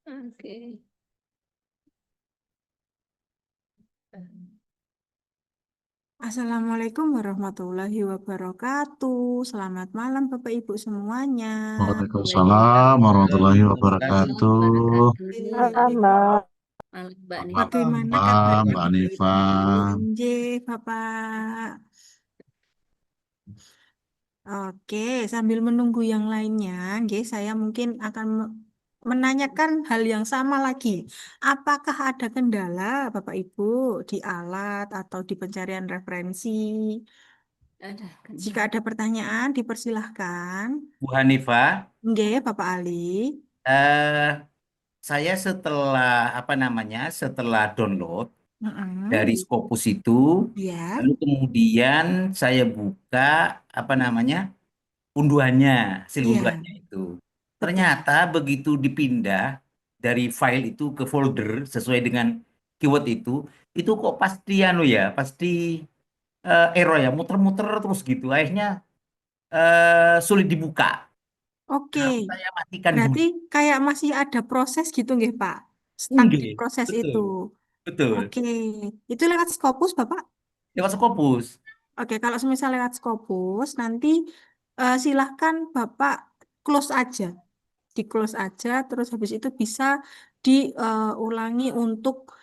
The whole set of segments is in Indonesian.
Oke. Assalamualaikum warahmatullahi wabarakatuh. Selamat malam Bapak Ibu semuanya. Waalaikumsalam warahmatullahi Waalaikumsalam warahmatullahi wabarakatuh. wabarakatuh. Malam Mbak Nifa. Bagaimana Malam, kabarnya Mbak Bapak Nifa. Ibu? Nggih, Bapak. Oke, sambil menunggu yang lainnya, nggih, saya mungkin akan menanyakan hal yang sama lagi. Apakah ada kendala Bapak Ibu di alat atau di pencarian referensi? Ada Jika kendala. ada pertanyaan, dipersilahkan. Bu Hanifah, Nggih, Bapak Ali. eh, saya setelah setelah download dari Mm-mm. Scopus itu, Ya, lalu kemudian saya buka apa namanya unduhannya, hasil iya, unduhannya itu. betul. Ternyata begitu dipindah dari file itu ke folder sesuai dengan keyword itu kok pasti pasti error ya, muter-muter terus gitu. Akhirnya sulit dibuka. Oke, Harus saya matikan berarti dulu. kayak masih ada proses gitu nggih, Pak? Stuck di Enggak, proses itu. betul, betul. Oke, itu lewat Scopus, Bapak? Lewat Scopus. Oke, kalau semisal lewat Scopus, nanti silahkan Bapak close aja. Di close aja, terus habis itu bisa diulangi untuk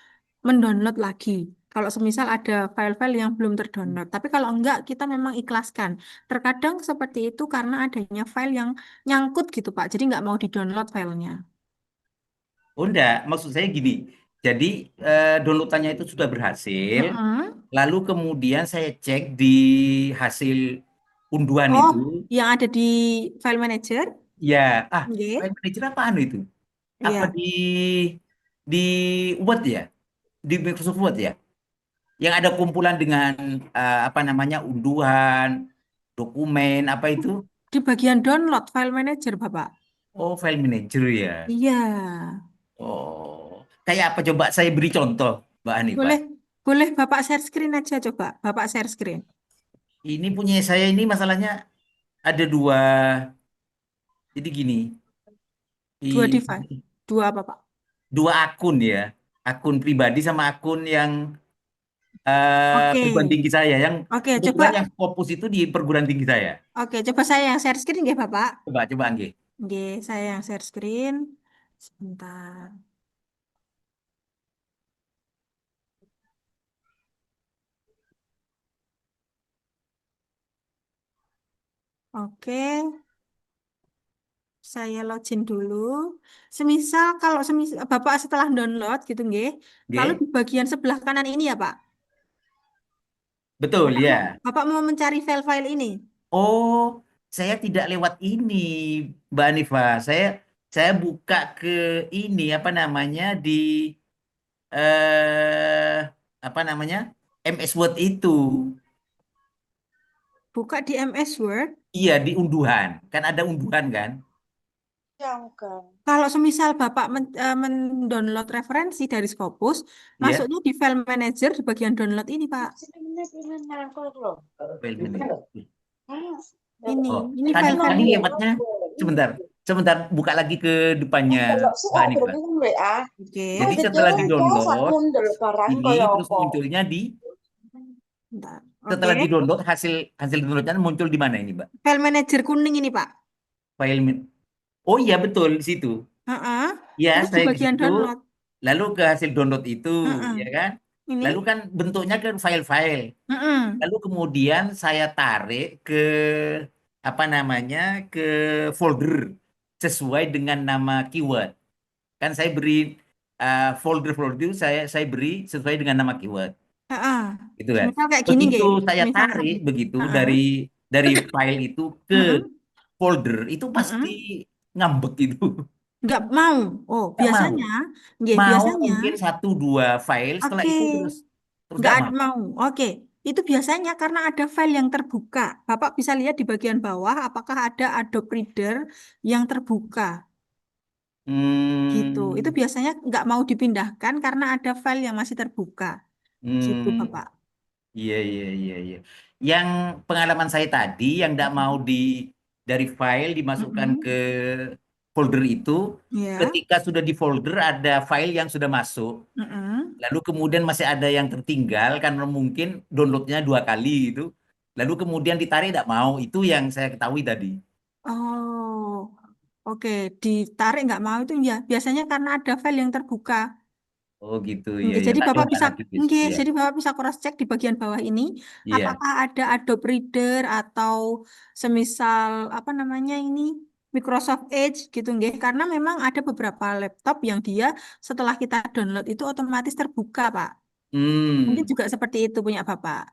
mendownload lagi. Kalau semisal ada file-file yang belum terdownload. Tapi kalau enggak, kita memang ikhlaskan. Terkadang seperti itu karena adanya file yang nyangkut gitu, Pak. Jadi nggak mau di-download filenya. Oh enggak, maksud saya gini. Jadi downloadannya itu sudah berhasil. Mm-mm. Lalu kemudian saya cek di hasil unduhan Oh, itu. yang ada di file manager? Ya, Nggih. file manager apaan itu? Apa Iya. di Word ya? Di Microsoft Word ya? Yang ada kumpulan dengan unduhan, dokumen, apa itu? Di bagian download file manager, Bapak. Oh, file manager ya. Iya. Oh, kayak apa coba saya beri contoh, Mbak Hanifah. Boleh, boleh Bapak share screen aja coba. Bapak share screen. Ini punya saya ini masalahnya ada dua. Jadi gini, Dua i- device. Dua apa, Pak? dua akun ya, akun pribadi sama akun yang Oke. perguruan tinggi saya. Yang Oke, kebetulan yang coba. Scopus itu di perguruan tinggi saya. Oke, coba saya yang share screen nggih, Bapak. Coba Anggi. Oke, saya yang share screen. Sebentar. Oke, saya login dulu. Semisal kalau semisal Bapak setelah download gitu nggih, lalu Oke, di bagian sebelah kanan ini ya, Pak. betul ya. Bapak mau mencari file-file ini. Oh, saya tidak lewat ini, Mbak Hanifah. Saya buka ke ini di eh apa namanya MS Word itu. Buka di MS Word. Iya, di unduhan. Kan ada unduhan kan? Kalau semisal Bapak mendownload referensi dari Scopus, Iya, masuknya di file manager di bagian download ini, Pak. file manager. Ini, Oh, ini tadi file-file tadi ini. lewatnya sebentar. Sebentar buka lagi ke depannya Mbak Hanifah. Oke, Jadi setelah di-download ini terus munculnya di bentar. Oke, setelah di-download hasil hasil downloadnya muncul di mana ini, Mbak? file manager kuning ini, Pak. File Oh iya betul di situ. Heeh. Ya, Terus di saya ke bagian situ download. lalu ke hasil download itu, Heeh. ya kan? Lalu Ini. kan bentuknya kan file-file. Heeh. Lalu kemudian saya tarik ke ke folder sesuai dengan nama keyword. Kan saya beri folder-folder itu saya beri sesuai dengan nama keyword, Heeh. gitu kan. Semisal kayak gini Begitu nggih. saya Semisal tarik begitu heeh. dari file itu ke Heeh. folder itu pasti Heeh. ngambek itu. Nggak mau. Oh, Nggak mau. biasanya, nggih, Mau biasanya. mungkin satu dua file setelah Oke. itu terus terus Nggak nggak ada mau. mau. Oke. Itu biasanya karena ada file yang terbuka. Bapak bisa lihat di bagian bawah apakah ada Adobe Reader yang terbuka. Gitu. Itu Hmm, biasanya nggak mau dipindahkan karena ada file yang masih terbuka. Gitu, hmm, Bapak. iya iya iya iya. Yang pengalaman saya tadi yang nggak mau dari file dimasukkan ke Mm-mm. folder itu, Ya. ketika sudah di folder ada file yang sudah masuk, Mm-mm. lalu kemudian masih ada yang tertinggal karena mungkin downloadnya 2 kali gitu, lalu kemudian ditarik tidak mau, itu yang saya ketahui tadi. Oh, oke. Ditarik nggak mau itu ya. Biasanya karena ada file yang terbuka. Oh gitu, ya Nggih, ya. jadi Tak Bapak coba bisa, nanti besok nggih, ya. jadi Bapak bisa cross check di bagian bawah ini, Iya. apakah ada Adobe Reader atau semisal apa namanya ini Microsoft Edge gitu, nggih. Karena memang ada beberapa laptop yang dia setelah kita download itu otomatis terbuka, Pak. Mungkin Hmm. juga seperti itu punya Bapak.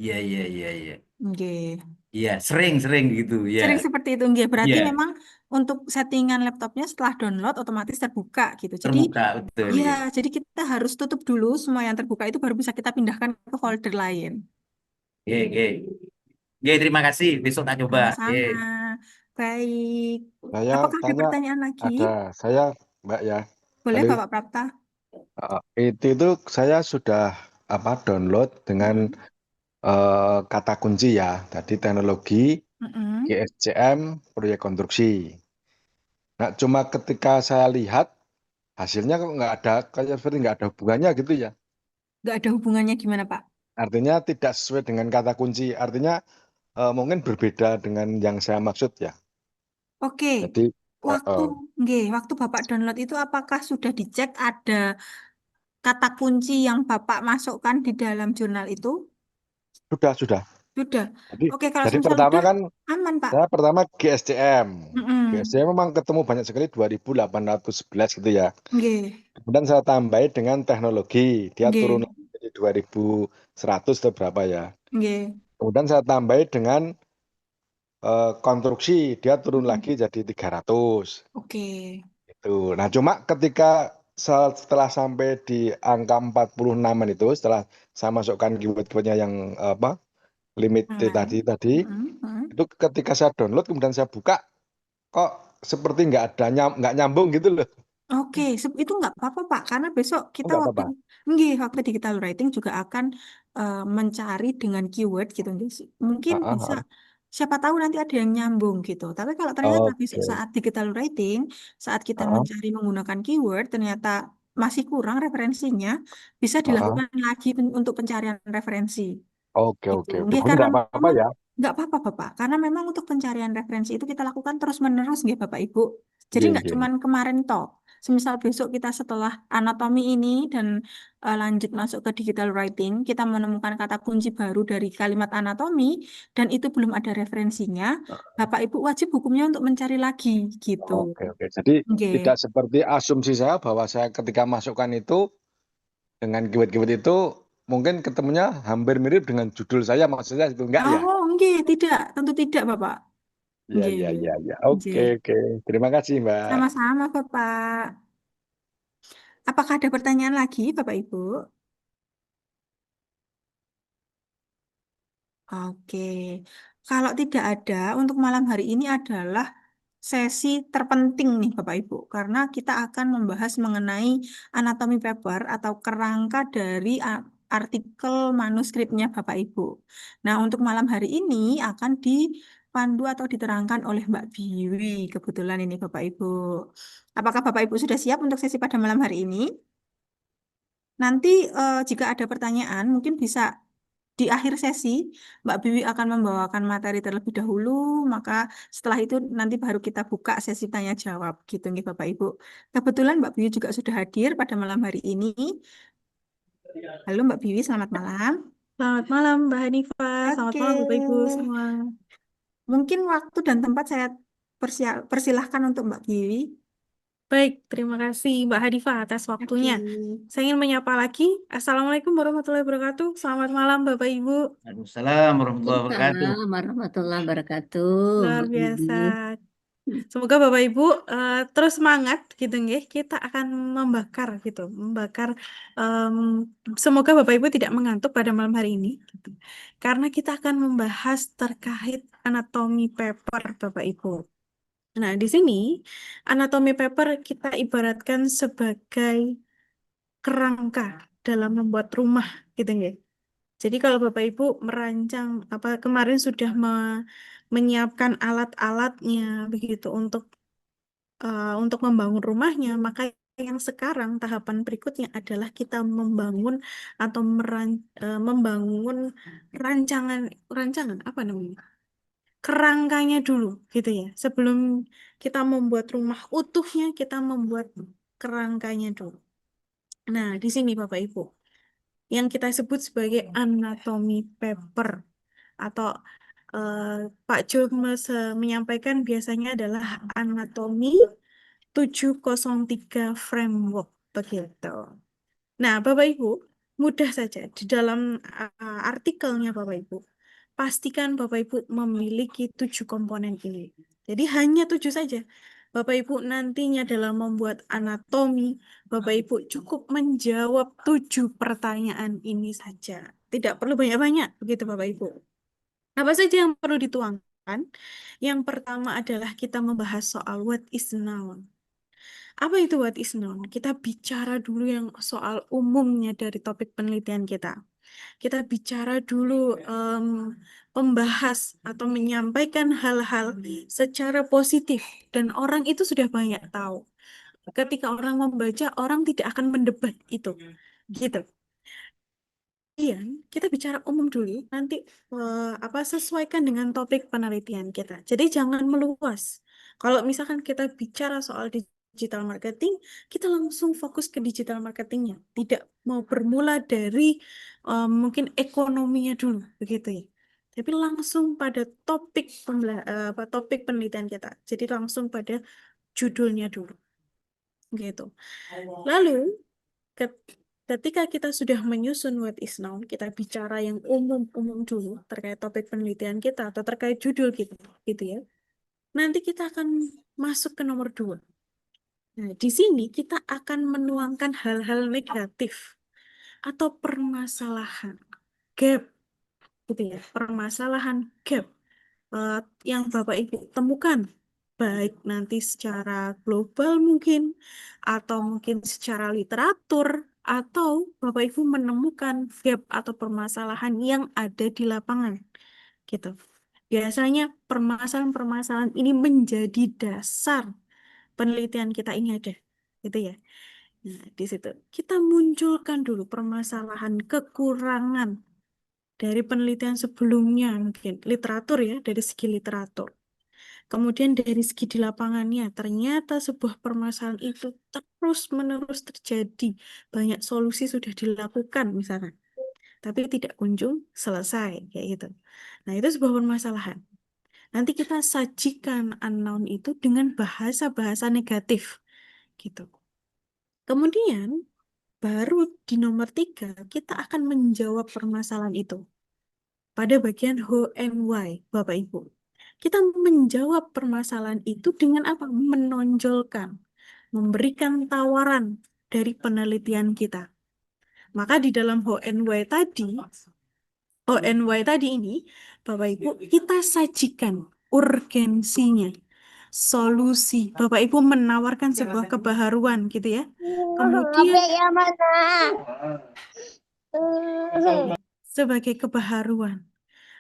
Iya, iya, iya, iya. Nggih. Iya, sering-sering gitu, ya. Sering seperti itu, nggih. Berarti Iya, memang untuk settingan laptopnya setelah download otomatis terbuka gitu. Jadi terbuka betul ya, ya. jadi kita harus tutup dulu semua yang terbuka itu baru bisa kita pindahkan ke folder lain. Oke, oke. Oke, terima kasih. Besok tak coba. Oke. Sama-sama. Baik. Saya Apakah ada tanya, pertanyaan lagi? saya Mbak ya. Boleh Halo, Bapak Prapta? itu saya sudah download dengan Mm-mm. kata kunci ya. Tadi teknologi Mm-mm. GSCM proyek konstruksi. Nah, cuma ketika saya lihat hasilnya kok nggak ada, kayak seperti nggak ada hubungannya gitu ya. Nggak ada hubungannya gimana Pak? Artinya tidak sesuai dengan kata kunci. Artinya mungkin berbeda dengan yang saya maksud ya. Oke. Jadi Waktu, nggih, waktu Bapak download itu apakah sudah dicek ada kata kunci yang Bapak masukkan di dalam jurnal itu? sudah. Sudah. Jadi, Oke, kalau jadi semisal pertama udah kan aman, Pak. saya pertama GSCM. Mm-mm. GSCM memang ketemu banyak sekali 2811 gitu ya. Nggih, Kemudian saya tambahin dengan teknologi. Dia turun nggih, lagi jadi 2100 atau berapa ya. nggih. Kemudian saya tambahin dengan konstruksi. Dia turun Mm. lagi jadi 300. Oke. Itu. Nah, cuma ketika setelah sampai di angka 46-an itu, setelah saya masukkan keyword-keywordnya yang limit Yang lain. tadi, Mm-mm, mm. itu ketika saya download kemudian saya buka, kok seperti nggak nyambung gitu loh. Oke, itu nggak apa-apa Pak, karena besok Oh, kita nggak waktu apa-apa. nggih, waktu digital writing juga akan mencari dengan keyword gitu, nggih. Mungkin Ah, ah, bisa ah. siapa tahu nanti ada yang nyambung gitu. Tapi kalau ternyata besok Oke. saat digital writing, saat kita Ah, mencari menggunakan keyword ternyata masih kurang referensinya, bisa ah, ah. dilakukan lagi untuk pencarian referensi. Oke, Gitu. oke, oke. Nggih, Berarti karena nggak apa-apa memang ya? nggak apa-apa Bapak, karena memang untuk pencarian referensi itu kita lakukan terus-menerus nggih Bapak Ibu. Jadi Iya, nggak iya. cuman kemarin toh. Semisal besok kita setelah anatomi ini dan lanjut masuk ke digital writing, kita menemukan kata kunci baru dari kalimat anatomi dan itu belum ada referensinya, Bapak Ibu wajib hukumnya untuk mencari lagi gitu. Oke, oke. Jadi Nggih. tidak seperti asumsi saya bahwa saya ketika masukkan itu dengan keyword-keyword itu mungkin ketemunya hampir mirip dengan judul saya, maksudnya itu enggak ya? Oh, nggih, tidak, tentu tidak Bapak. Iya, Nggih. iya, iya, iya. Nggih. Oke, oke. Terima kasih, Mbak. Sama-sama Bapak. Apakah ada pertanyaan lagi, Bapak Ibu? Oke, kalau tidak ada, untuk malam hari ini adalah sesi terpenting nih, Bapak Ibu, karena kita akan membahas mengenai anatomi paper atau kerangka dari artikel manuskripnya Bapak Ibu. Nah, untuk malam hari ini akan dipandu atau diterangkan oleh Mbak Biwi, kebetulan ini Bapak Ibu. Apakah Bapak Ibu sudah siap untuk sesi pada malam hari ini? Nanti jika ada pertanyaan, mungkin bisa di akhir sesi, Mbak Biwi akan membawakan materi terlebih dahulu, maka setelah itu nanti baru kita buka sesi tanya jawab gitu nih Bapak Ibu. Kebetulan Mbak Biwi juga sudah hadir pada malam hari ini. Halo Mbak Biwi, selamat malam. Selamat malam Mbak Hanifah, selamat Oke, malam Bapak Ibu semua. mungkin waktu dan tempat saya persilahkan untuk Mbak Biwi. Baik, terima kasih Mbak Hanifah atas waktunya. Oke. Saya ingin menyapa lagi. Assalamualaikum warahmatullahi wabarakatuh. Selamat malam Bapak Ibu. Waalaikumsalam warahmatullahi wabarakatuh. Waalaikumsalam warahmatullahi wabarakatuh, Luar Mbak biasa. Bibi. Semoga Bapak Ibu terus semangat gitu nggih. Kita akan membakar gitu, em, semoga Bapak Ibu tidak mengantuk pada malam hari ini gitu. Karena kita akan membahas terkait anatomi paper Bapak Ibu. Nah, di sini anatomi paper kita ibaratkan sebagai kerangka dalam membuat rumah gitu ya. Jadi kalau Bapak Ibu merancang apa kemarin sudah menyiapkan alat-alatnya begitu untuk untuk membangun rumahnya, maka yang sekarang tahapan berikutnya adalah kita membangun atau membangun rancangan apa namanya? Kerangkanya dulu gitu ya. Sebelum kita membuat rumah utuhnya, kita membuat kerangkanya dulu. Nah, di sini Bapak Ibu, yang kita sebut sebagai anatomi paper atau Pak Jo menyampaikan biasanya adalah anatomi 703 framework begitu. Nah, Bapak Ibu, mudah saja di dalam artikelnya Bapak Ibu, pastikan Bapak Ibu memiliki 7 komponen ini. Jadi hanya 7 saja. Bapak Ibu nantinya dalam membuat anatomi, Bapak Ibu cukup menjawab 7 pertanyaan ini saja. Tidak perlu banyak-banyak, begitu Bapak Ibu. Apa saja yang perlu dituangkan? Yang pertama adalah kita membahas soal what is noun. Apa itu what is known? Kita bicara dulu yang soal umumnya dari topik penelitian kita. Kita bicara dulu pembahas atau menyampaikan hal-hal secara positif dan orang itu sudah banyak tahu. Ketika orang membaca, orang tidak akan mendebat itu. Gitu. Iya, kita bicara umum dulu, nanti sesuaikan dengan topik penelitian kita. Jadi jangan meluas. Kalau misalkan kita bicara soal digital marketing, kita langsung fokus ke digital marketingnya. Tidak mau bermula dari mungkin ekonominya dulu, begitu ya. Tapi langsung pada topik penelitian kita. Jadi langsung pada judulnya dulu, gitu. Lalu ketika kita sudah menyusun what is noun, kita bicara yang umum-umum dulu terkait topik penelitian kita atau terkait judul kita, gitu ya. Nanti kita akan masuk ke nomor 2. Nah, di sini kita akan menuangkan hal-hal negatif atau permasalahan gap, gitu ya. Permasalahan gap yang Bapak Ibu temukan, baik nanti secara global mungkin, atau mungkin secara literatur, atau Bapak Ibu menemukan gap atau permasalahan yang ada di lapangan, gitu. Biasanya permasalahan-permasalahan ini menjadi dasar penelitian kita ini ada, gitu ya. Nah, di situ kita munculkan dulu permasalahan kekurangan dari penelitian sebelumnya, mungkin literatur ya, dari segi literatur. Kemudian dari segi di lapangannya, ternyata sebuah permasalahan itu terus-menerus terjadi. Banyak solusi sudah dilakukan misalkan, tapi tidak kunjung selesai, kayak gitu. Nah, itu sebuah permasalahan. Nanti kita sajikan unknown itu dengan bahasa-bahasa negatif, gitu. Kemudian, baru di nomor 3, kita akan menjawab permasalahan itu. Pada bagian who and why, Bapak Ibu. Kita menjawab permasalahan itu dengan apa? Menonjolkan, memberikan tawaran dari penelitian kita. Maka di dalam who and why tadi ini, Bapak Ibu, kita sajikan urgensinya, solusi. Bapak Ibu menawarkan sebuah kebaharuan gitu ya. Kemudian sebagai kebaharuan.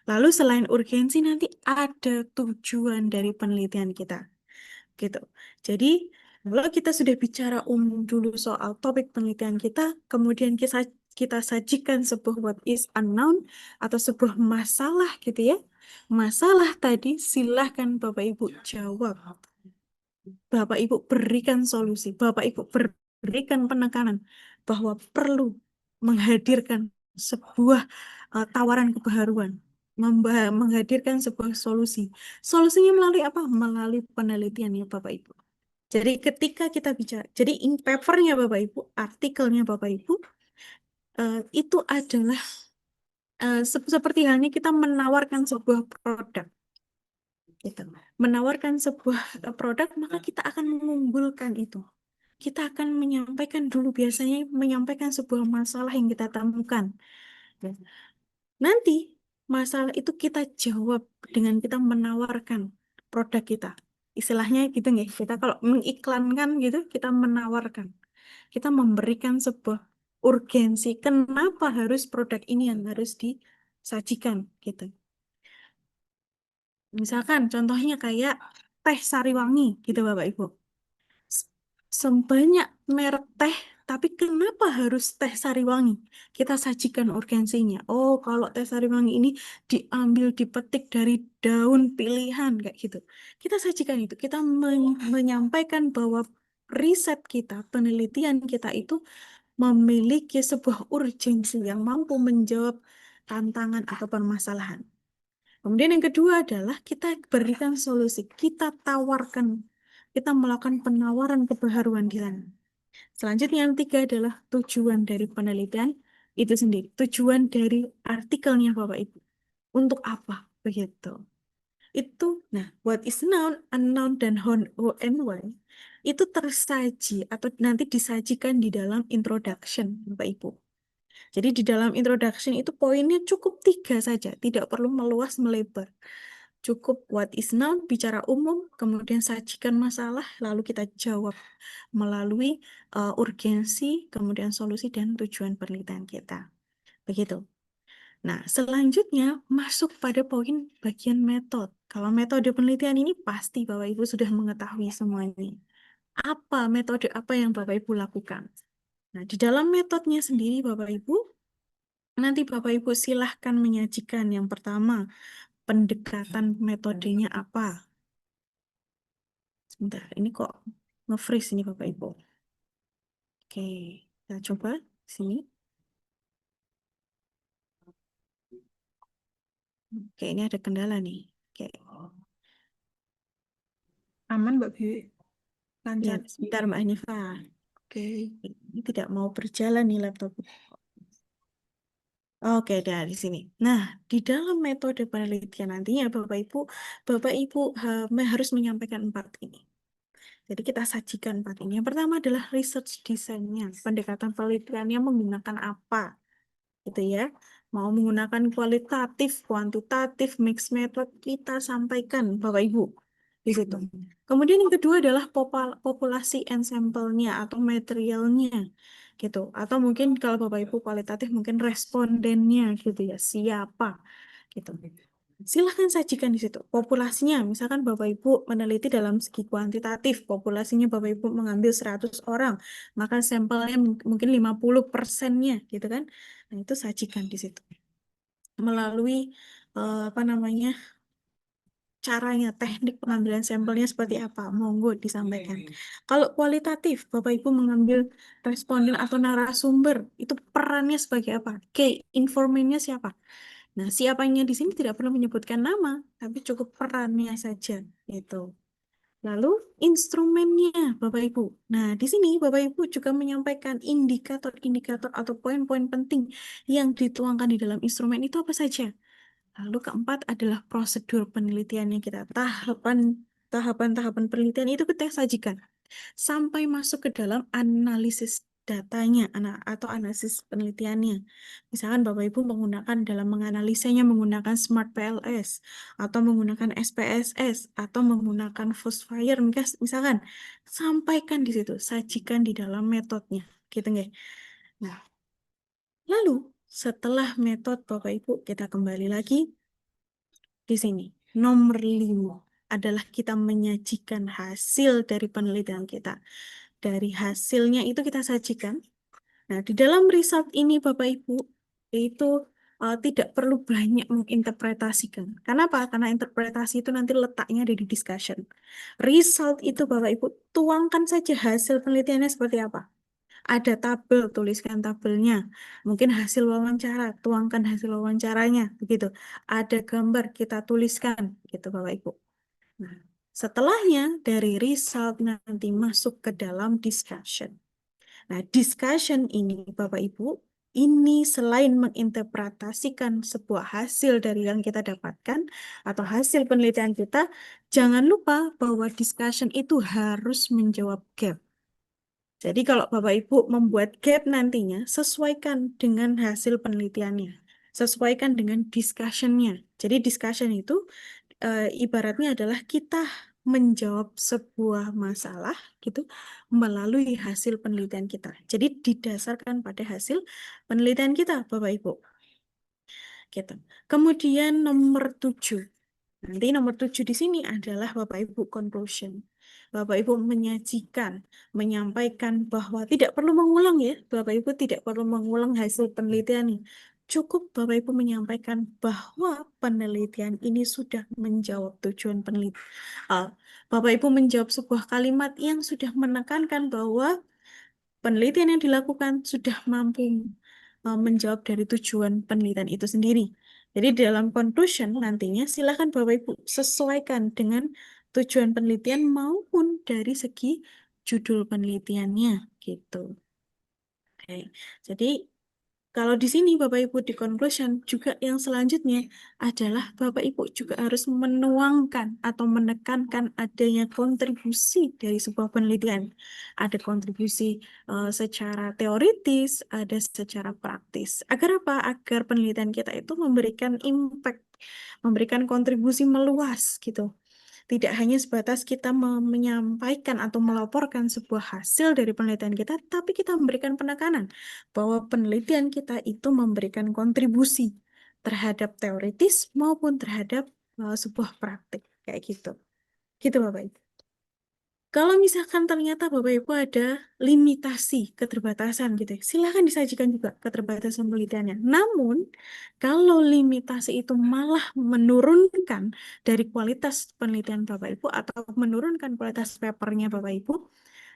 Lalu selain urgensi nanti ada tujuan dari penelitian kita. Gitu. Jadi kalau kita sudah bicara umum dulu soal topik penelitian kita, kemudian kita sajikan sebuah what is unknown atau sebuah masalah gitu ya. Masalah tadi silahkan Bapak Ibu jawab. Bapak Ibu berikan solusi. Bapak Ibu berikan penekanan bahwa perlu menghadirkan sebuah tawaran kebaharuan. Menghadirkan sebuah solusi. Solusinya melalui apa? Melalui penelitian ya Bapak Ibu. Jadi ketika kita bicara, jadi in papernya Bapak Ibu, artikelnya Bapak Ibu, itu adalah seperti halnya kita menawarkan sebuah produk. Gitu. Menawarkan sebuah produk, maka kita akan mengunggulkan itu. Kita akan biasanya menyampaikan sebuah masalah yang kita temukan. Nanti masalah itu kita jawab dengan kita menawarkan produk kita. Istilahnya gitu nggak? Kita kalau mengiklankan gitu, kita menawarkan. Kita memberikan sebuah urgensi. Kenapa harus produk ini yang harus disajikan gitu. Misalkan contohnya kayak teh Sariwangi gitu Bapak Ibu. sebanyak merek teh, tapi kenapa harus teh Sariwangi? Kita sajikan urgensinya. Oh, kalau teh Sariwangi ini diambil, dipetik dari daun pilihan, kayak gitu. Kita sajikan itu. Kita menyampaikan bahwa riset kita, penelitian kita itu memiliki sebuah urgensi yang mampu menjawab tantangan atau permasalahan. Kemudian yang kedua adalah kita berikan solusi, kita tawarkan, kita melakukan penawaran kebaharuan di sana. Selanjutnya yang ketiga adalah tujuan dari penelitian itu sendiri, tujuan dari artikelnya Bapak Ibu. Untuk apa? Begitu. Itu, nah, what is known, unknown, dan who and why itu tersaji atau nanti disajikan di dalam introduction Bapak Ibu. Jadi di dalam introduction itu poinnya cukup 3 saja, tidak perlu meluas melebar. Cukup what is known, bicara umum, kemudian sajikan masalah, lalu kita jawab melalui urgensi, kemudian solusi dan tujuan penelitian kita. Begitu. Nah, selanjutnya masuk pada poin bagian metode. Kalau metode penelitian ini pasti Bapak Ibu sudah mengetahui semuanya. Apa metode apa yang Bapak Ibu lakukan? Nah, di dalam metodenya sendiri Bapak Ibu, nanti Bapak Ibu silahkan menyajikan yang pertama, pendekatan metodenya apa. Sebentar, ini kok nge-freeze ini Bapak Ibu. Oke, kita coba sini. Oke, ini ada kendala nih. Oke. Aman Mbak Bibi? Ya, Lancar. sebentar Mbak Hanifa. Oke. Ini tidak mau berjalan nih laptop. Oke, dari sini. Nah, di dalam metode penelitian nantinya Bapak Ibu harus menyampaikan 4 ini. Jadi kita sajikan 4 ini. Yang pertama adalah research design-nya, pendekatan penelitiannya menggunakan apa, gitu ya. Mau menggunakan kualitatif, kuantitatif, mixed method, kita sampaikan Bapak Ibu di situ. Kemudian yang kedua adalah populasi ensemble-nya atau materialnya, gitu. Atau mungkin kalau Bapak Ibu kualitatif mungkin respondennya, gitu ya, siapa, gitu. Silahkan sajikan di situ. Populasinya, misalkan Bapak Ibu meneliti dalam segi kuantitatif, populasinya Bapak Ibu mengambil 100 orang, maka sampelnya mungkin 50%-nya, gitu kan. Nah, itu sajikan di situ. Melalui apa namanya? Caranya, teknik pengambilan sampelnya seperti apa, monggo disampaikan. Kalau kualitatif, Bapak Ibu mengambil responden atau narasumber, itu perannya sebagai apa? Key informannya siapa? Nah, siapanya di sini tidak perlu menyebutkan nama, tapi cukup perannya saja, gitu. Lalu instrumennya, Bapak Ibu. Nah, di sini Bapak Ibu juga menyampaikan indikator-indikator atau poin-poin penting yang dituangkan di dalam instrumen itu apa saja. Lalu keempat adalah prosedur penelitiannya kita. Tahapan-tahapan penelitian itu kita sajikan sampai masuk ke dalam analisis datanya atau analisis penelitiannya. Misalkan Bapak Ibu menggunakan dalam menganalisanya menggunakan Smart PLS atau menggunakan SPSS atau menggunakan Fosfire, misalkan sampaikan di situ, sajikan di dalam metodenya, gitu nggih. Nah, lalu setelah metode Bapak Ibu kita kembali lagi di sini. Nomor 5 adalah kita menyajikan hasil dari penelitian kita. Dari hasilnya itu kita sajikan. Nah, di dalam result ini Bapak Ibu itu tidak perlu banyak menginterpretasikan. Kenapa? Karena interpretasi itu nanti letaknya ada di discussion. Result itu Bapak Ibu tuangkan saja hasil penelitiannya seperti apa. Ada tabel, tuliskan tabelnya. Mungkin hasil wawancara, tuangkan hasil wawancaranya, begitu. Ada gambar, kita tuliskan, gitu Bapak Ibu. Nah, setelahnya dari result nanti masuk ke dalam discussion. Nah, discussion ini Bapak Ibu, ini selain menginterpretasikan sebuah hasil dari yang kita dapatkan atau hasil penelitian kita, jangan lupa bahwa discussion itu harus menjawab gap. Jadi kalau Bapak Ibu membuat gap nantinya, sesuaikan dengan hasil penelitiannya. Sesuaikan dengan discussion-nya. Jadi discussion itu ibaratnya adalah kita menjawab sebuah masalah gitu melalui hasil penelitian kita. Jadi didasarkan pada hasil penelitian kita, Bapak Ibu. Gitu. Kemudian nomor 7. Nanti nomor 7 di sini adalah Bapak Ibu conclusion. Bapak Ibu menyajikan, menyampaikan bahwa tidak perlu mengulang ya, Bapak Ibu tidak perlu mengulang hasil penelitian ini. Cukup Bapak Ibu menyampaikan bahwa penelitian ini sudah menjawab tujuan penelitian. Bapak Ibu menjawab sebuah kalimat yang sudah menekankan bahwa penelitian yang dilakukan sudah mampu menjawab dari tujuan penelitian itu sendiri. Jadi di dalam conclusion nantinya silakan Bapak Ibu sesuaikan dengan tujuan penelitian maupun dari segi judul penelitiannya gitu. Oke. Jadi kalau di sini Bapak Ibu di conclusion juga yang selanjutnya adalah Bapak Ibu juga harus menuangkan atau menekankan adanya kontribusi dari sebuah penelitian. Ada kontribusi secara teoritis, ada secara praktis. Agar apa? Agar penelitian kita itu memberikan impact, memberikan kontribusi meluas gitu. Tidak hanya sebatas kita menyampaikan atau melaporkan sebuah hasil dari penelitian kita, tapi kita memberikan penekanan bahwa penelitian kita itu memberikan kontribusi terhadap teoritis maupun terhadap sebuah praktik kayak gitu. Gitu Bapak Ibu. Kalau misalkan ternyata Bapak Ibu ada limitasi, keterbatasan gitu ya, silahkan disajikan juga keterbatasan penelitiannya. Namun, kalau limitasi itu malah menurunkan dari kualitas penelitian Bapak Ibu atau menurunkan kualitas papernya Bapak Ibu,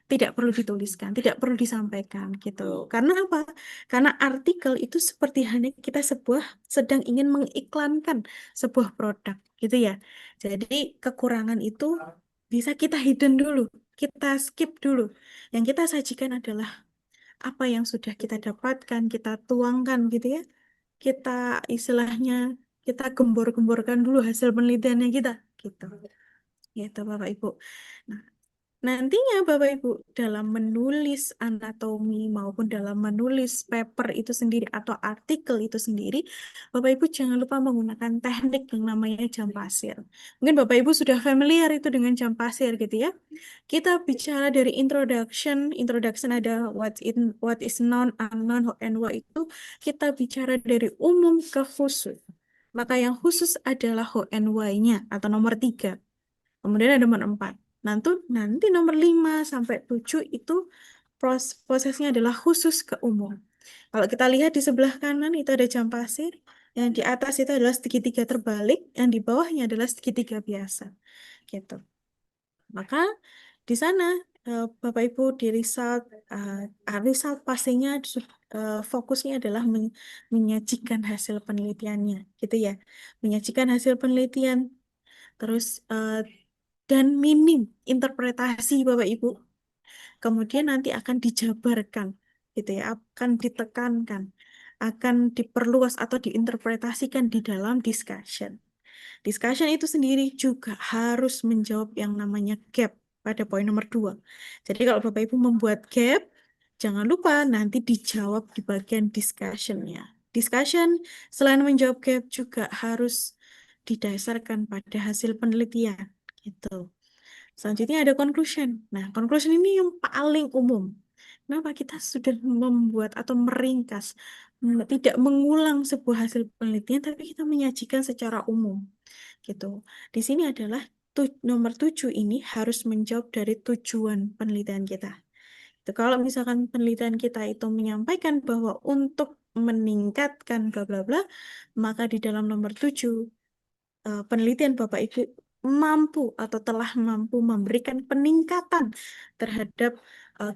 tidak perlu dituliskan, tidak perlu disampaikan gitu. Karena apa? Karena artikel itu seperti hanya kita sedang ingin mengiklankan sebuah produk gitu ya. Jadi kekurangan itu bisa kita hidden dulu, kita skip dulu. Yang kita sajikan adalah apa yang sudah kita dapatkan, kita tuangkan gitu ya. Kita istilahnya kita gembor-gemborkan dulu hasil penelitiannya kita gitu. Gitu Bapak Ibu. Nah, nantinya Bapak Ibu dalam menulis anatomi maupun dalam menulis paper itu sendiri atau artikel itu sendiri, Bapak Ibu jangan lupa menggunakan teknik yang namanya jam pasir. Mungkin Bapak Ibu sudah familiar itu dengan jam pasir gitu ya. Kita bicara dari introduction ada what is known, unknown, and what itu kita bicara dari umum ke khusus. Maka yang khusus adalah who and why-nya atau nomor 3. Kemudian ada nomor 4. Nanti nomor 5 sampai 7 itu prosesnya adalah khusus ke umum. Kalau kita lihat di sebelah kanan itu ada jam pasir, yang di atas itu adalah segitiga terbalik, yang di bawahnya adalah segitiga biasa. Gitu. Maka di sana Bapak Ibu di result pastinya fokusnya adalah menyajikan hasil penelitiannya, gitu ya. Menyajikan hasil penelitian, terus dan minim interpretasi Bapak Ibu. Kemudian nanti akan dijabarkan, gitu ya, akan ditekankan, akan diperluas atau diinterpretasikan di dalam discussion. Discussion itu sendiri juga harus menjawab yang namanya gap pada poin nomor 2. Jadi kalau Bapak Ibu membuat gap, jangan lupa nanti dijawab di bagian discussion-nya. Discussion selain menjawab gap juga harus didasarkan pada hasil penelitian. Gitu. Selanjutnya ada conclusion. Nah, conclusion ini yang paling umum. Kenapa kita sudah membuat atau meringkas, tidak mengulang sebuah hasil penelitian, tapi kita menyajikan secara umum. Gitu. Di sini adalah nomor 7 ini harus menjawab dari tujuan penelitian kita. Kalau misalkan penelitian kita itu menyampaikan bahwa untuk meningkatkan bla bla bla, maka di dalam nomor 7 penelitian Bapak Ibu mampu atau telah mampu memberikan peningkatan terhadap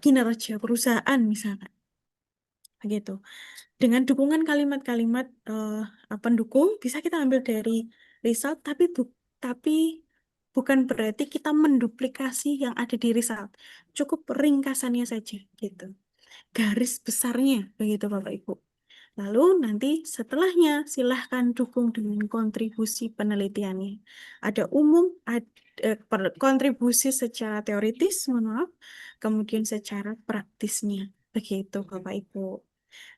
kinerja perusahaan misalkan. Begitu. Dengan dukungan kalimat-kalimat pendukung bisa kita ambil dari result, tapi bukan berarti kita menduplikasi yang ada di result. Cukup ringkasannya saja gitu. Garis besarnya begitu Bapak Ibu. Lalu nanti setelahnya silahkan dukung dengan kontribusi penelitiannya. Ada umum, kontribusi secara teoritis, mohon maaf, kemudian secara praktisnya. Begitu Bapak Ibu.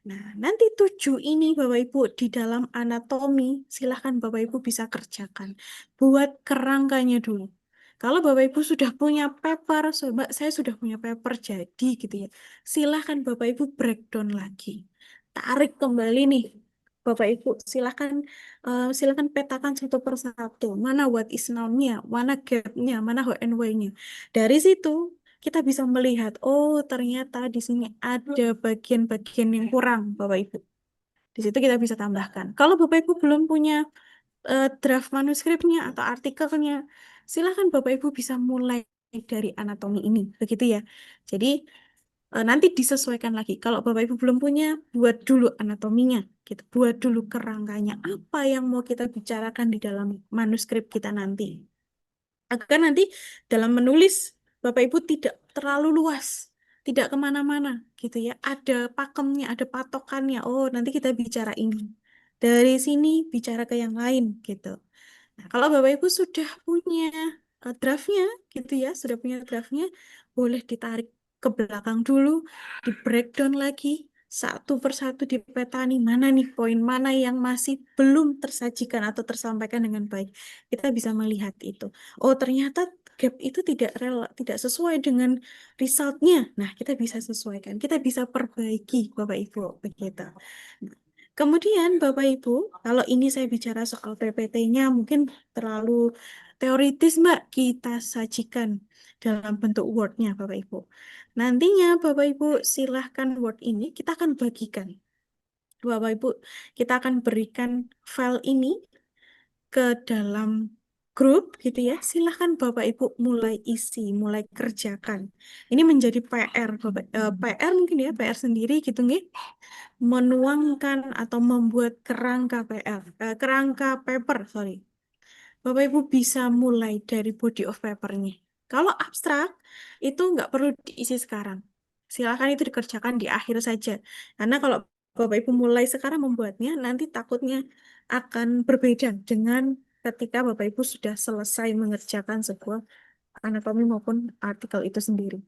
Nah, nanti 7 ini Bapak Ibu di dalam anatomi, silahkan Bapak Ibu bisa kerjakan. Buat kerangkanya dulu. Kalau Bapak Ibu sudah punya paper, saya sudah punya paper jadi gitu ya. Silahkan Bapak Ibu breakdown lagi. Tarik kembali nih Bapak Ibu silakan petakan satu persatu. Mana what is noun-nya, mana gap-nya, mana how and why-nya. Dari situ kita bisa melihat, oh ternyata di sini ada bagian-bagian yang kurang, Bapak Ibu. Di situ kita bisa tambahkan. Kalau Bapak Ibu belum punya draft manuskripnya atau artikelnya, silahkan Bapak Ibu bisa mulai dari anatomi ini, begitu ya. Jadi nanti disesuaikan lagi. Kalau Bapak Ibu belum punya, buat dulu anatominya, gitu. Buat dulu kerangkanya. Apa yang mau kita bicarakan di dalam manuskrip kita nanti. Agar nanti dalam menulis Bapak Ibu tidak terlalu luas, tidak kemana-mana, gitu ya. Ada pakemnya, ada patokannya. Oh, nanti kita bicara ini. Dari sini bicara ke yang lain, gitu. Nah, kalau Bapak Ibu sudah punya draftnya, gitu ya, sudah punya draftnya, boleh ditarik ke belakang dulu, di breakdown lagi, satu persatu dipetani mana nih poin mana yang masih belum tersajikan atau tersampaikan dengan baik. Kita bisa melihat itu. Oh, ternyata gap itu tidak sesuai dengan resultnya. Nah, kita bisa sesuaikan, kita bisa perbaiki, Bapak Ibu, begitu. Kemudian Bapak Ibu, kalau ini saya bicara soal PPT-nya mungkin terlalu teoritis Mbak, kita sajikan dalam bentuk Word-nya Bapak Ibu. Nantinya Bapak Ibu silahkan Word ini kita akan bagikan. Bapak Ibu, kita akan berikan file ini ke dalam grup gitu ya. Silahkan Bapak Ibu mulai isi, mulai kerjakan. Ini menjadi PR Bapak, PR mungkin ya, PR sendiri gitu nggih, menuangkan atau membuat kerangka paper, sorry. Bapak Ibu bisa mulai dari body of paper-nya. Kalau abstrak itu nggak perlu diisi sekarang. Silakan itu dikerjakan di akhir saja. Karena kalau Bapak Ibu mulai sekarang membuatnya, nanti takutnya akan berbeda dengan ketika Bapak Ibu sudah selesai mengerjakan sebuah anatomi maupun artikel itu sendiri.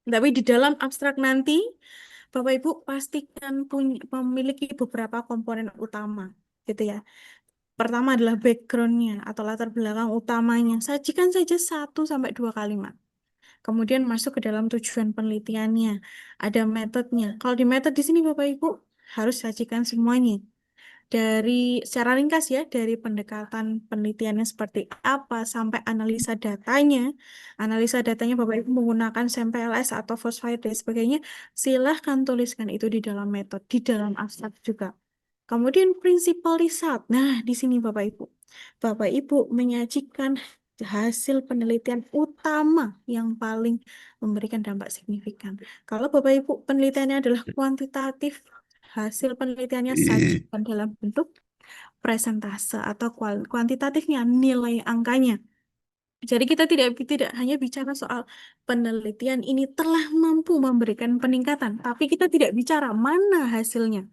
Tapi di dalam abstrak nanti, Bapak Ibu pastikan memiliki beberapa komponen utama, gitu ya. Pertama adalah background-nya atau latar belakang utamanya. Sajikan saja 1 sampai 2 kalimat. Kemudian masuk ke dalam tujuan penelitiannya. Ada metodenya. Kalau di metode di sini Bapak Ibu harus sajikan semuanya. Secara ringkas ya, dari pendekatan penelitiannya seperti apa sampai analisa datanya. Analisa datanya Bapak Ibu menggunakan SampleS atau Phosphoide dan sebagainya. Silahkan tuliskan itu di dalam metode, di dalam abstrak juga. Kemudian principal result. Nah, di sini Bapak Ibu. Bapak Ibu menyajikan hasil penelitian utama yang paling memberikan dampak signifikan. Kalau Bapak Ibu penelitiannya adalah kuantitatif, hasil penelitiannya sajikan dalam bentuk presentase atau kuantitatifnya, nilai angkanya. Jadi kita tidak hanya bicara soal penelitian ini telah mampu memberikan peningkatan, tapi kita tidak bicara mana hasilnya.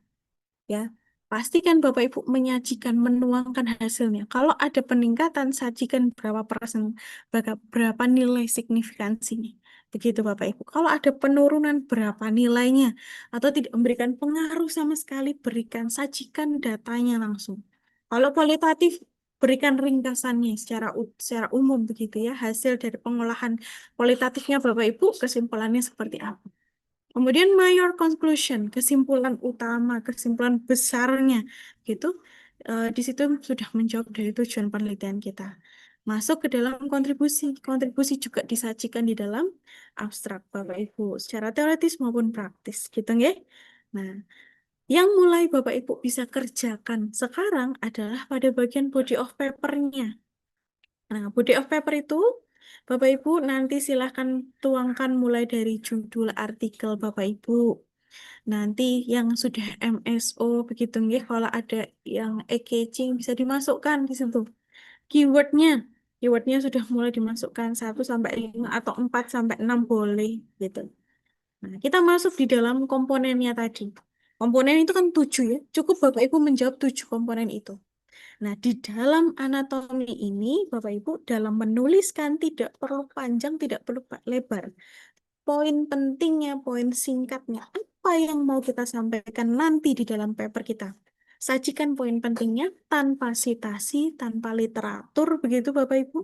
Ya, pastikan Bapak Ibu menyajikan, menuangkan hasilnya. Kalau ada peningkatan, sajikan berapa persen, berapa nilai signifikansinya. Begitu Bapak Ibu. Kalau ada penurunan, berapa nilainya. Atau tidak memberikan pengaruh sama sekali, sajikan datanya langsung. Kalau kualitatif, berikan ringkasannya secara umum begitu ya. Hasil dari pengolahan kualitatifnya Bapak Ibu, kesimpulannya seperti apa. Kemudian major conclusion, kesimpulan utama, kesimpulan besarnya, gitu. Di situ sudah menjawab dari tujuan penelitian kita. Masuk ke dalam kontribusi. Kontribusi juga disajikan di dalam abstrak, Bapak Ibu, secara teoritis maupun praktis, gitu ya. Nah, yang mulai Bapak Ibu bisa kerjakan sekarang adalah pada bagian body of paper-nya. Nah, body of paper itu Bapak Ibu nanti silahkan tuangkan mulai dari judul artikel Bapak Ibu. Nanti yang sudah MSO begitu nggih, kalau ada yang e-catching bisa dimasukkan di situ. Keywordnya, keywordnya sudah mulai dimasukkan 1 sampai 5 atau 4 sampai 6 boleh gitu. Nah, kita masuk di dalam komponennya tadi. Komponen itu kan 7 ya. Cukup Bapak Ibu menjawab 7 komponen itu. Nah, di dalam anatomi ini, Bapak Ibu, dalam menuliskan tidak perlu panjang, tidak perlu lebar. Poin pentingnya, poin singkatnya, apa yang mau kita sampaikan nanti di dalam paper kita. Sajikan poin pentingnya tanpa citasi, tanpa literatur, begitu Bapak Ibu.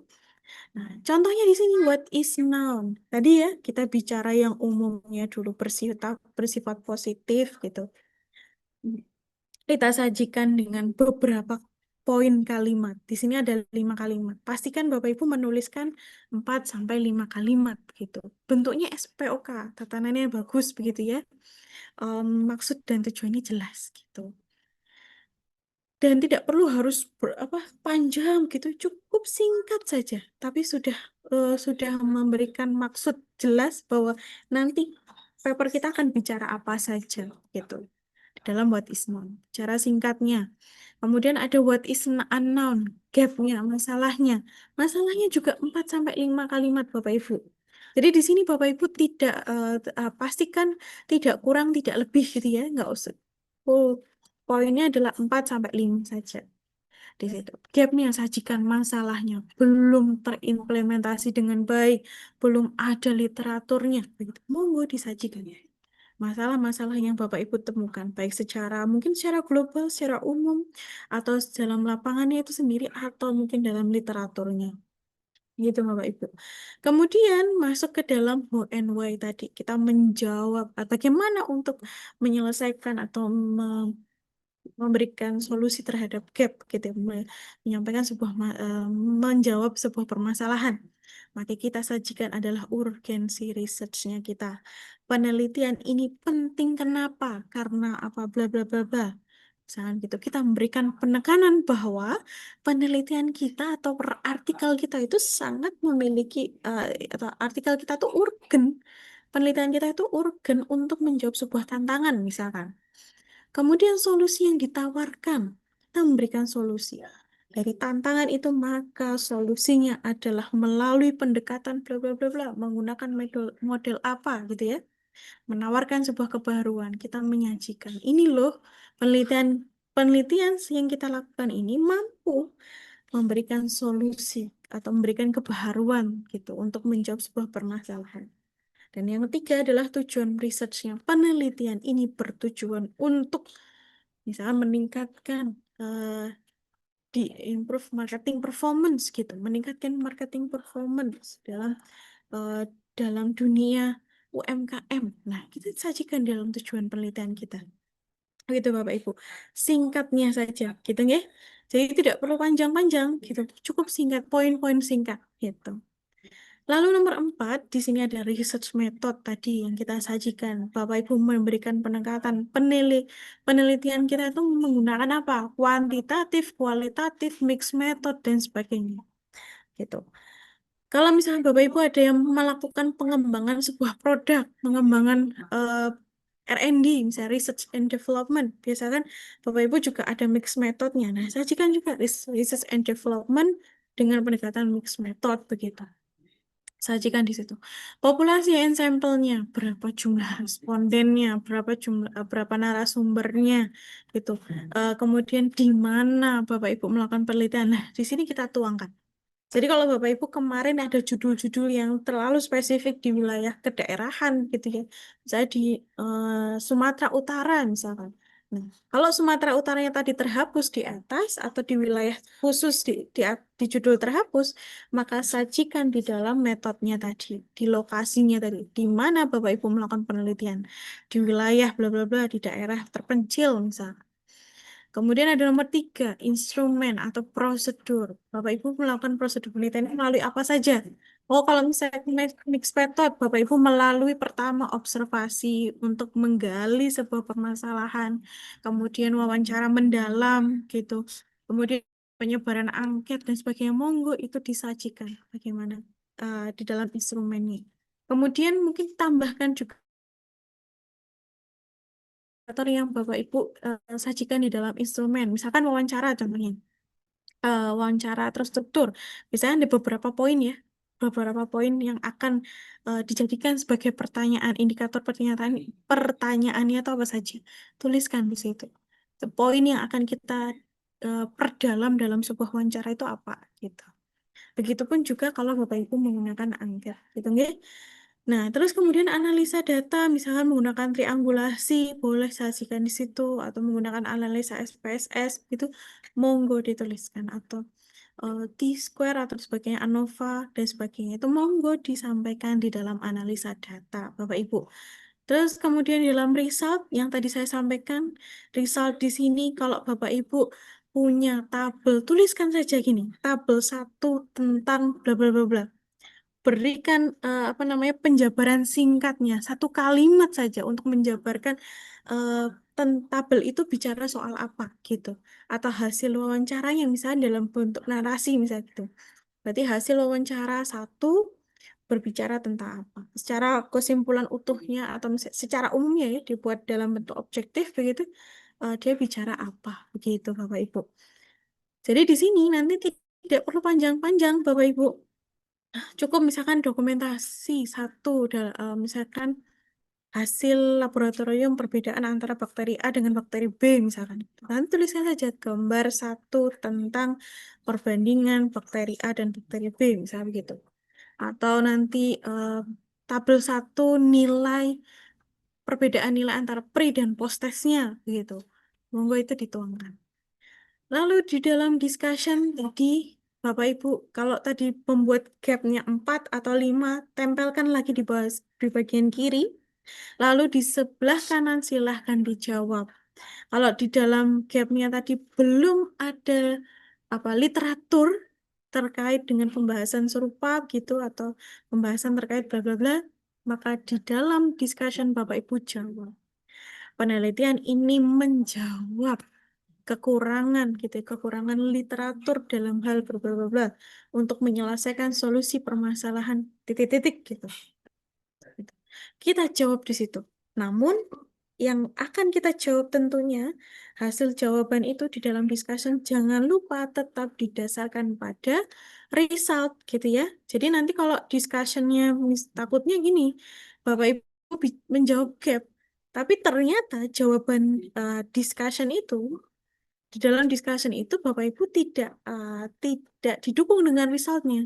Nah, contohnya di sini, what is noun? Tadi ya, kita bicara yang umumnya dulu, bersifat positif gitu. kita sajikan dengan beberapa poin kalimat. Di sini ada 5 kalimat. Pastikan Bapak Ibu menuliskan 4 sampai 5 kalimat gitu. Bentuknya SPOK, tatanannya bagus begitu ya. Maksud dan tujuannya jelas gitu. Dan tidak perlu harus panjang gitu, cukup singkat saja. Tapi sudah memberikan maksud jelas bahwa nanti paper kita akan bicara apa saja gitu dalam what is known. Cara singkatnya. Kemudian ada what is unknown, gap-nya, masalahnya. Masalahnya juga 4 sampai 5 kalimat Bapak Ibu. Jadi di sini Bapak Ibu tidak pastikan tidak kurang, tidak lebih gitu ya, nggak usah. Poinnya adalah 4 sampai 5 saja. Di situ. Gapnya sajikan masalahnya belum terimplementasi dengan baik, belum ada literaturnya, begitu. Monggo disajikan ya. Masalah-masalah yang Bapak Ibu temukan, baik mungkin secara global, secara umum, atau dalam lapangannya itu sendiri, atau mungkin dalam literaturnya. Gitu Bapak Ibu. Kemudian masuk ke dalam how and why tadi. Kita menjawab bagaimana untuk menyelesaikan atau memberikan solusi terhadap gap gitu ya. Menyampaikan menjawab sebuah permasalahan. Maka kita sajikan adalah urgensi research-nya kita. Penelitian ini penting kenapa? Karena apa bla bla bla bla. Misalkan gitu, kita memberikan penekanan bahwa penelitian kita atau artikel kita itu sangat memiliki atau artikel kita itu urgen. Penelitian kita itu urgen untuk menjawab sebuah tantangan misalkan. Kemudian solusi yang ditawarkan, kita memberikan solusi. Dari tantangan itu maka solusinya adalah melalui pendekatan bla bla bla bla, menggunakan model apa gitu ya. Menawarkan sebuah kebaruan, kita menyajikan. Ini loh penelitian yang kita lakukan ini mampu memberikan solusi atau memberikan kebaruan gitu untuk menjawab sebuah permasalahan. Dan yang ketiga adalah tujuan research-nya. Penelitian ini bertujuan untuk misalnya meningkatkan di improve marketing performance gitu, meningkatkan marketing performance dalam dunia UMKM. Nah, kita sajikan dalam tujuan penelitian kita. Gitu Bapak Ibu. Singkatnya saja gitu ya. Jadi tidak perlu panjang-panjang gitu. Cukup singkat, poin-poin singkat gitu. Lalu nomor 4, di sini ada research method tadi yang kita sajikan. Bapak Ibu memberikan penekatan penelitian kita itu menggunakan apa? Kuantitatif, kualitatif, mixed method, dan sebagainya. Gitu. Kalau misalnya Bapak Ibu ada yang melakukan pengembangan sebuah produk, pengembangan R&D, misalnya research and development, biasanya kan Bapak Ibu juga ada mixed methodnya. Nah, sajikan juga research and development dengan pendekatan mixed method begitu. Sajikan di situ. Populasi sampelnya, berapa jumlah respondennya, berapa narasumbernya, gitu. Kemudian di mana Bapak Ibu melakukan penelitian. Nah, di sini kita tuangkan. Jadi kalau Bapak Ibu kemarin ada judul-judul yang terlalu spesifik di wilayah kedaerahan gitu ya, misalnya di Sumatera Utara misalkan. Nah, kalau Sumatera Utaranya tadi terhapus di atas atau di wilayah khusus di judul terhapus, maka sajikan di dalam metodenya tadi, di lokasinya tadi, di mana Bapak Ibu melakukan penelitian, di wilayah bla bla bla, di daerah terpencil misalkan. Kemudian ada nomor 3, instrumen atau prosedur. Bapak Ibu melakukan prosedur penelitian melalui apa saja? Oh, kalau misalnya mixed method, Bapak Ibu melalui pertama observasi untuk menggali sebuah permasalahan, kemudian wawancara mendalam gitu, kemudian penyebaran angket dan sebagainya. Monggo itu disajikan bagaimana di dalam instrumennya. Kemudian mungkin tambahkan juga yang Bapak Ibu sajikan di dalam instrumen, misalkan wawancara contohnya, wawancara terstruktur, misalnya ada beberapa poin ya, beberapa poin yang akan dijadikan sebagai pertanyaan, indikator pertanyaannya atau apa saja, tuliskan di situ. Poin yang akan kita perdalam dalam sebuah wawancara itu apa gitu. Begitupun juga kalau Bapak Ibu menggunakan angket, gitu nggih. Nah, terus kemudian analisa data, misalkan menggunakan triangulasi, boleh sajikan di situ, atau menggunakan analisa SPSS, itu monggo dituliskan, atau T-square atau sebagainya, ANOVA, dan sebagainya. Itu monggo disampaikan di dalam analisa data, Bapak Ibu. Terus kemudian dalam result yang tadi saya sampaikan, result di sini kalau Bapak Ibu punya tabel, tuliskan saja gini, tabel 1 tentang bla bla bla bla. Berikan apa namanya penjabaran singkatnya, satu kalimat saja untuk menjabarkan tabel itu bicara soal apa gitu, atau hasil wawancara yang misalnya dalam bentuk narasi misalnya gitu. Berarti hasil wawancara 1 berbicara tentang apa? Secara kesimpulan utuhnya atau secara umumnya ya dibuat dalam bentuk objektif begitu, dia bicara apa begitu Bapak Ibu. Jadi di sini nanti tidak perlu panjang-panjang Bapak Ibu. Cukup misalkan dokumentasi 1, misalkan hasil laboratorium perbedaan antara bakteri A dengan bakteri B misalkan. Nanti tuliskan saja gambar 1 tentang perbandingan bakteri A dan bakteri B misalnya begitu. Atau nanti tabel 1 nilai perbedaan nilai antara pre dan post testnya begitu. Monggo itu dituangkan. Lalu di dalam discussion tadi Bapak Ibu, kalau tadi membuat gapnya 4 atau 5, tempelkan lagi di bagian kiri. Lalu di sebelah kanan silahkan dijawab. Kalau di dalam gapnya tadi belum ada literatur terkait dengan pembahasan serupa gitu atau pembahasan terkait bla bla bla, maka di dalam discussion Bapak Ibu jawab. Penelitian ini menjawab kekurangan gitu, kekurangan literatur dalam hal bla bla bla bla untuk menyelesaikan solusi permasalahan titik-titik gitu. Kita jawab di situ. Namun yang akan kita jawab tentunya hasil jawaban itu di dalam discussion jangan lupa tetap didasarkan pada result gitu ya. Jadi nanti kalau discussionnya takutnya gini, Bapak Ibu menjawab gap, tapi ternyata jawaban discussion itu di dalam discussion itu Bapak Ibu tidak didukung dengan resultnya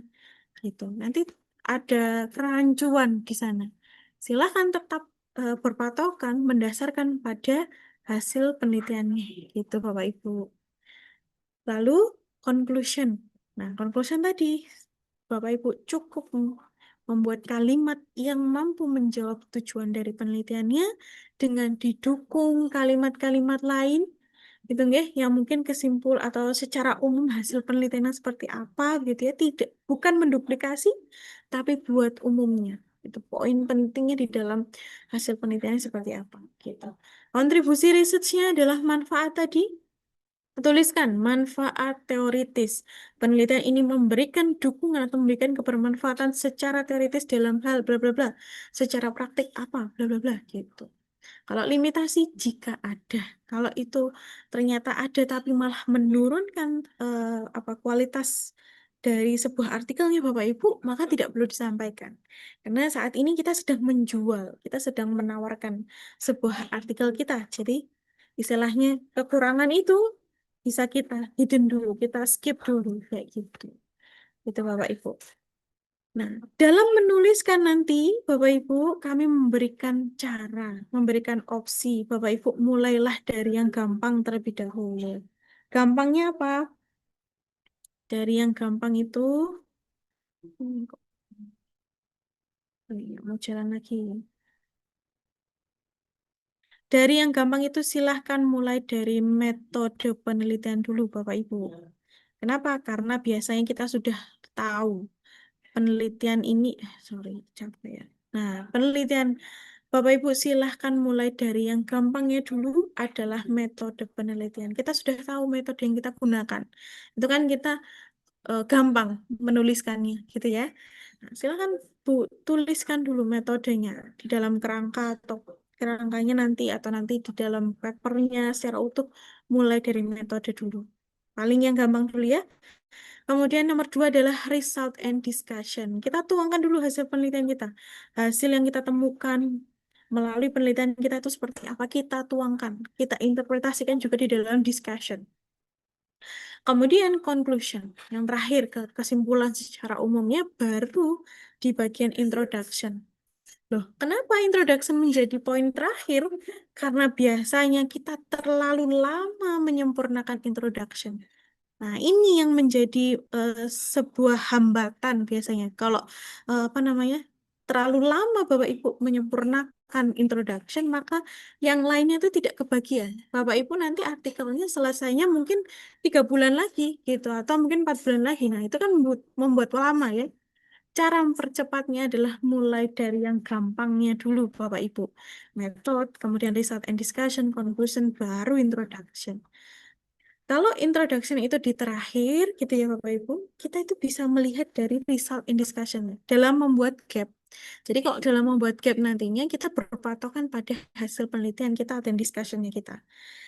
gitu. Nanti ada kerancuan di sana. Silahkan tetap berpatokan mendasarkan pada hasil penelitiannya gitu Bapak Ibu. Lalu conclusion. Nah, conclusion tadi Bapak Ibu cukup membuat kalimat yang mampu menjawab tujuan dari penelitiannya dengan didukung kalimat-kalimat lain gitu ya, yang mungkin kesimpul atau secara umum hasil penelitiannya seperti apa gitu ya, bukan menduplikasi tapi buat umumnya. Itu poin pentingnya di dalam hasil penelitiannya seperti apa gitu. Kontribusi risetnya adalah manfaat tadi. Tuliskan manfaat teoritis. Penelitian ini memberikan dukungan atau memberikan kebermanfaatan secara teoritis dalam hal bla bla bla. Secara praktik apa bla bla bla gitu. Kalau limitasi jika ada. Kalau itu ternyata ada tapi malah menurunkan kualitas dari sebuah artikelnya Bapak Ibu, maka tidak perlu disampaikan. Karena saat ini kita sedang menjual, kita sedang menawarkan sebuah artikel kita. Jadi istilahnya kekurangan itu bisa kita hidden dulu, kita skip dulu kayak gitu. Itu Bapak Ibu. Nah, dalam menuliskan nanti Bapak Ibu kami memberikan cara, memberikan opsi. Bapak Ibu mulailah dari yang gampang terlebih dahulu. Gampangnya apa? Dari yang gampang itu mau jalan lagi. Dari yang gampang itu silahkan mulai dari metode penelitian dulu Bapak Ibu. Kenapa? Karena biasanya kita sudah tahu penelitian ini, capek ya. Nah, penelitian Bapak Ibu silahkan mulai dari yang gampangnya dulu adalah metode penelitian. Kita sudah tahu metode yang kita gunakan. Itu kan kita gampang menuliskannya gitu ya. Nah, silahkan Bu tuliskan dulu metodenya di dalam kerangka atau kerangkanya nanti atau nanti di dalam papernya secara utuh mulai dari metode dulu. Paling yang gampang dulu ya. Kemudian nomor 2 adalah result and discussion. Kita tuangkan dulu hasil penelitian kita. Hasil yang kita temukan melalui penelitian kita itu seperti apa, kita tuangkan. Kita interpretasikan juga di dalam discussion. Kemudian conclusion. Yang terakhir, kesimpulan secara umumnya baru di bagian introduction. Loh, kenapa introduction menjadi poin terakhir? Karena biasanya kita terlalu lama menyempurnakan introduction. Nah, ini yang menjadi sebuah hambatan biasanya. Kalau terlalu lama Bapak Ibu menyempurnakan introduction, maka yang lainnya itu tidak kebagian. Bapak Ibu nanti artikelnya selesainya mungkin 3 bulan lagi gitu, atau mungkin 4 bulan lagi. Nah, itu kan membuat lama ya. Cara mempercepatnya adalah mulai dari yang gampangnya dulu, Bapak Ibu. Method, kemudian result and discussion, conclusion, baru introduction. Kalau introduction itu di terakhir, gitu ya Bapak Ibu, kita itu bisa melihat dari result and discussion dalam membuat gap. Jadi kalau dalam membuat gap nantinya kita berpatokan pada hasil penelitian kita dan discussionnya kita.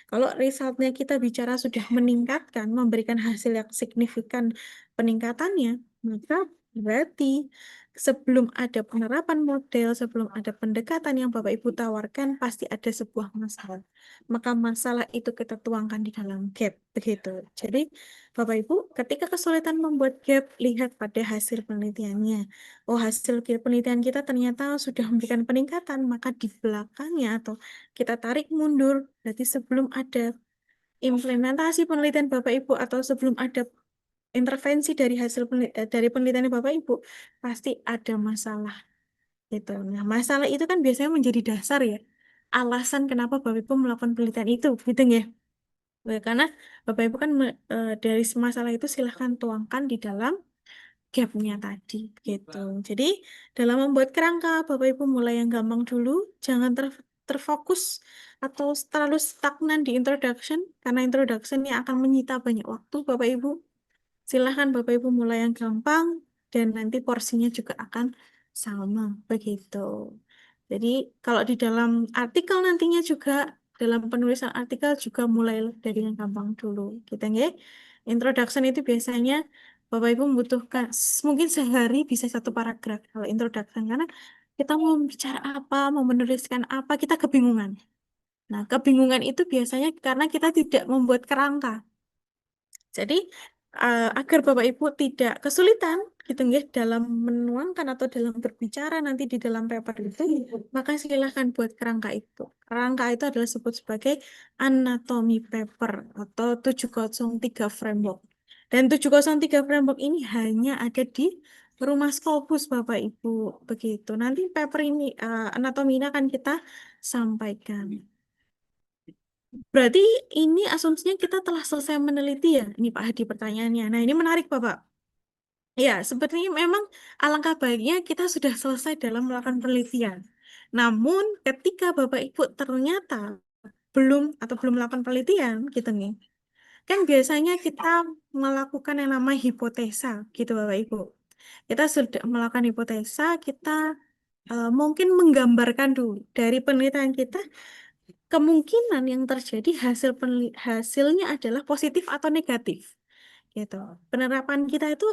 Kalau resultnya kita bicara sudah meningkatkan, memberikan hasil yang signifikan peningkatannya, maka berarti sebelum ada penerapan model, sebelum ada pendekatan yang Bapak Ibu tawarkan, pasti ada sebuah masalah. Maka masalah itu kita tuangkan di dalam gap, begitu. Jadi Bapak Ibu, ketika kesulitan membuat gap, lihat pada hasil penelitiannya. Oh, hasil penelitian kita ternyata sudah memberikan peningkatan, maka di belakangnya atau kita tarik mundur, berarti sebelum ada implementasi penelitian Bapak Ibu atau sebelum ada intervensi dari dari penelitian Bapak Ibu, pasti ada masalah gitu. Nah, masalah itu kan biasanya menjadi dasar ya, alasan kenapa Bapak Ibu melakukan penelitian itu, gitu ya. Karena Bapak Ibu kan dari masalah itu silahkan tuangkan di dalam gapnya tadi gitu. Jadi dalam membuat kerangka, Bapak Ibu mulai yang gampang dulu, jangan terfokus atau terlalu stagnan di introduction, karena introduction yang akan menyita banyak waktu Bapak Ibu. Silahkan Bapak Ibu mulai yang gampang, dan nanti porsinya juga akan sama begitu. Jadi kalau di dalam artikel nantinya juga, dalam penulisan artikel juga mulai dari yang gampang dulu, gitu ya. Introduction itu biasanya Bapak Ibu membutuhkan mungkin sehari bisa 1 paragraf kalau introduction, karena kita mau bicara apa, mau menuliskan apa, kita kebingungan. Nah, kebingungan itu biasanya karena kita tidak membuat kerangka. Jadi agar Bapak Ibu tidak kesulitan gitu ya dalam menuangkan atau dalam berbicara nanti di dalam paper itu, maka silahkan buat kerangka itu. Kerangka itu adalah sebut sebagai anatomi paper atau 703 framework. Dan 703 framework ini hanya ada di Rumah Scopus Bapak Ibu begitu. Nanti paper ini anatomi ini akan kita sampaikan. Berarti ini asumsinya kita telah selesai meneliti ya, ini Pak Hadi pertanyaannya. Nah, ini menarik Bapak. Ya, sepertinya memang alangkah baiknya kita sudah selesai dalam melakukan penelitian. Namun, ketika Bapak Ibu ternyata belum melakukan penelitian, gitu nih. Kan biasanya kita melakukan yang namanya hipotesa, gitu Bapak Ibu. Kita sudah melakukan hipotesa, kita mungkin menggambarkan dulu dari penelitian kita kemungkinan yang terjadi hasilnya adalah positif atau negatif gitu. Penerapan kita itu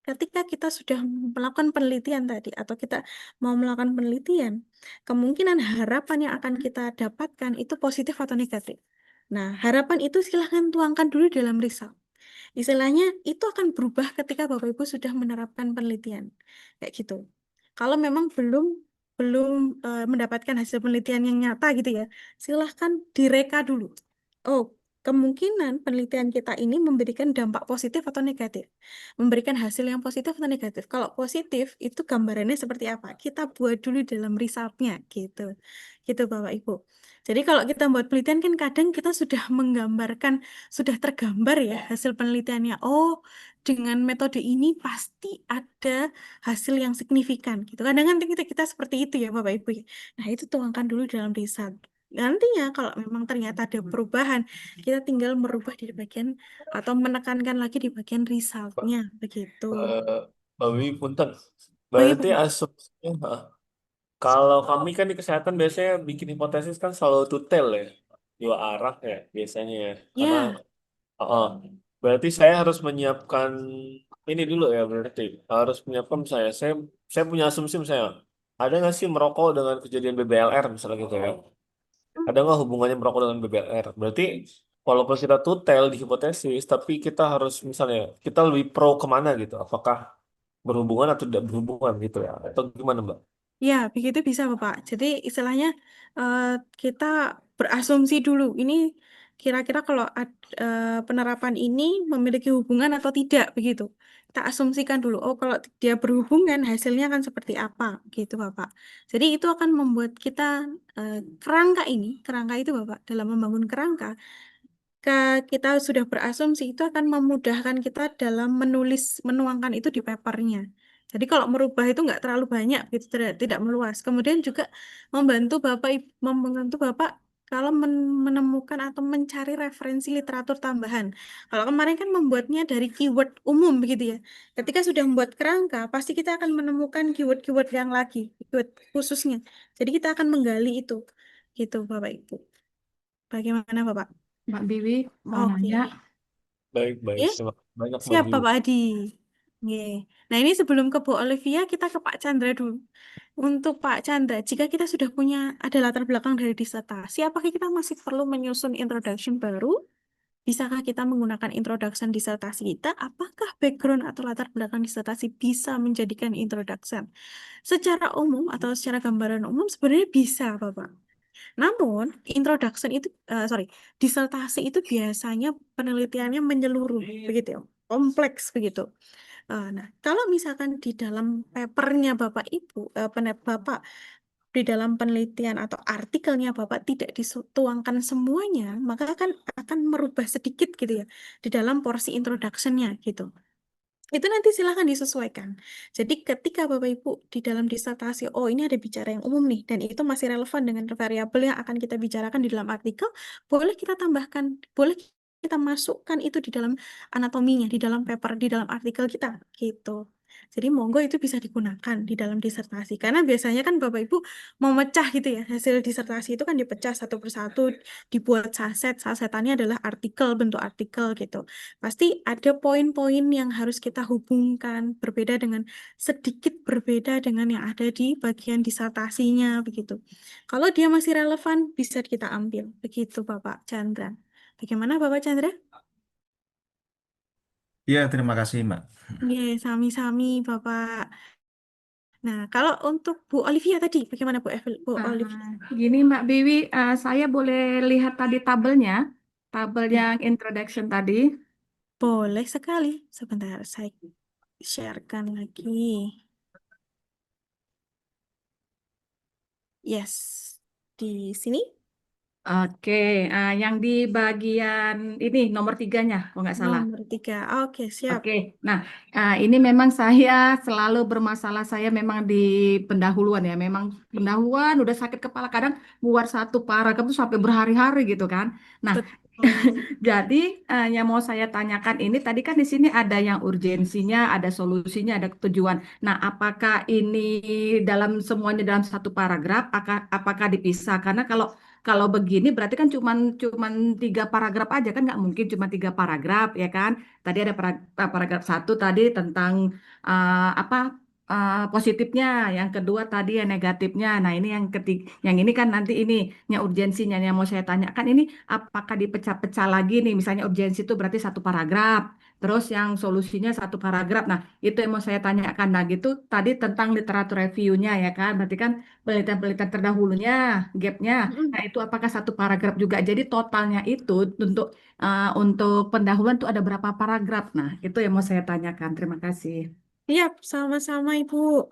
ketika kita sudah melakukan penelitian tadi atau kita mau melakukan penelitian, kemungkinan harapan yang akan kita dapatkan itu positif atau negatif. Nah, harapan itu silahkan tuangkan dulu dalam result. Istilahnya itu akan berubah ketika Bapak Ibu sudah menerapkan penelitian kayak gitu. Kalau memang belum mendapatkan hasil penelitian yang nyata gitu ya, silahkan direka dulu. Oh, kemungkinan penelitian kita ini memberikan dampak positif atau negatif, memberikan hasil yang positif atau negatif. Kalau positif itu gambarannya seperti apa? Kita buat dulu dalam resultnya gitu, gitu Bapak Ibu. Jadi kalau kita buat penelitian kan kadang kita sudah menggambarkan, sudah tergambar ya hasil penelitiannya. Oh, dengan metode ini pasti ada hasil yang signifikan gitu. Kadang-kadang kita seperti itu ya Bapak Ibu. Nah, itu tuangkan dulu dalam result. Nantinya kalau memang ternyata ada perubahan, kita tinggal merubah di bagian atau menekankan lagi di bagian resultnya begitu. Mbak Wiwi, punten. Oh iya Berarti Bapak. asumsinya, kalau kami kan di kesehatan biasanya bikin hipotesis kan selalu detail ya, 2 arah ya biasanya ya. Karena Ya, berarti saya harus menyiapkan ini dulu ya, berarti harus menyiapkan misalnya saya punya asumsi misalnya ada nggak sih merokok dengan kejadian BBLR misalnya gitu ya. Ada nggak hubungannya merokok dengan BBLR? Berarti walaupun kita detail di hipotesis, tapi kita harus misalnya kita lebih pro kemana gitu? Apakah berhubungan atau tidak berhubungan gitu ya? Atau gimana Mbak? ya begitu bisa Bapak. Jadi istilahnya eh, kita berasumsi dulu. Ini kira-kira kalau penerapan ini memiliki hubungan atau tidak begitu. Kita asumsikan dulu, oh kalau dia berhubungan hasilnya akan seperti apa gitu Bapak. Jadi itu akan membuat kita kerangka itu Bapak, dalam membangun kerangka kita sudah berasumsi itu akan memudahkan kita dalam menuangkan itu di papernya. Jadi kalau merubah itu nggak terlalu banyak, gitu, tidak meluas. Kemudian juga membantu Bapak kalau menemukan atau mencari referensi literatur tambahan. Kalau kemarin kan membuatnya dari keyword umum begitu ya. Ketika sudah membuat kerangka, pasti kita akan menemukan keyword-keyword yang lagi, keyword khususnya. Jadi kita akan menggali itu, gitu Bapak Ibu. Bagaimana Bapak? Mbak Biwi mau Oke. nanya. Baik. Eh, Terima kasih banyak Mbak siap Biwi. Bapak Adi. Oke. Nah ini sebelum ke Bu Olivia, kita ke Pak Chandra dulu. Untuk Pak Chandra, jika kita sudah ada latar belakang dari disertasi, apakah kita masih perlu menyusun introduction baru? Bisakah kita menggunakan introduction disertasi kita? Apakah background atau latar belakang disertasi bisa menjadikan introduction? Secara umum atau secara gambaran umum sebenarnya bisa, Bapak. Namun, disertasi itu biasanya penelitiannya menyeluruh, begitu ya, kompleks begitu. Nah, kalau misalkan di dalam papernya Bapak Ibu, Bapak di dalam penelitian atau artikelnya Bapak tidak dituangkan semuanya, maka akan merubah sedikit gitu ya di dalam porsi introduction-nya gitu. Itu nanti silahkan disesuaikan. Jadi ketika Bapak Ibu di dalam disertasi, oh ini ada bicara yang umum nih, dan itu masih relevan dengan variabel yang akan kita bicarakan di dalam artikel, boleh kita tambahkan, boleh kita masukkan itu di dalam anatominya, di dalam paper, di dalam artikel kita, gitu. Jadi monggo itu bisa digunakan di dalam disertasi. Karena biasanya kan Bapak Ibu mau mecah gitu ya, hasil disertasi itu kan dipecah satu persatu, dibuat sasetannya adalah artikel, bentuk artikel gitu. Pasti ada poin-poin yang harus kita hubungkan, sedikit berbeda dengan yang ada di bagian disertasinya, begitu. Kalau dia masih relevan, bisa kita ambil. Begitu, Bapak Chandra. Bagaimana, Bapak Chandra? Iya, terima kasih, Mbak. Sami-sami, Bapak. Nah, kalau untuk Bu Olivia tadi, bagaimana Bu Olivia? Gini Mbak Biwi, saya boleh lihat tadi tabel yang introduction tadi. Boleh sekali. Sebentar, saya sharekan lagi. Yes, di sini. Oke, yang di bagian ini nomor 3-nya, kalau nggak salah. Nomor 3. Oke, siap. Oke, nah ini memang saya selalu bermasalah, saya memang di pendahuluan ya, memang pendahuluan udah sakit kepala, kadang buat satu paragraf itu sampai berhari-hari gitu kan. Nah, Betul. jadi yang mau saya tanyakan ini tadi kan di sini ada yang urgensinya, ada solusinya, ada tujuan. Nah, apakah ini semuanya dalam satu paragraf? Apakah dipisah? Karena kalau begini berarti kan cuman 3 paragraf aja kan, nggak mungkin cuma 3 paragraf ya kan? Tadi ada paragraf 1 tadi tentang apa positifnya, yang kedua tadi yang negatifnya. Nah, ini yang ketiga, yang ini kan nanti ini yang urgensinya yang mau saya tanyakan ini apakah dipecah-pecah lagi nih? Misalnya urgensi itu berarti 1 paragraf, terus yang solusinya 1 paragraf. Nah, itu yang mau saya tanyakan. Nah, gitu tadi tentang literatur reviewnya ya kan? Berarti kan penelitian-penelitian terdahulunya, gapnya. Nah, itu apakah 1 paragraf juga? Jadi totalnya itu untuk pendahuluan itu ada berapa paragraf? Nah, itu yang mau saya tanyakan. Terima kasih. Iya, sama-sama Ibu.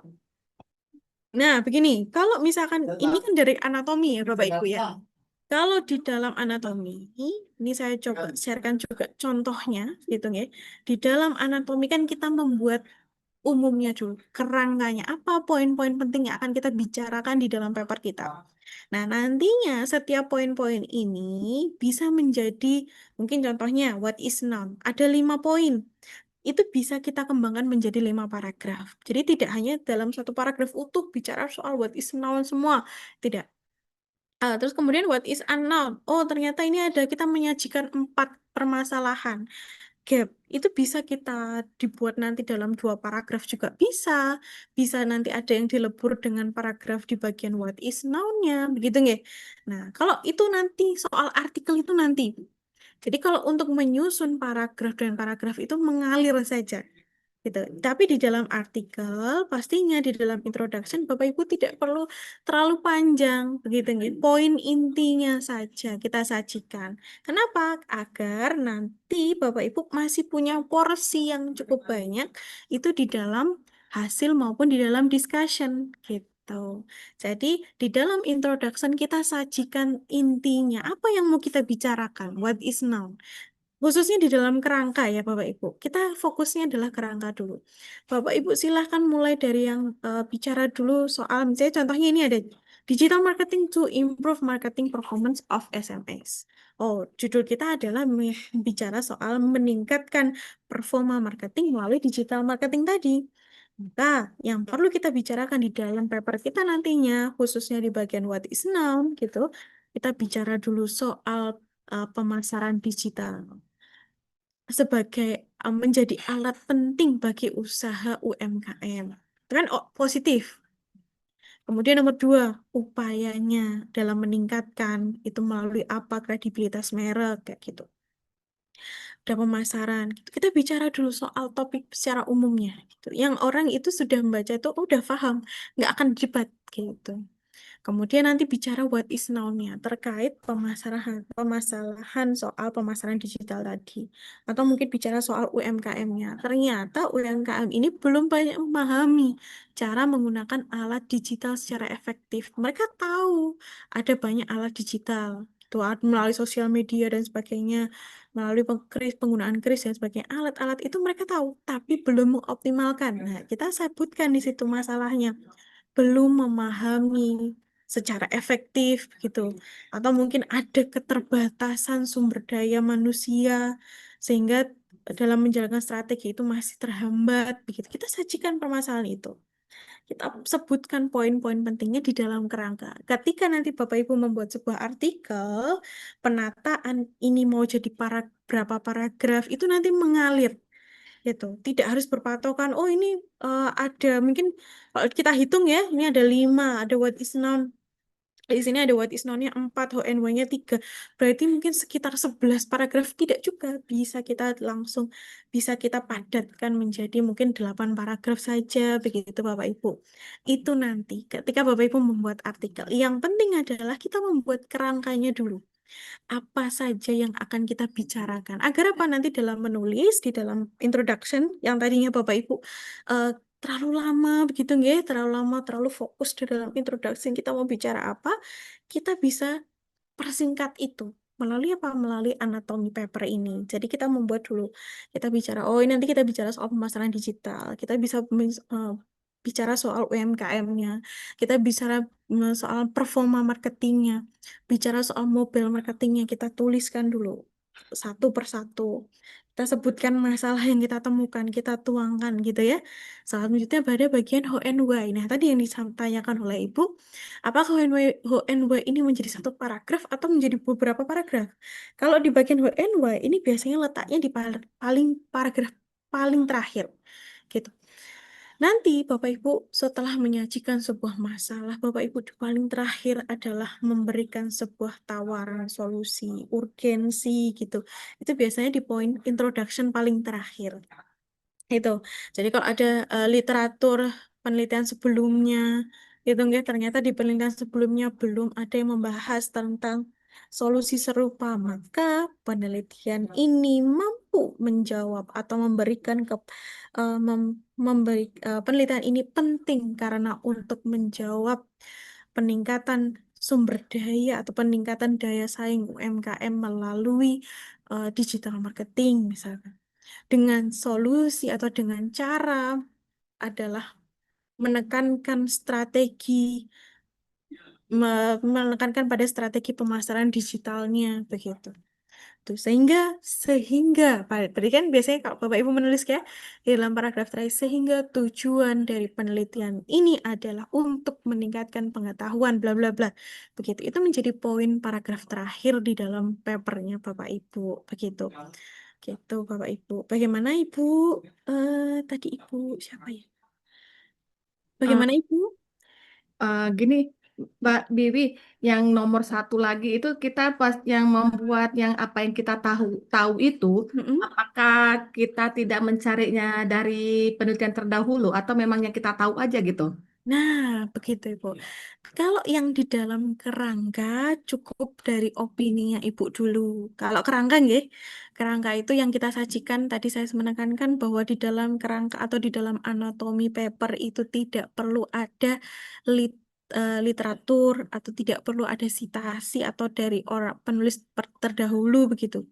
Nah, begini, kalau misalkan ini kan dari anatomi ya Bapak Ibu ya. Kalau di dalam anatomi, ini saya coba sharekan juga contohnya, gitu ya. Di dalam anatomi kan kita membuat umumnya dulu, kerangkanya, apa poin-poin penting yang akan kita bicarakan di dalam paper kita. Nah, nantinya setiap poin-poin ini bisa menjadi, mungkin contohnya, what is noun? Ada 5 poin. Itu bisa kita kembangkan menjadi 5 paragraf. Jadi tidak hanya dalam satu paragraf utuh bicara soal what is noun semua. Tidak. Terus kemudian what is unknown? Oh, ternyata ini kita menyajikan 4 permasalahan. Gap itu bisa kita dibuat nanti dalam 2 paragraf juga bisa nanti ada yang dilebur dengan paragraf di bagian what is noun-nya, begitu nggih. Nah, kalau itu nanti soal artikel itu nanti. Jadi kalau untuk menyusun paragraf dan paragraf itu mengalir saja. gitu. Tapi di dalam artikel, pastinya di dalam introduction, Bapak Ibu tidak perlu terlalu panjang, begitu nggih. Poin intinya saja kita sajikan. Kenapa? Agar nanti Bapak Ibu masih punya porsi yang cukup banyak itu di dalam hasil maupun di dalam discussion gitu. Jadi di dalam introduction kita sajikan intinya apa yang mau kita bicarakan, what is noun. Khususnya di dalam kerangka ya Bapak Ibu. Kita fokusnya adalah kerangka dulu. Bapak Ibu silahkan mulai dari yang bicara dulu soal, misalnya contohnya ini ada Digital Marketing to Improve Marketing Performance of SMS. Oh, judul kita adalah bicara soal meningkatkan performa marketing melalui digital marketing tadi. Maka yang perlu kita bicarakan di dalam paper kita nantinya, khususnya di bagian what is noun gitu, kita bicara dulu soal pemasaran digital sebagai menjadi alat penting bagi usaha UMKM. Itu kan positif. Kemudian nomor 2, upayanya dalam meningkatkan itu melalui apa, kredibilitas merek kayak gitu. Ada pemasaran gitu. Kita bicara dulu soal topik secara umumnya gitu. Yang orang itu sudah membaca itu udah paham, nggak akan debat gitu. Kemudian nanti bicara what is now-nya terkait permasalahan soal pemasaran digital tadi. Atau mungkin bicara soal UMKM-nya. Ternyata UMKM ini belum banyak memahami cara menggunakan alat digital secara efektif. Mereka tahu ada banyak alat digital. Itu melalui sosial media dan sebagainya, melalui penggunaan kris dan sebagainya. Alat-alat itu mereka tahu, tapi belum mengoptimalkan. Nah, kita sebutkan di situ masalahnya. Belum memahami secara efektif gitu, atau mungkin ada keterbatasan sumber daya manusia sehingga dalam menjalankan strategi itu masih terhambat begitu. Kita sajikan permasalahan itu, kita sebutkan poin-poin pentingnya di dalam kerangka. Ketika nanti Bapak Ibu membuat sebuah artikel, penataan ini mau jadi berapa paragraf itu nanti mengalir gitu. Tidak harus berpatokan, oh ini ada mungkin kalau kita hitung ya, ini ada 5, ada what is noun. Di sini ada what is noun-nya 4, how and why-nya 3. Berarti mungkin sekitar 11 paragraf, tidak juga. Bisa kita langsung, bisa kita padatkan menjadi mungkin 8 paragraf saja, begitu Bapak Ibu. Itu nanti ketika Bapak Ibu membuat artikel. Yang penting adalah kita membuat kerangkanya dulu. Apa saja yang akan kita bicarakan. Agar apa nanti dalam menulis, di dalam introduction, yang tadinya Bapak Ibu terlalu lama begitu nggih, terlalu lama, terlalu fokus di dalam introduction kita mau bicara apa, kita bisa persingkat itu. Melalui apa? Melalui anatomi paper ini. Jadi kita membuat dulu, kita bicara, oh ini nanti kita bicara soal pemasaran digital, kita bisa bicara soal UMKM-nya, kita bicara soal performa marketingnya, bicara soal mobile marketingnya, kita tuliskan dulu satu persatu. Kita sebutkan masalah yang kita temukan, kita tuangkan gitu ya. Selanjutnya pada bagian how and why. Nah, tadi yang ditanyakan oleh Ibu, apakah how and why ini menjadi satu paragraf atau menjadi beberapa paragraf? Kalau di bagian how and why, ini biasanya letaknya di paling paragraf paling terakhir. Gitu. Nanti Bapak Ibu setelah menyajikan sebuah masalah, Bapak Ibu di paling terakhir adalah memberikan sebuah tawaran solusi, urgensi gitu. Itu biasanya di poin introduction paling terakhir. Itu. Jadi kalau ada literatur penelitian sebelumnya, itu enggak ternyata di penelitian sebelumnya belum ada yang membahas tentang solusi serupa, maka penelitian ini mampu menjawab atau memberikan penelitian ini penting karena untuk menjawab peningkatan sumber daya atau peningkatan daya saing UMKM melalui digital marketing misalkan. Dengan solusi atau dengan cara adalah menekankan menekankan pada strategi pemasaran digitalnya begitu. Tuh, sehingga berarti kan biasanya kalau Bapak Ibu menulis ya di dalam paragraf terakhir, sehingga tujuan dari penelitian ini adalah untuk meningkatkan pengetahuan bla bla bla. Begitu. Itu menjadi poin paragraf terakhir di dalam papernya Bapak Ibu begitu. Gitu Bapak Ibu. Bagaimana Ibu? Tadi Ibu siapa ya? Eh, Bagaimana Ibu? Gini, Mbak Bibi, yang nomor satu lagi itu kita pas yang membuat yang apa yang kita tahu itu, Mm-mm. apakah kita tidak mencarinya dari penelitian terdahulu atau memang yang kita tahu aja gitu? Nah, begitu Ibu. Kalau yang di dalam kerangka cukup dari opininya Ibu dulu. Kalau kerangka nggih, kerangka itu yang kita sajikan tadi saya menekankan bahwa di dalam kerangka atau di dalam anatomi paper itu tidak perlu ada literatur atau tidak perlu ada sitasi atau dari orang penulis terdahulu begitu.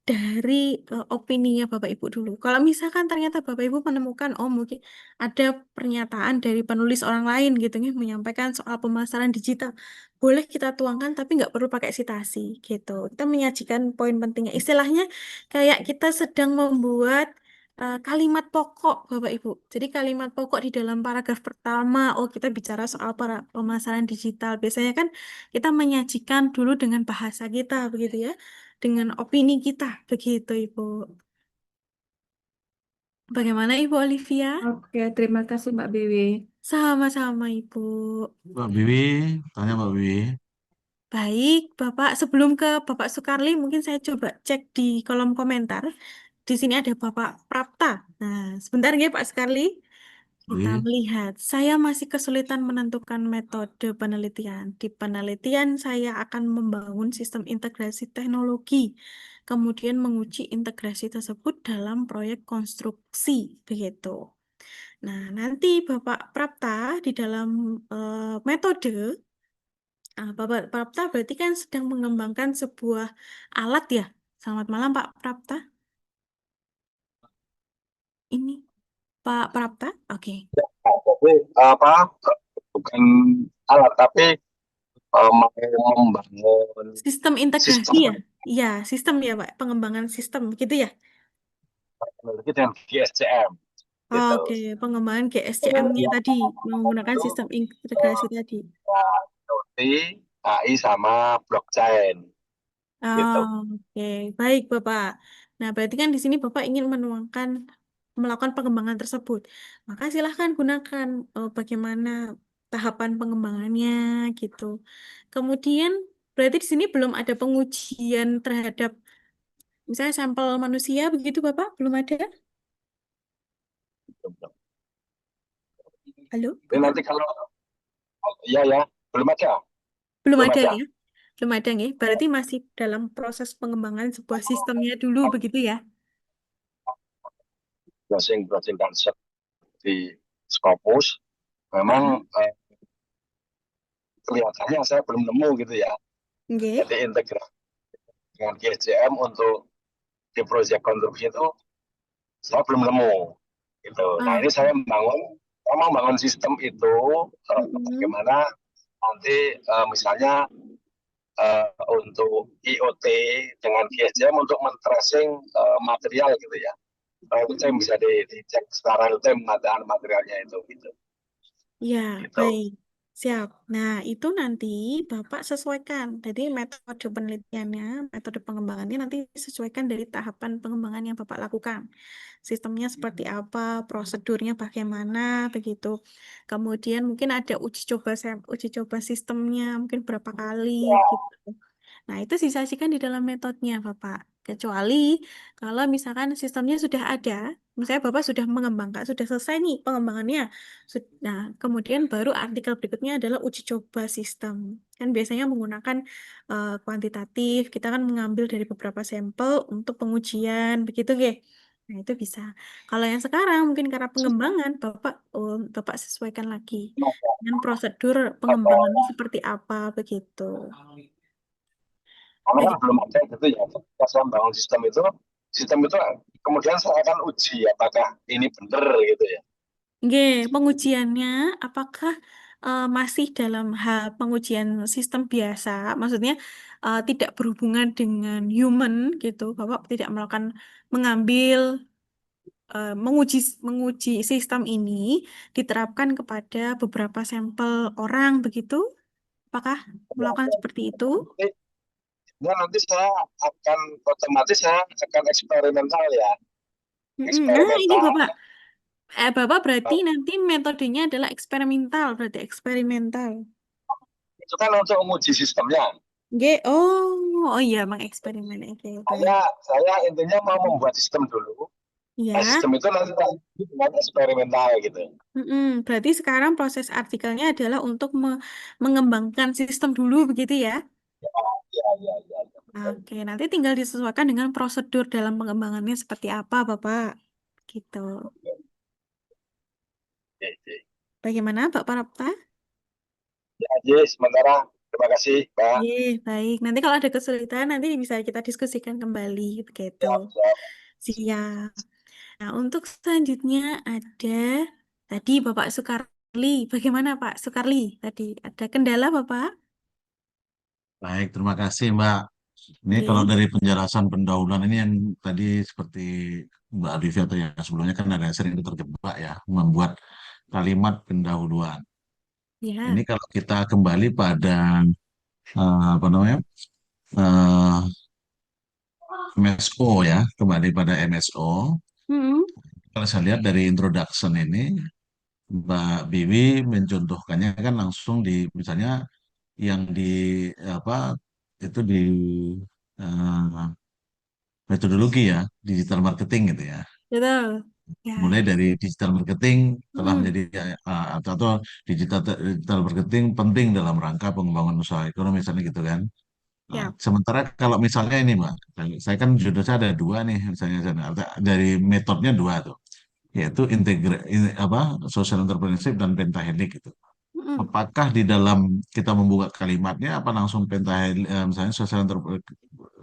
Dari opininya Bapak Ibu dulu. Kalau misalkan ternyata Bapak Ibu menemukan, oh mungkin ada pernyataan dari penulis orang lain gitu nih menyampaikan soal pemasaran digital, boleh kita tuangkan tapi nggak perlu pakai sitasi gitu. Kita menyajikan poin pentingnya. Istilahnya kayak kita sedang membuat kalimat pokok Bapak Ibu. Jadi kalimat pokok di dalam paragraf pertama, oh kita bicara soal para pemasaran digital. Biasanya kan kita menyajikan dulu dengan bahasa kita begitu ya, dengan opini kita begitu Ibu. Bagaimana Ibu Olivia? Oke, terima kasih Mbak Bibi. Sama-sama Ibu. Mbak Bibi, tanya Mbak Bibi. Baik, Bapak. Sebelum ke Bapak Sukarli, mungkin saya coba cek di kolom komentar. Di sini ada Bapak Prapta. Nah, sebentar ya Pak Sukarli. Kita Baik. melihat, saya masih kesulitan menentukan metode penelitian. Di penelitian, saya akan membangun sistem integrasi teknologi, kemudian menguji integrasi tersebut dalam proyek konstruksi, begitu. Nah, nanti Bapak Prapta di dalam metode, Bapak Prapta berarti kan sedang mengembangkan sebuah alat ya. Selamat malam Pak Prapta. Ini Pak Prapta, oke. Nah, jadi apa bukan alat tapi mau membangun Sistem integrasi sistem ya? Iya, sistem ya Pak, pengembangan sistem gitu ya? teknologi dengan GSCM gitu. Oke, pengembangan GSCM-nya tadi menggunakan Itu sistem integrasi tadi. IoT, AI sama blockchain gitu. Oke, baik Bapak. Nah, berarti kan di sini Bapak ingin menuangkan melakukan pengembangan tersebut. Maka silahkan gunakan bagaimana tahapan pengembangannya gitu. Kemudian berarti di sini belum ada pengujian terhadap misalnya sampel manusia begitu Bapak? Belum ada? Halo, Ini Bapak? nanti kalau ya belum ada, Belum belum ada ada. ya? Belum ada ya? Berarti masih dalam proses pengembangan sebuah sistemnya dulu begitu ya? Browsing konsep di Scopus Heeh. memang kelihatannya saya belum nemu gitu ya. Oke. Jadi integrasi dengan GSCM untuk di proyek konstruksi itu saya belum nemu gitu. Nah ini saya membangun sistem itu bagaimana nanti misalnya untuk IoT dengan GSCM untuk men-tracing material gitu ya. Itu yang bisa dicek secara real time materialnya itu gitu. Ya, Gitu. baik. Siap. Nah, itu nanti Bapak sesuaikan. Jadi metode penelitiannya, metode pengembangannya nanti sesuaikan dari tahapan pengembangan yang Bapak lakukan. Sistemnya seperti apa, prosedurnya bagaimana, begitu. Kemudian mungkin ada uji coba sistemnya, mungkin berapa kali, gitu. Nah, itu disajikan di dalam metodenya, Bapak. Kecuali kalau misalkan sistemnya sudah ada, misalnya Bapak sudah mengembangkan, sudah selesai nih pengembangannya. Nah, kemudian baru artikel berikutnya adalah uji coba sistem. Kan biasanya menggunakan kuantitatif, kita kan mengambil dari beberapa sampel untuk pengujian, begitu, ya. Nah, itu bisa. Kalau yang sekarang mungkin karena pengembangan, Bapak sesuaikan lagi dengan prosedur pengembangannya seperti apa, begitu. Karena kan Baik. belum ada gitu ya. Ketika saya membangun sistem itu kemudian saya akan uji apakah ini benar gitu ya. Oke, pengujiannya apakah masih dalam hal pengujian sistem biasa? Maksudnya tidak berhubungan dengan human gitu. Bapak tidak melakukan mengambil menguji sistem ini diterapkan kepada beberapa sampel orang begitu? Apakah melakukan seperti itu? Nanti saya akan otomatis saya akan eksperimental ya. Nah, ini Eksperimental. Bapak berarti nanti metodenya adalah eksperimental, berarti eksperimental. itu kan untuk menguji sistemnya. Oh iya, mengeksperimen. Oke, Saya intinya mau membuat sistem dulu. ya. Sistem itu nanti buat eksperimental gitu. Berarti sekarang proses artikelnya adalah untuk mengembangkan sistem dulu, begitu ya? Ya. Oke, nanti tinggal disesuaikan dengan prosedur dalam pengembangannya seperti apa, Bapak. Gitu. Oke. Bagaimana, Pak Prapta? Ya, aja sementara. Terima kasih, Mbak. Baik. Nanti kalau ada kesulitan, nanti bisa kita diskusikan kembali, begitu. Siap. Siap. Nah, untuk selanjutnya ada tadi Bapak Sukarli. Bagaimana Pak Sukarli? Tadi ada kendala Bapak? Baik, terima kasih Mbak. Ini kalau Oke. dari penjelasan pendahuluan ini yang tadi seperti Mbak Alifi atau yang sebelumnya kan ada yang sering terjebak ya, membuat kalimat pendahuluan. Ya. Ini kalau kita kembali pada apa namanya eh, MSO ya, kembali pada MSO. Hmm. Kalau saya lihat dari introduction ini, Mbak Biwi mencontohkannya kan langsung di misalnya yang di apa itu di eh, metodologi ya, digital marketing gitu ya. Betul. Ya. Mulai dari digital marketing telah Hmm. menjadi atau digital marketing penting dalam rangka pengembangan usaha ekonomi misalnya gitu kan. Nah, Ya. sementara kalau misalnya ini Mbak, saya kan judulnya ada dua nih misalnya dari metodenya dua tuh, yaitu apa social entrepreneurship dan pentahelik gitu. Hmm. Apakah di dalam kita membuka kalimatnya apa langsung pentahelik misalnya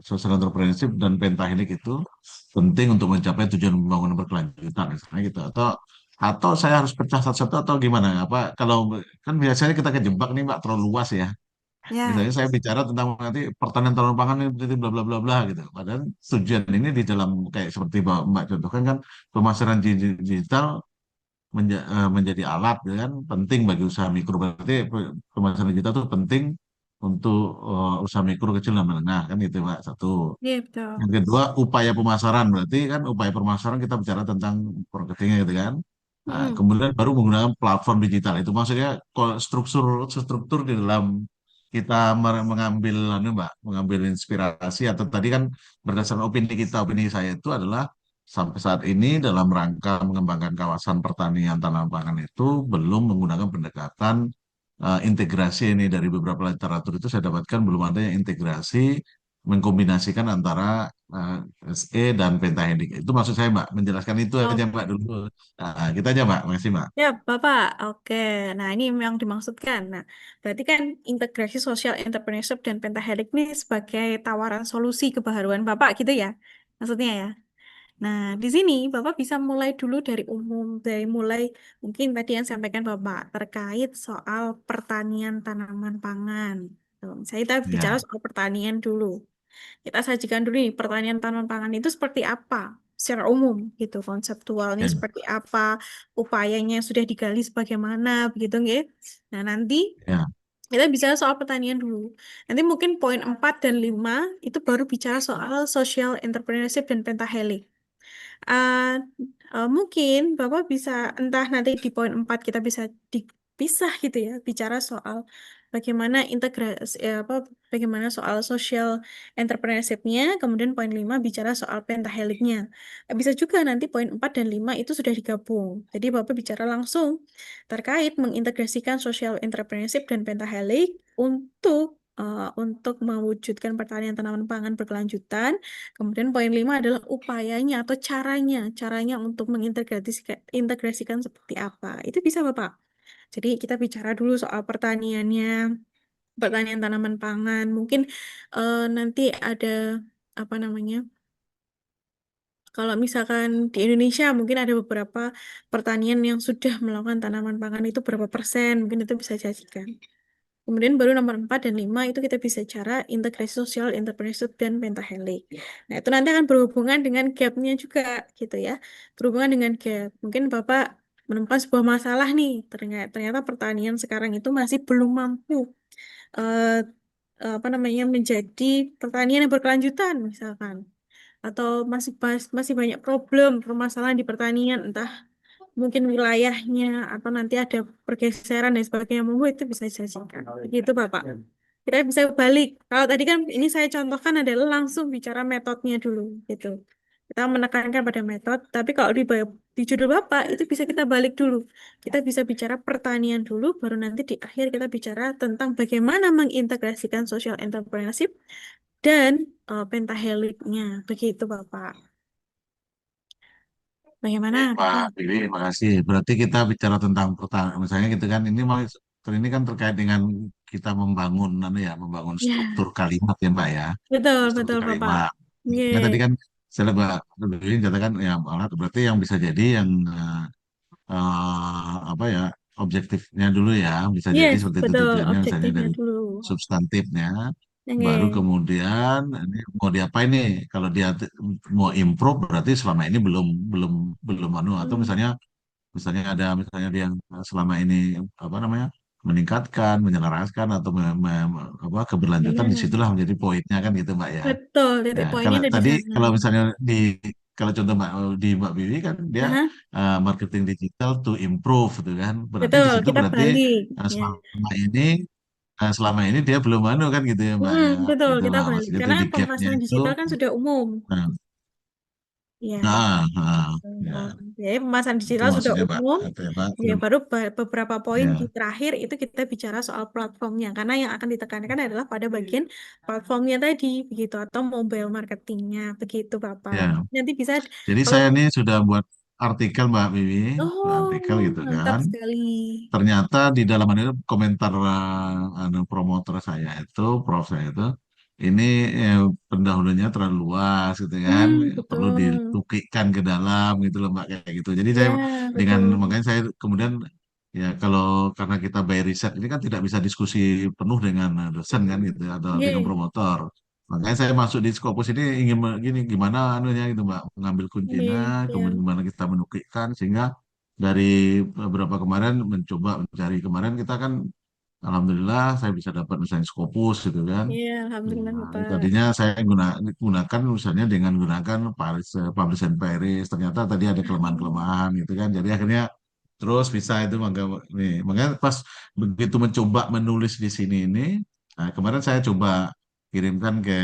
social entrepreneurship dan pentahelik itu penting untuk mencapai tujuan pembangunan berkelanjutan misalnya gitu atau saya harus pecah satu-satu atau gimana apa kalau kan biasanya kita kejebak nih Mbak terlalu luas ya. Ya. Misalnya saya bicara tentang nanti pertanian tanaman pangan ini bla bla bla bla gitu. Padahal tujuan ini di dalam kayak seperti Mbak contohkan kan pemasaran digital menjadi alat ya kan penting bagi usaha mikro berarti pemasaran digital itu penting untuk usaha mikro kecil dan menengah kan itu Pak satu. Iya, betul. Yang kedua upaya pemasaran berarti kan upaya pemasaran kita bicara tentang marketingnya gitu kan. Nah, Hmm. kemudian baru menggunakan platform digital itu maksudnya struktur struktur di dalam kita mengambil Mbak mengambil inspirasi atau tadi kan berdasarkan opini saya itu adalah sampai saat ini dalam rangka mengembangkan kawasan pertanian tanaman pangan itu belum menggunakan pendekatan integrasi ini dari beberapa literatur itu saya dapatkan belum ada yang integrasi mengkombinasikan antara eh, SE dan pentahelik. Itu maksud saya Mbak, menjelaskan itu Oh, aja Mbak dulu. Nah, kita aja Mbak, makasih Mbak. ya, Bapak. Oke. Nah, ini yang dimaksudkan. Nah, berarti kan integrasi social entrepreneurship dan pentahelik ini sebagai tawaran solusi kebaharuan Bapak gitu ya? Maksudnya ya? Nah, di sini Bapak bisa mulai dulu dari umum, dari mulai mungkin tadi yang sampaikan Bapak terkait soal pertanian tanaman pangan. Tuh, saya kita bicara Ya, soal pertanian dulu. Kita sajikan dulu nih pertanian tanaman pangan itu seperti apa secara umum gitu, konseptualnya ya, seperti apa, upayanya sudah digali sebagaimana, begitu nggih. Nah, nanti ya, kita bicara soal pertanian dulu. Nanti mungkin poin 4 dan 5 itu baru bicara soal social entrepreneurship dan pentahelik. Eh, mungkin Bapak bisa entah nanti di poin 4 kita bisa dipisah gitu ya, bicara soal bagaimana integrasi apa bagaimana soal social entrepreneurship-nya, kemudian poin 5 bicara soal pentaheliknya. Bisa juga nanti poin 4 dan 5 itu sudah digabung. Jadi Bapak bicara langsung terkait mengintegrasikan social entrepreneurship dan pentahelik untuk mewujudkan pertanian tanaman pangan berkelanjutan. Kemudian poin 5 adalah upayanya atau caranya untuk mengintegrasikan seperti apa. Itu bisa Bapak. Jadi kita bicara dulu soal pertanian tanaman pangan. Mungkin nanti ada apa namanya? Kalau misalkan di Indonesia mungkin ada beberapa pertanian yang sudah melakukan tanaman pangan itu berapa persen, mungkin itu bisa disajikan. Kemudian baru nomor 4 dan 5 itu kita bisa cara integrasi sosial, entrepreneurship, dan pentahelik. Nah, itu nanti akan berhubungan dengan gap-nya juga gitu ya. Berhubungan dengan gap. Mungkin Bapak menemukan sebuah masalah nih. Ternyata pertanian sekarang itu masih belum mampu eh, apa namanya menjadi pertanian yang berkelanjutan misalkan. Atau masih banyak problem, permasalahan di pertanian, entah mungkin wilayahnya atau nanti ada pergeseran dan sebagainya, monggo itu bisa disajikan. Begitu Bapak. Kita bisa balik. Kalau tadi kan ini saya contohkan adalah langsung bicara metodenya dulu, gitu. Kita menekankan pada metode, tapi kalau di judul Bapak itu bisa kita balik dulu. Kita bisa bicara pertanian dulu, baru nanti di akhir kita bicara tentang bagaimana mengintegrasikan social entrepreneurship dan pentaheliknya. Begitu Bapak. Bagaimana Pak Bapak? Billy, makasih. Berarti kita bicara tentang pertanian, misalnya gitu kan, ini kan terkait dengan kita membangun, membangun Ya, struktur kalimat ya Mbak ya, betul, struktur betul Bapak. kalimat. Nah Oke. tadi kan saya Mbak Billy katakan ya berarti yang bisa jadi yang apa ya objektifnya dulu ya, bisa jadi Yes, seperti itu betul. tujuannya misalnya Objektifnya dari dulu. substantifnya, baru Oke. kemudian ini mau diapain nih? Kalau dia mau improve berarti selama ini belum belum belum atau Hmm. misalnya ada misalnya dia yang selama ini apa namanya meningkatkan, menyelaraskan atau keberlanjutan Benar. disitulah menjadi poinnya kan gitu Mbak ya. Betul, Ya titik poinnya kalau ada di tadi sana. kalau misalnya kalau contoh Mbak Bibi kan dia Aha, marketing digital to improve gitu kan. Berarti di betul, situ kita berarti balik. eh, Ya. selama ini dia belum kan gitu ya Mbak ya. Betul, kita Itulah balik. maksudnya Karena titik gapnya pemasaran itu. digital kan sudah umum. Nah, Ya. nah, nah, ya Jadi pemasaran itu digital sudah maksudnya Mbak. umum. Itu ya Mbak. Ya, baru beberapa poin di Ya, terakhir itu kita bicara soal platformnya. Karena yang akan ditekankan adalah pada bagian platformnya tadi, begitu, atau mobile marketingnya, begitu, Bapak. ya. Nanti bisa, Jadi kalau, saya nih sudah buat artikel Mbak Bibi, artikel oh, gitu mantap kan. sekali. Ternyata di dalam itu komentar promotor saya itu, prof saya itu, ini pendahulunya terlalu luas gitu kan, perlu Betul. ditukikkan ke dalam gitu loh Mbak kayak gitu. Jadi Ya, saya betul. makanya saya kemudian ya kalau karena kita by riset ini kan tidak bisa diskusi penuh dengan dosen kan gitu atau dengan Oke, promotor. Makanya saya masuk di Scopus ini ingin gini gimana anunya gitu Mbak, mengambil kuncinya, oke, kemudian siap. gimana kita menukikkan sehingga dari beberapa kemarin mencoba mencari kemarin kita kan alhamdulillah saya bisa dapat misalnya Scopus gitu kan. Ya, alhamdulillah, Nah, Bapak. tadinya saya gunakan misalnya dengan gunakan Paris, Publish and Paris, ternyata tadi ada kelemahan-kelemahan gitu kan. Jadi akhirnya terus bisa itu makanya pas begitu mencoba menulis di sini ini, nah, kemarin saya coba kirimkan ke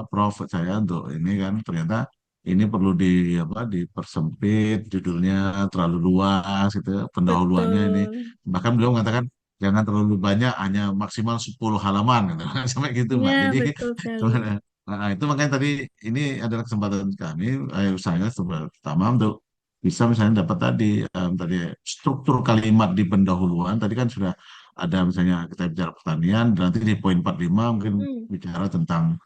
Prof saya untuk ini kan ternyata ini perlu dipersempit judulnya terlalu luas gitu pendahuluannya ini Betul. bahkan beliau mengatakan jangan terlalu banyak hanya maksimal 10 halaman gitu. Sampai gitu Ya, Mbak. Jadi betul sekali. itu makanya tadi ini adalah kesempatan kami saya pertama untuk bisa misalnya dapat tadi struktur kalimat di pendahuluan tadi kan sudah ada misalnya kita bicara pertanian dan nanti di poin 45 mungkin Hmm. bicara tentang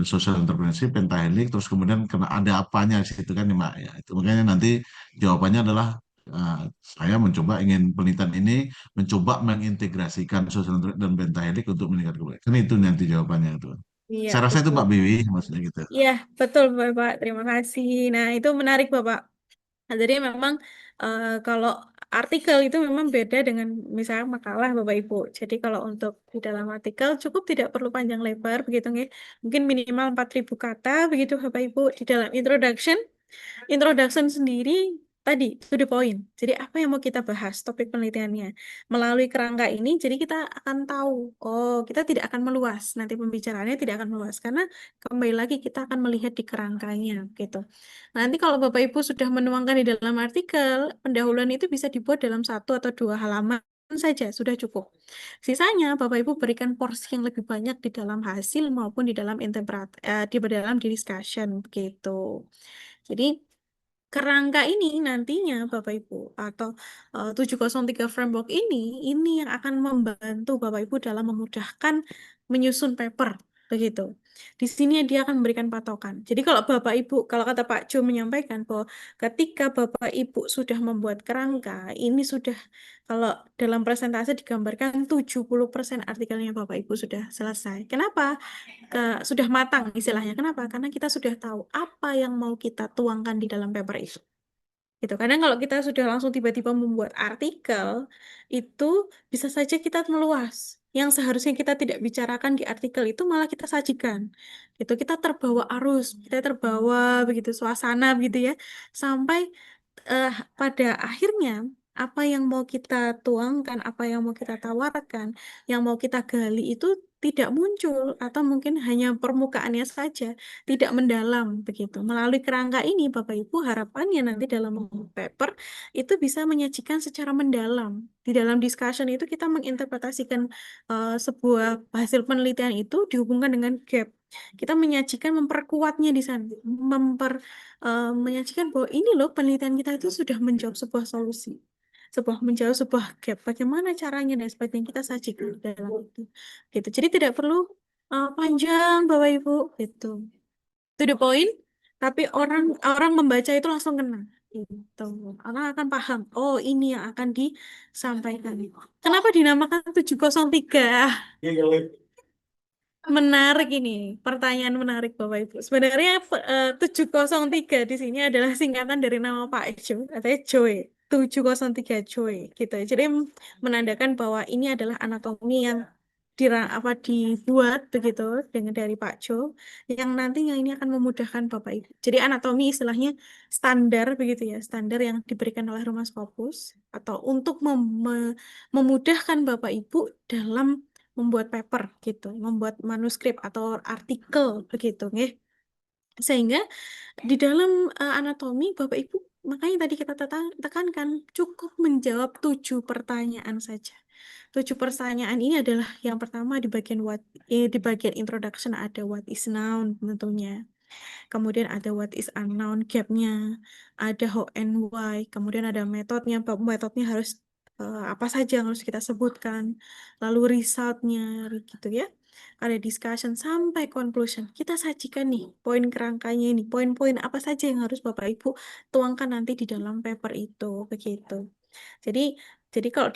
social entrepreneurship pentahelik terus kemudian kena ada apanya di situ kan ya Mbak ya itu makanya nanti jawabannya adalah saya ingin penelitian ini mencoba mengintegrasikan social entrepreneurship dan pentahelik untuk meningkatkan kan itu nanti jawabannya itu Iya, saya rasa itu betul. Mbak Biwi maksudnya gitu. Iya, betul Bapak. Terima kasih. Nah, itu menarik Bapak. Nah, jadi memang kalau artikel itu memang beda dengan misalnya makalah Bapak Ibu. Jadi kalau untuk di dalam artikel cukup tidak perlu panjang lebar begitu nggih. Mungkin minimal 4.000 kata begitu Bapak Ibu di dalam introduction sendiri tadi to the point. Jadi apa yang mau kita bahas topik penelitiannya. Melalui kerangka ini jadi kita akan tahu oh kita tidak akan meluas. Nanti pembicaraannya tidak akan meluas karena kembali lagi kita akan melihat di kerangkanya gitu. Nanti kalau Bapak Ibu sudah menuangkan di dalam artikel, pendahuluan itu bisa dibuat dalam 1 atau 2 halaman saja, sudah cukup. Sisanya Bapak Ibu berikan porsi yang lebih banyak di dalam hasil maupun di dalam di dalam di discussion begitu. Jadi kerangka ini nantinya Bapak Ibu atau 703 framework ini yang akan membantu Bapak Ibu dalam memudahkan menyusun paper begitu. Di sini dia akan memberikan patokan. Jadi kalau Bapak Ibu, kalau kata Pak Jo menyampaikan bahwa ketika Bapak Ibu sudah membuat kerangka, ini sudah kalau dalam presentasi digambarkan 70% artikelnya Bapak Ibu sudah selesai. Kenapa? Sudah matang istilahnya. Kenapa? Karena kita sudah tahu apa yang mau kita tuangkan di dalam paper itu. Gitu. Kadang kalau kita sudah langsung tiba-tiba membuat artikel, itu bisa saja kita meluas. Yang seharusnya kita tidak bicarakan di artikel itu malah kita sajikan. Itu kita terbawa arus, kita terbawa begitu suasana begitu ya, sampai pada akhirnya apa yang mau kita tuangkan, apa yang mau kita tawarkan, yang mau kita gali itu tidak muncul atau mungkin hanya permukaannya saja, tidak mendalam begitu. Melalui kerangka ini, Bapak Ibu, harapannya nanti dalam membuat paper itu bisa menyajikan secara mendalam. Di dalam discussion itu kita menginterpretasikan sebuah hasil penelitian itu dihubungkan dengan gap. Kita menyajikan, memperkuatnya di sana, menyajikan bahwa ini loh penelitian kita itu sudah menjawab sebuah solusi, menjawab sebuah gap. Bagaimana caranya dan sebagainya kita sajikan di dalam itu. Gitu. Jadi tidak perlu panjang, Bapak Ibu, gitu. To the point, tapi orang orang membaca itu langsung kena. Gitu. Orang akan paham, oh ini yang akan disampaikan. Kenapa dinamakan 703? Menarik ini, pertanyaan menarik Bapak Ibu. Sebenarnya 703 di sini adalah singkatan dari nama Pak Jo, katanya Joy. 703 Joy gitu. Jadi menandakan bahwa ini adalah anatomi yang dibuat begitu dengan dari Pak Jo yang nantinya ini akan memudahkan Bapak Ibu. Jadi anatomi istilahnya standar begitu ya, standar yang diberikan oleh Rumah Scopus atau untuk memudahkan Bapak Ibu dalam membuat paper gitu, membuat manuskrip atau artikel begitu, nggih. Sehingga di dalam anatomi Bapak Ibu, makanya tadi kita tekankan cukup menjawab 7 pertanyaan saja. 7 pertanyaan ini adalah yang pertama di bagian di bagian introduction ada what is noun tentunya. Kemudian ada what is unknown gap-nya, ada how and why, kemudian ada metodenya, metodenya harus apa saja yang harus kita sebutkan, lalu result-nya gitu ya. Ada discussion sampai conclusion. Kita sajikan nih poin kerangkanya ini, poin-poin apa saja yang harus Bapak Ibu tuangkan nanti di dalam paper itu, begitu. Jadi kalau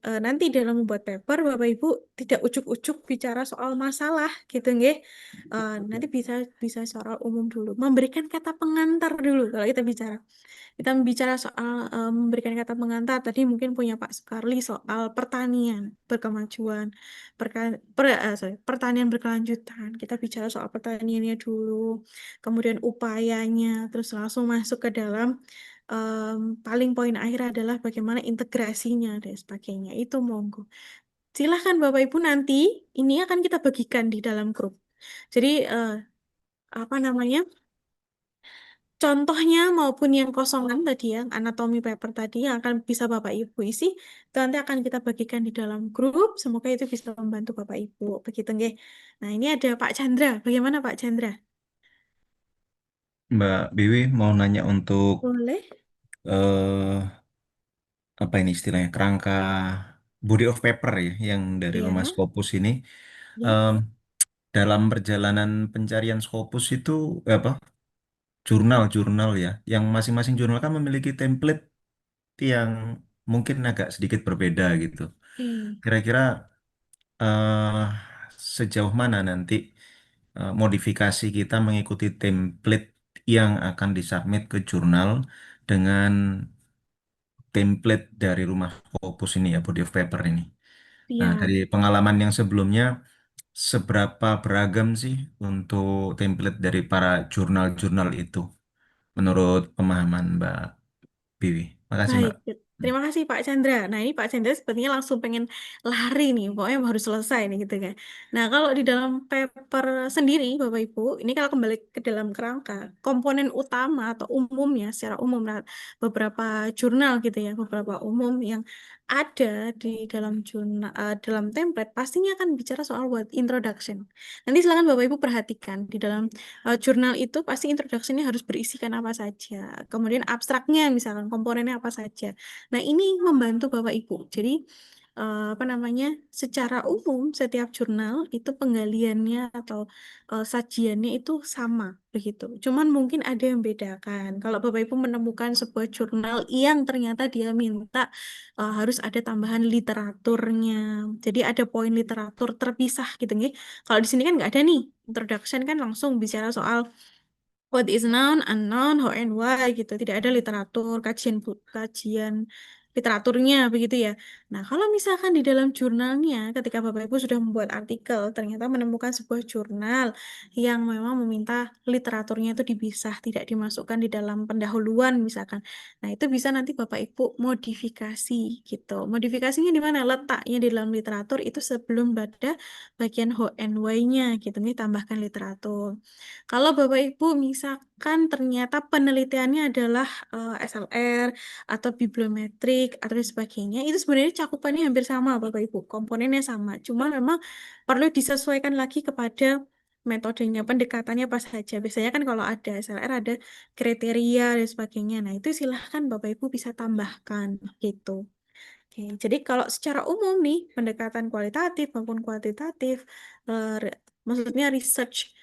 nanti dalam membuat paper Bapak Ibu tidak ujuk-ujuk bicara soal masalah gitu nggih. Nanti bisa secara umum dulu, memberikan kata pengantar dulu kalau kita bicara. Kita bicara soal memberikan kata pengantar tadi mungkin punya Pak Sukarli soal pertanian berkemajuan, pertanian berkelanjutan. Kita bicara soal pertaniannya dulu, kemudian upayanya, terus langsung masuk ke dalam paling poin akhir adalah bagaimana integrasinya dan sebagainya. Itu monggo. Silahkan Bapak Ibu nanti ini akan kita bagikan di dalam grup. Jadi apa namanya? Contohnya maupun yang kosongan tadi yang anatomi paper tadi yang akan bisa Bapak Ibu isi, itu nanti akan kita bagikan di dalam grup. Semoga itu bisa membantu Bapak Ibu. Begitu nggih. Nah, ini ada Pak Chandra. Bagaimana Pak Chandra? Mbak Biwi mau nanya untuk Boleh? eh apa ini istilahnya kerangka body of paper ya yang dari Rumah Iya, Scopus ini. ya. Em, dalam perjalanan pencarian Scopus itu apa jurnal-jurnal ya yang masing-masing jurnal kan memiliki template yang mungkin agak sedikit berbeda gitu. Hmm. Kira-kira eh sejauh mana nanti modifikasi kita mengikuti template yang akan disubmit ke jurnal dengan template dari Rumah Scopus ini ya, body of paper ini. Nah, Iya. dari pengalaman yang sebelumnya, seberapa beragam sih untuk template dari para jurnal-jurnal itu menurut pemahaman Mbak Biwi? Makasih Baik, Mbak. terima kasih Pak Chandra. Nah, ini Pak Chandra sepertinya langsung pengen lari nih, pokoknya harus selesai nih gitu kan. Nah, kalau di dalam paper sendiri, Bapak Ibu, ini kalau kembali ke dalam kerangka, komponen utama atau umumnya, secara umum, nah, beberapa jurnal gitu ya, beberapa umum yang ada di dalam jurnal, dalam template, pastinya akan bicara soal what introduction. Nanti silakan Bapak Ibu perhatikan di dalam jurnal itu pasti introduction-nya harus berisikan apa saja. Kemudian abstraknya misalkan komponennya apa saja. Nah, ini membantu Bapak Ibu. Jadi apa namanya? Secara umum setiap jurnal itu penggaliannya atau sajiannya itu sama begitu. Cuman mungkin ada yang bedakan. Kalau Bapak Ibu menemukan sebuah jurnal yang ternyata dia minta harus ada tambahan literaturnya. Jadi ada poin literatur terpisah gitu nih. Kalau di sini kan nggak ada nih. Introduction kan langsung bicara soal what is noun, unknown, how and why gitu. Tidak ada literatur, kajian literaturnya begitu ya. Nah, kalau misalkan di dalam jurnalnya, ketika Bapak Ibu sudah membuat artikel, ternyata menemukan sebuah jurnal yang memang meminta literaturnya itu dipisah, tidak dimasukkan di dalam pendahuluan misalkan. Nah, itu bisa nanti Bapak Ibu modifikasi gitu. Modifikasinya di mana? Letaknya di dalam literatur itu sebelum pada bagian how and why-nya gitu nih, tambahkan literatur. Kalau Bapak Ibu misalkan ternyata penelitiannya adalah SLR atau bibliometrik atau lain sebagainya, itu sebenarnya cakupannya hampir sama Bapak Ibu, komponennya sama. Cuma memang perlu disesuaikan lagi kepada metodenya, pendekatannya apa saja. Biasanya kan kalau ada SLR ada kriteria dan sebagainya. Nah, itu silahkan Bapak Ibu bisa tambahkan gitu. Oke, jadi kalau secara umum nih, pendekatan kualitatif maupun kuantitatif, maksudnya research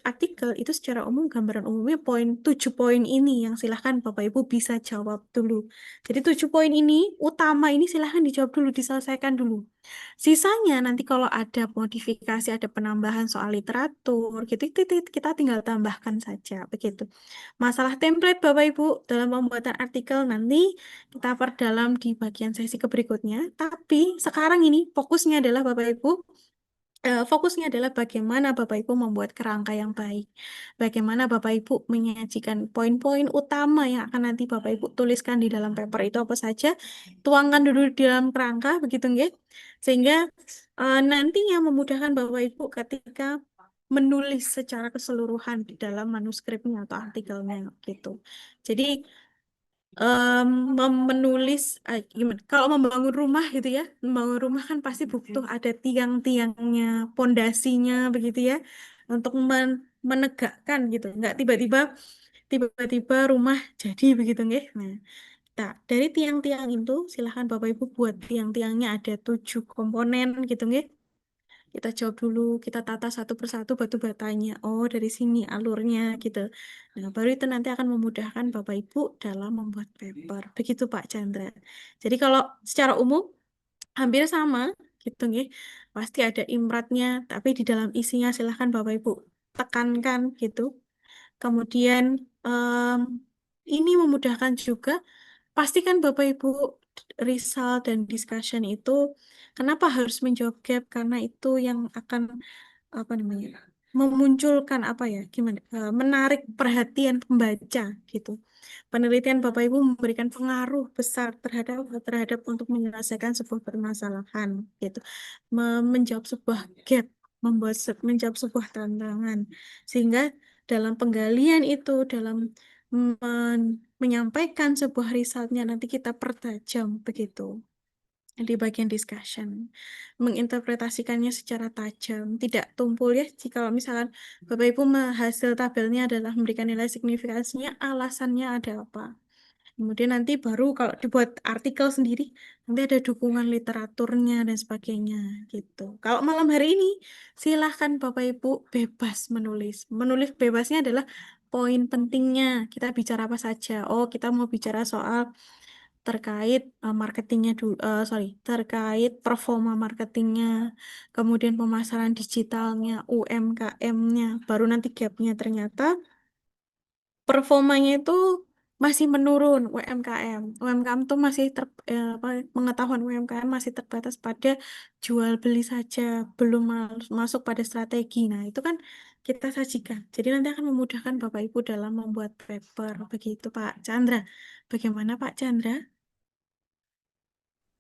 artikel itu secara umum gambaran umumnya 7 poin ini yang silahkan Bapak Ibu bisa jawab dulu. Jadi 7 poin ini, utama ini silahkan dijawab dulu, diselesaikan dulu. Sisanya nanti kalau ada modifikasi, ada penambahan soal literatur, gitu, kita tinggal tambahkan saja, begitu. Masalah template Bapak Ibu dalam pembuatan artikel nanti kita perdalam di bagian sesi berikutnya. Tapi sekarang ini fokusnya adalah bagaimana Bapak Ibu membuat kerangka yang baik. Bagaimana Bapak Ibu menyajikan poin-poin utama yang akan nanti Bapak Ibu tuliskan di dalam paper itu apa saja. Tuangkan dulu di dalam kerangka, begitu nggih? Sehingga nantinya memudahkan Bapak Ibu ketika menulis secara keseluruhan di dalam manuskripnya atau artikelnya gitu. Jadi menulis gimana? Kalau membangun rumah gitu ya, membangun rumah kan pasti butuh ada tiang-tiangnya, pondasinya begitu ya, untuk menegakkan gitu. Nggak tiba-tiba rumah jadi begitu nggih. Nah, dari tiang-tiang itu silahkan Bapak Ibu buat tiang-tiangnya ada 7 komponen gitu nggih. Kita jawab dulu, kita tata satu persatu batu batanya. Oh, dari sini alurnya gitu. Nah, baru itu nanti akan memudahkan Bapak Ibu dalam membuat paper. Begitu Pak Chandra. Jadi kalau secara umum hampir sama gitu nggih. Pasti ada imratnya, tapi di dalam isinya silahkan Bapak Ibu tekankan gitu. Kemudian ini memudahkan juga. Pastikan Bapak Ibu result dan discussion itu kenapa harus menjawab gap, karena itu yang akan apa namanya memunculkan apa ya gimana menarik perhatian pembaca gitu. Penelitian Bapak Ibu memberikan pengaruh besar terhadap untuk menyelesaikan sebuah permasalahan gitu. Menjawab sebuah gap, menjawab sebuah tantangan, sehingga dalam penggalian itu, dalam menyampaikan sebuah resultnya nanti kita pertajam begitu di bagian discussion, menginterpretasikannya secara tajam, tidak tumpul ya. Jika misalkan Bapak Ibu hasil tabelnya adalah memberikan nilai signifikasinya, alasannya ada apa. Kemudian nanti baru kalau dibuat artikel sendiri, nanti ada dukungan literaturnya dan sebagainya gitu. Kalau malam hari ini, silahkan Bapak Ibu bebas menulis. Menulis bebasnya adalah poin pentingnya. Kita bicara apa saja. Oh, kita mau bicara soal terkait marketingnya dulu, terkait performa marketingnya, kemudian pemasaran digitalnya, UMKM-nya, baru nanti gapnya ternyata performanya itu masih menurun UMKM. UMKM itu masih pengetahuan UMKM masih terbatas pada jual beli saja, belum masuk pada strategi. Nah, itu kan kita sajikan. Jadi nanti akan memudahkan Bapak Ibu dalam membuat paper. Begitu Pak Chandra. Bagaimana Pak Chandra?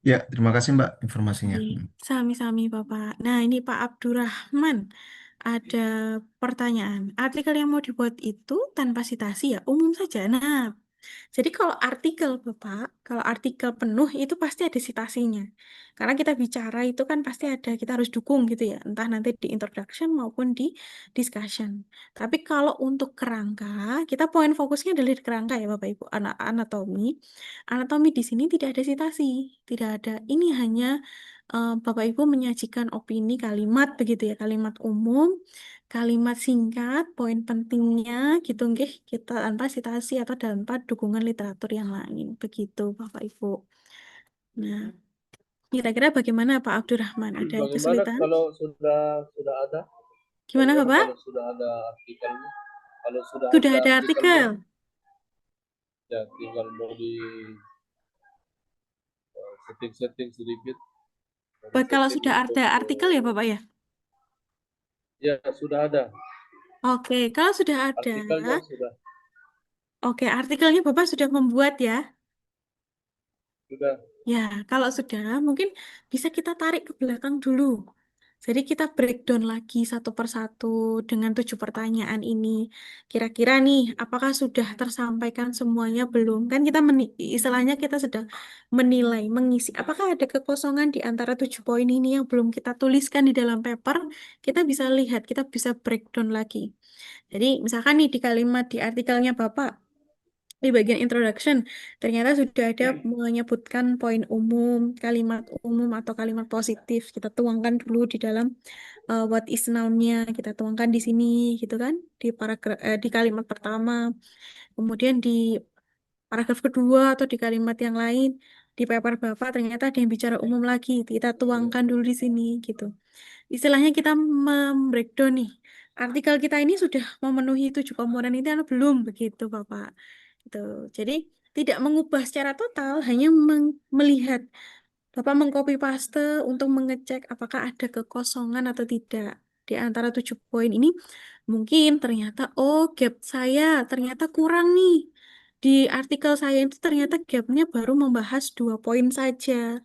Ya, terima kasih Mbak informasinya. Sami-sami Bapak. Nah, ini Pak Abdurrahman. Ada pertanyaan. Artikel yang mau dibuat itu tanpa citasi ya, umum saja. Nah, jadi kalau artikel Bapak, kalau artikel penuh itu pasti ada citasinya. Karena kita bicara itu kan pasti ada, kita harus dukung gitu ya. Entah nanti di introduction maupun di discussion. Tapi kalau untuk kerangka, kita poin fokusnya adalah di kerangka ya Bapak Ibu. Anatomi. Anatomi di sini tidak ada citasi. Tidak ada. Ini hanya Bapak Ibu menyajikan opini kalimat begitu ya. Kalimat umum, kalimat singkat, poin pentingnya gitu nggih, kita tanpa citasi atau tanpa dukungan literatur yang lain. Begitu Bapak Ibu. Nah, kira-kira bagaimana Pak Abdurrahman? Ada Bagaimana kesulitan? kalau sudah ada? Gimana Bagaimana Bapak? kalau sudah ada artikelnya? Kalau sudah Sudah ada ada artikelnya, artikel. ya tinggal mau setting-setting sedikit. Kalau Setting sudah untuk ada artikel ya Bapak ya? ya sudah ada Oke, kalau sudah ada, artikelnya sudah artikelnya Bapak sudah membuat ya? sudah. Ya, kalau sudah, mungkin bisa kita tarik ke belakang dulu. Jadi kita breakdown lagi satu persatu dengan 7 pertanyaan ini. Kira-kira nih, apakah sudah tersampaikan semuanya belum? Kan kita istilahnya kita sedang menilai, mengisi. Apakah ada kekosongan di antara 7 poin ini yang belum kita tuliskan di dalam paper? Kita bisa lihat, kita bisa breakdown lagi. Jadi misalkan nih di kalimat di artikelnya Bapak, di bagian introduction, ternyata sudah ada menyebutkan poin umum, kalimat umum atau kalimat positif. Kita tuangkan dulu di dalam what is noun-nya, kita tuangkan di sini, gitu kan, di paragraf, di kalimat pertama. Kemudian di paragraf kedua atau di kalimat yang lain, di paper Bapak ternyata ada yang bicara umum lagi, kita tuangkan dulu di sini, gitu. Istilahnya kita membreakdown nih. Artikel kita ini sudah memenuhi 7 komponen itu atau belum, begitu Bapak. Gitu. Jadi tidak mengubah secara total, hanya melihat. Bapak mengcopy paste untuk mengecek apakah ada kekosongan atau tidak. Di antara 7 poin ini, mungkin ternyata, oh gap saya ternyata kurang nih. Di artikel saya itu ternyata gapnya baru membahas 2 poin saja.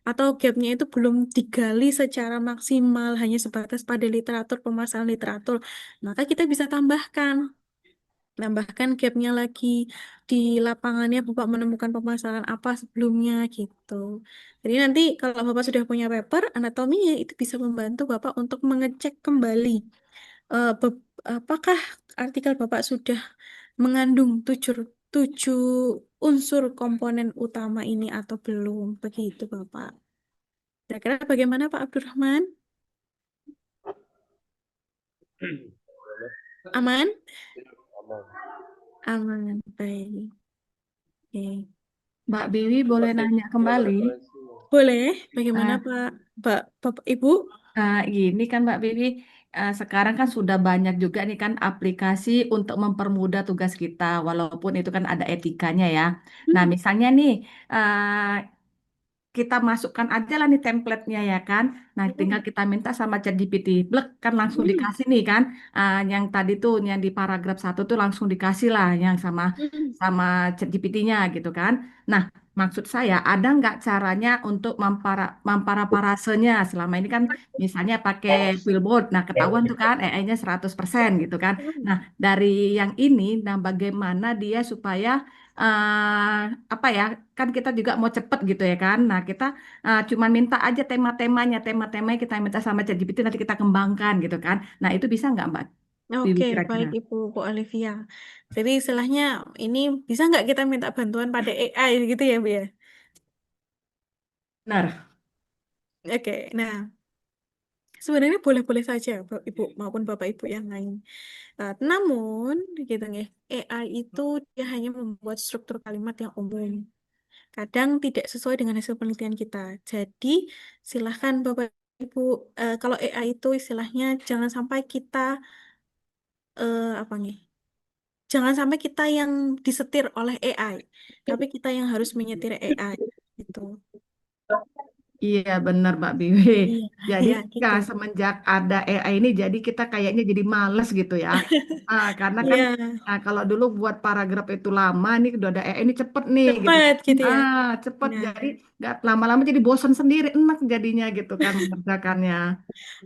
Atau gapnya itu belum digali secara maksimal, hanya sebatas pada literatur, pemasaran literatur. Maka kita bisa tambahkan gapnya lagi di lapangannya Bapak menemukan permasalahan apa sebelumnya gitu. Jadi nanti kalau Bapak sudah punya paper anatominya itu bisa membantu Bapak untuk mengecek kembali apakah artikel Bapak sudah mengandung 7 unsur komponen utama ini atau belum begitu Bapak. Kira-kira bagaimana Pak Abdurrahman? Aman? Aman. Aman, baik. Oke. Mbak Biwi boleh Pasti nanya ada kembali? referensinya. Boleh, bagaimana Ah, Pak, Bapak, Ibu? Gini kan Mbak Biwi, sekarang kan sudah banyak juga nih kan aplikasi untuk mempermudah tugas kita, walaupun itu kan ada etikanya ya. Nah, misalnya nih, eh, kita masukkan aja lah nih template-nya ya kan. Nah, tinggal kita minta sama ChatGPT, blek kan langsung dikasih nih kan. Yang tadi tuh yang di paragraf 1 tuh langsung dikasih lah yang sama sama ChatGPT-nya gitu kan. Nah, maksud saya ada nggak caranya untuk mamparaparasenya selama ini kan misalnya pakai billboard. Nah, ketahuan tuh kan AI-nya 100% gitu kan. Nah, dari yang ini, nah bagaimana dia supaya eh, apa ya, kan kita juga mau cepet gitu ya kan. Nah, kita cuman minta aja tema-temanya kita minta sama ChatGPT nanti kita kembangkan gitu kan. Nah, itu bisa nggak Mbak Bibi Oke, kira-kira? baik Ibu, Bu Olivia. Jadi istilahnya ini bisa nggak kita minta bantuan pada AI gitu ya, Bu ya? Benar. Oke, nah sebenarnya boleh-boleh saja, Ibu maupun Bapak Ibu yang lain. Namun, gitu nih, AI itu dia hanya membuat struktur kalimat yang umum. Kadang tidak sesuai dengan hasil penelitian kita. Jadi, silahkan Bapak Ibu, kalau AI itu istilahnya jangan sampai kita apa nih? Jangan sampai kita yang disetir oleh AI, tapi kita yang harus menyetir AI gitu. Iya benar Mbak Bibi. Iya, Jadi ya gitu. semenjak ada AI ini jadi kita kayaknya jadi males gitu ya. Karena kan Iya, kalau dulu buat paragraf itu lama nih udah ada AI ini cepet nih gitu. cepat gitu ya. Cepet Nah, jadi nggak lama-lama jadi bosan sendiri enak jadinya gitu kan mengerjakannya.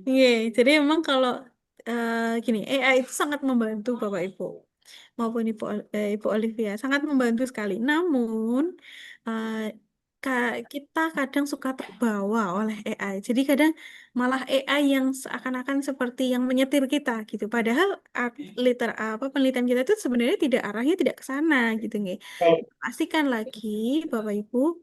iya. Jadi emang kalau gini, AI itu sangat membantu Bapak Ibu maupun Ibu Olivia, sangat membantu sekali. Namun eh, kita kadang suka terbawa oleh AI. Jadi kadang malah AI yang seakan-akan seperti yang menyetir kita gitu. Padahal penelitian kita itu sebenarnya tidak arahnya tidak ke sana gitu nih. Pastikan lagi Bapak Ibu,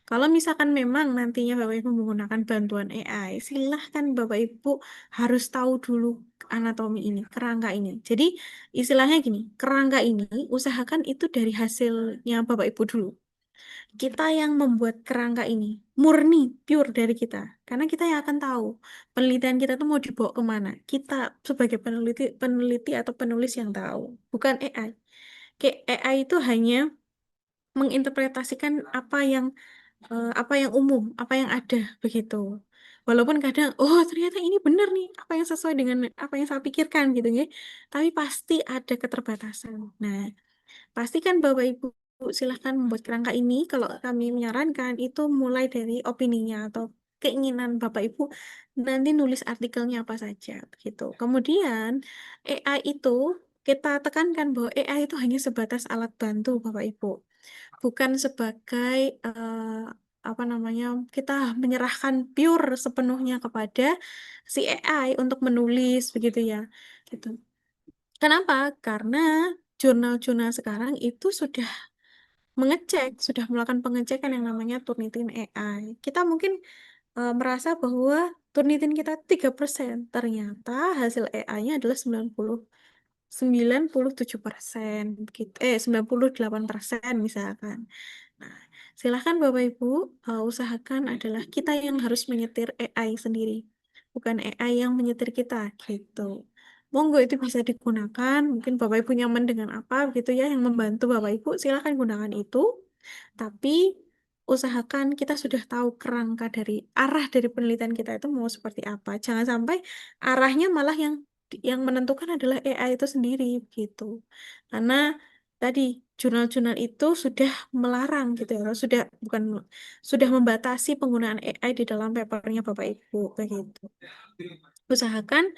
kalau misalkan memang nantinya Bapak Ibu menggunakan bantuan AI, silahkan Bapak Ibu harus tahu dulu anatomi ini, kerangka ini. Jadi istilahnya gini, kerangka ini usahakan itu dari hasilnya Bapak Ibu dulu. Kita yang membuat kerangka ini murni, pure dari kita. Karena kita yang akan tahu penelitian kita tuh mau dibawa kemana. Kita sebagai peneliti atau penulis yang tahu, bukan AI. Kayak AI itu hanya menginterpretasikan apa yang apa yang umum, apa yang ada begitu. Walaupun kadang, oh ternyata ini benar nih, apa yang sesuai dengan apa yang saya pikirkan gitu ya. Tapi pasti ada keterbatasan. Nah, pastikan Bapak Ibu silahkan membuat kerangka ini. Kalau kami menyarankan itu mulai dari opininya atau keinginan Bapak Ibu nanti nulis artikelnya apa saja gitu. Kemudian AI itu kita tekankan bahwa AI itu hanya sebatas alat bantu Bapak Ibu, bukan sebagai apa namanya, kita menyerahkan pure sepenuhnya kepada si AI untuk menulis begitu ya gitu. Kenapa? Karena jurnal-jurnal sekarang itu sudah sudah melakukan pengecekan yang namanya Turnitin AI. Kita mungkin merasa bahwa Turnitin kita 3%, ternyata hasil AI-nya adalah 97% gitu. 98% misalkan. Nah, silahkan Bapak Ibu usahakan adalah kita yang harus menyetir AI sendiri, bukan AI yang menyetir kita gitu. Monggo itu bisa digunakan, mungkin Bapak Ibu nyaman dengan apa gitu ya yang membantu Bapak Ibu, silahkan gunakan itu. Tapi usahakan kita sudah tahu kerangka dari arah dari penelitian kita itu mau seperti apa. Jangan sampai arahnya malah yang menentukan adalah AI itu sendiri gitu. Karena tadi jurnal-jurnal itu sudah melarang gitu ya, sudah membatasi penggunaan AI di dalam papernya Bapak Ibu begitu. Usahakan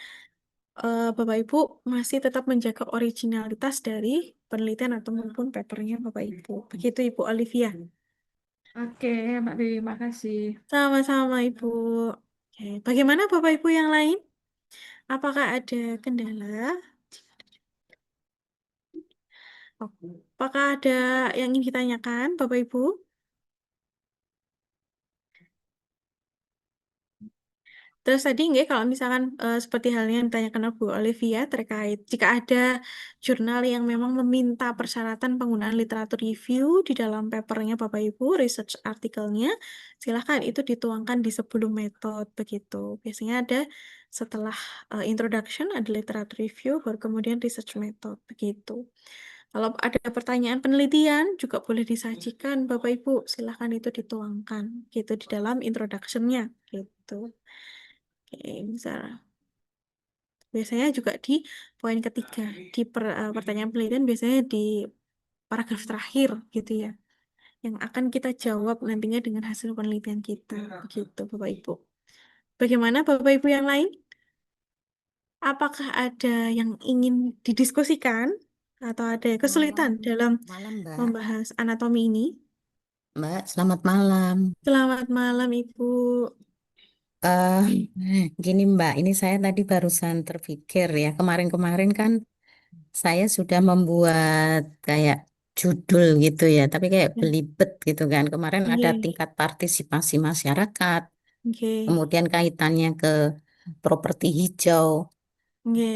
Bapak Ibu masih tetap menjaga originalitas dari penelitian atau maupun papernya Bapak Ibu. Begitu Ibu Olivia. Oke, Mbak Dewi, makasih. Sama-sama Ibu. Oke, bagaimana Bapak Ibu yang lain? Apakah ada kendala? Apakah ada yang ingin ditanyakan Bapak Ibu? Terus tadi nggak kalau misalkan seperti halnya yang ditanyakan Bu Olivia terkait jika ada jurnal yang memang meminta persyaratan penggunaan literatur review di dalam papernya Bapak Ibu, research artikelnya, silahkan itu dituangkan di sebelum metode begitu. Biasanya ada setelah introduction ada literatur review, baru kemudian research method begitu. Kalau ada pertanyaan penelitian juga boleh disajikan Bapak Ibu, silahkan itu dituangkan gitu di dalam introduction-nya gitu. Oke, misalnya. Biasanya juga di poin ketiga, di pertanyaan penelitian biasanya di paragraf terakhir gitu ya, yang akan kita jawab nantinya dengan hasil penelitian kita, begitu Bapak Ibu. Bagaimana Bapak Ibu yang lain? Apakah ada yang ingin didiskusikan atau ada kesulitan dalam Malam, Mbak. membahas anatomi ini? Mbak, selamat malam. Selamat malam Ibu. eh Gini Mbak, ini saya tadi barusan terpikir ya, kemarin-kemarin kan saya sudah membuat kayak judul gitu ya, tapi kayak Ya. belibet gitu kan. Kemarin ada Oke, tingkat partisipasi masyarakat, oke, kemudian kaitannya ke properti hijau, oke.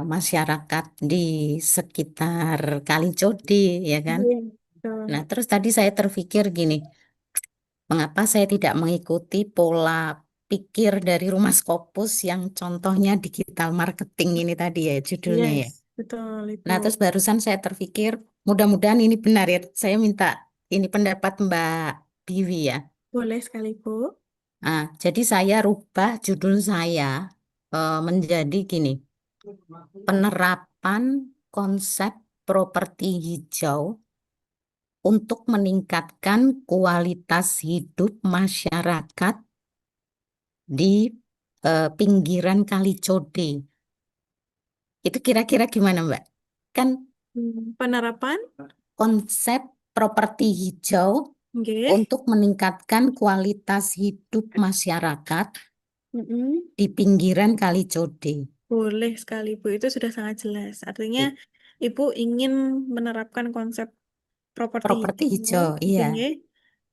masyarakat di sekitar Kali Codi, ya kan. Iya, betul. Nah, terus tadi saya terpikir gini, mengapa saya tidak mengikuti pola pikir dari Rumah Scopus yang contohnya digital marketing ini tadi ya judulnya ya. Yes, betul itu. Nah, terus barusan saya terpikir, mudah-mudahan ini benar ya. Saya minta ini pendapat Mbak Biwi ya. Boleh sekali, Bu. Nah, jadi saya rubah judul saya menjadi gini, penerapan konsep properti hijau untuk meningkatkan kualitas hidup masyarakat di pinggiran Kali Code. Itu kira-kira gimana, Mbak? Kan Penerapan, konsep properti hijau oke. untuk meningkatkan kualitas hidup masyarakat Mm-mm. di pinggiran Kali Code. Boleh sekali, Bu. Itu sudah sangat jelas. Artinya, Ibu ingin menerapkan konsep Properti hijau, gitu iya, ya,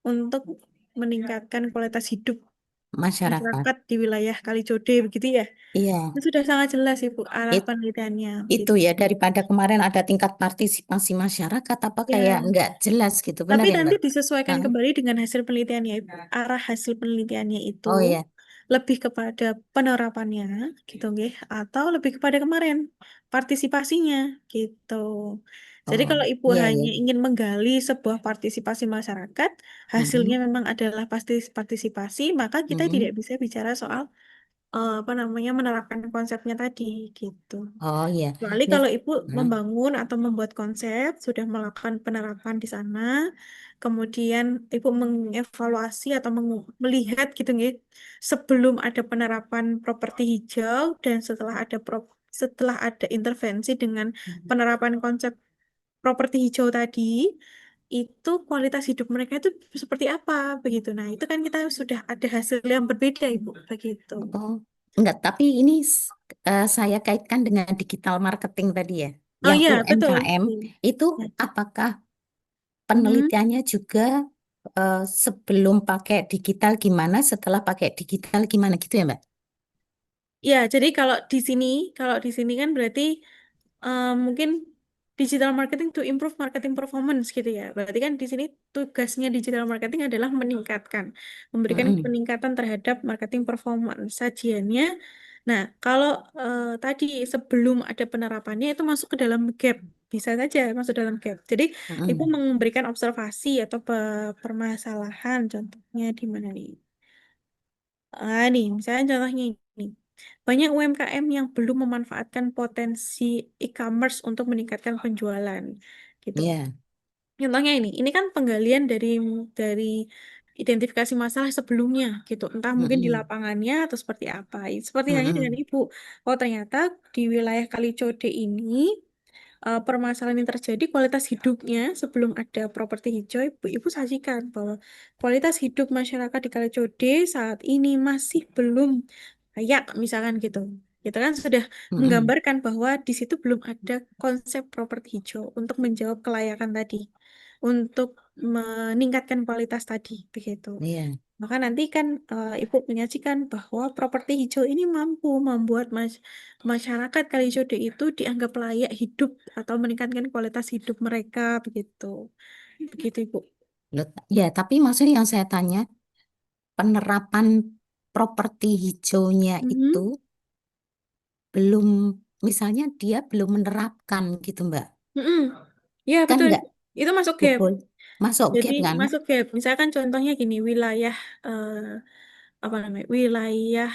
untuk meningkatkan kualitas hidup masyarakat. masyarakat di wilayah Kalicode, begitu ya? Iya, Itu sudah sangat jelas, Ibu, arah It- penelitiannya. itu ya daripada kemarin ada tingkat partisipasi masyarakat apa Ya. kayak nggak jelas gitu, benar Tapi ya, nanti Mbak? disesuaikan Hah? kembali dengan hasil penelitiannya, Ibu. Arah hasil penelitiannya itu Oh iya, lebih kepada penerapannya gitu nggih atau lebih kepada kemarin partisipasinya gitu. Jadi Oh, kalau Ibu iya, iya. hanya ingin menggali sebuah partisipasi masyarakat, hasilnya Mm-mm. memang adalah pasti partisipasi, maka kita Mm-mm. tidak bisa bicara soal apa namanya menerapkan konsepnya tadi gitu. Oh, iya. Kecuali Ya. kalau Ibu Nah, membangun atau membuat konsep, sudah melakukan penerapan di sana, kemudian Ibu mengevaluasi atau melihat gitu nggih, sebelum ada penerapan properti hijau dan setelah ada intervensi dengan penerapan konsep properti hijau tadi, itu kualitas hidup mereka itu seperti apa begitu. Nah, itu kan kita sudah ada hasil yang berbeda, Ibu, begitu. oh, enggak. Tapi ini saya kaitkan dengan digital marketing tadi ya. Oh Yang iya, betul. UMKM itu Ya. apakah Mhm. penelitiannya juga sebelum pakai digital gimana, setelah pakai digital gimana gitu ya, Mbak? Ya, jadi kalau di sini kan berarti mungkin digital marketing to improve marketing performance gitu ya. Berarti kan di sini tugasnya digital marketing adalah memberikan Mm-mm. peningkatan terhadap marketing performance sajiannya. Nah, kalau tadi sebelum ada penerapannya itu masuk ke dalam gap, bisa saja masuk dalam gap. Jadi ibu Mm-mm. memberikan observasi atau permasalahan, contohnya di mana nih? Nih, misalnya contohnya ini. Banyak UMKM yang belum memanfaatkan potensi e-commerce untuk meningkatkan penjualan. Gitu. Iya. Contohnya ini kan penggalian dari identifikasi masalah sebelumnya gitu. Entah mungkin di Mm-mm. lapangannya atau seperti apa. Seperti halnya dengan Mm-mm. Ibu. Oh, ternyata di wilayah Kalicode ini permasalahan yang terjadi kualitas hidupnya sebelum ada properti hijau, ibu sajikan bahwa kualitas hidup masyarakat di Kalicode saat ini masih belum layak misalkan gitu. Kita kan sudah Mm-mm. menggambarkan bahwa di situ belum ada konsep properti hijau untuk menjawab kelayakan tadi, untuk meningkatkan kualitas tadi begitu. Iya. Maka nanti kan Ibu menyajikan bahwa properti hijau ini mampu membuat masyarakat Kalijodo itu dianggap layak hidup atau meningkatkan kualitas hidup mereka begitu. Begitu, Ibu. Loh, ya, tapi maksudnya yang saya tanya, penerapan properti hijaunya itu Mhm. belum, misalnya dia belum menerapkan gitu, Mbak. Mhm. Ya, Kan betul. nggak Itu masuk gap. masuk Jadi gap kan? masuk gap. Misalkan contohnya gini, wilayah eh, apa namanya? Wilayah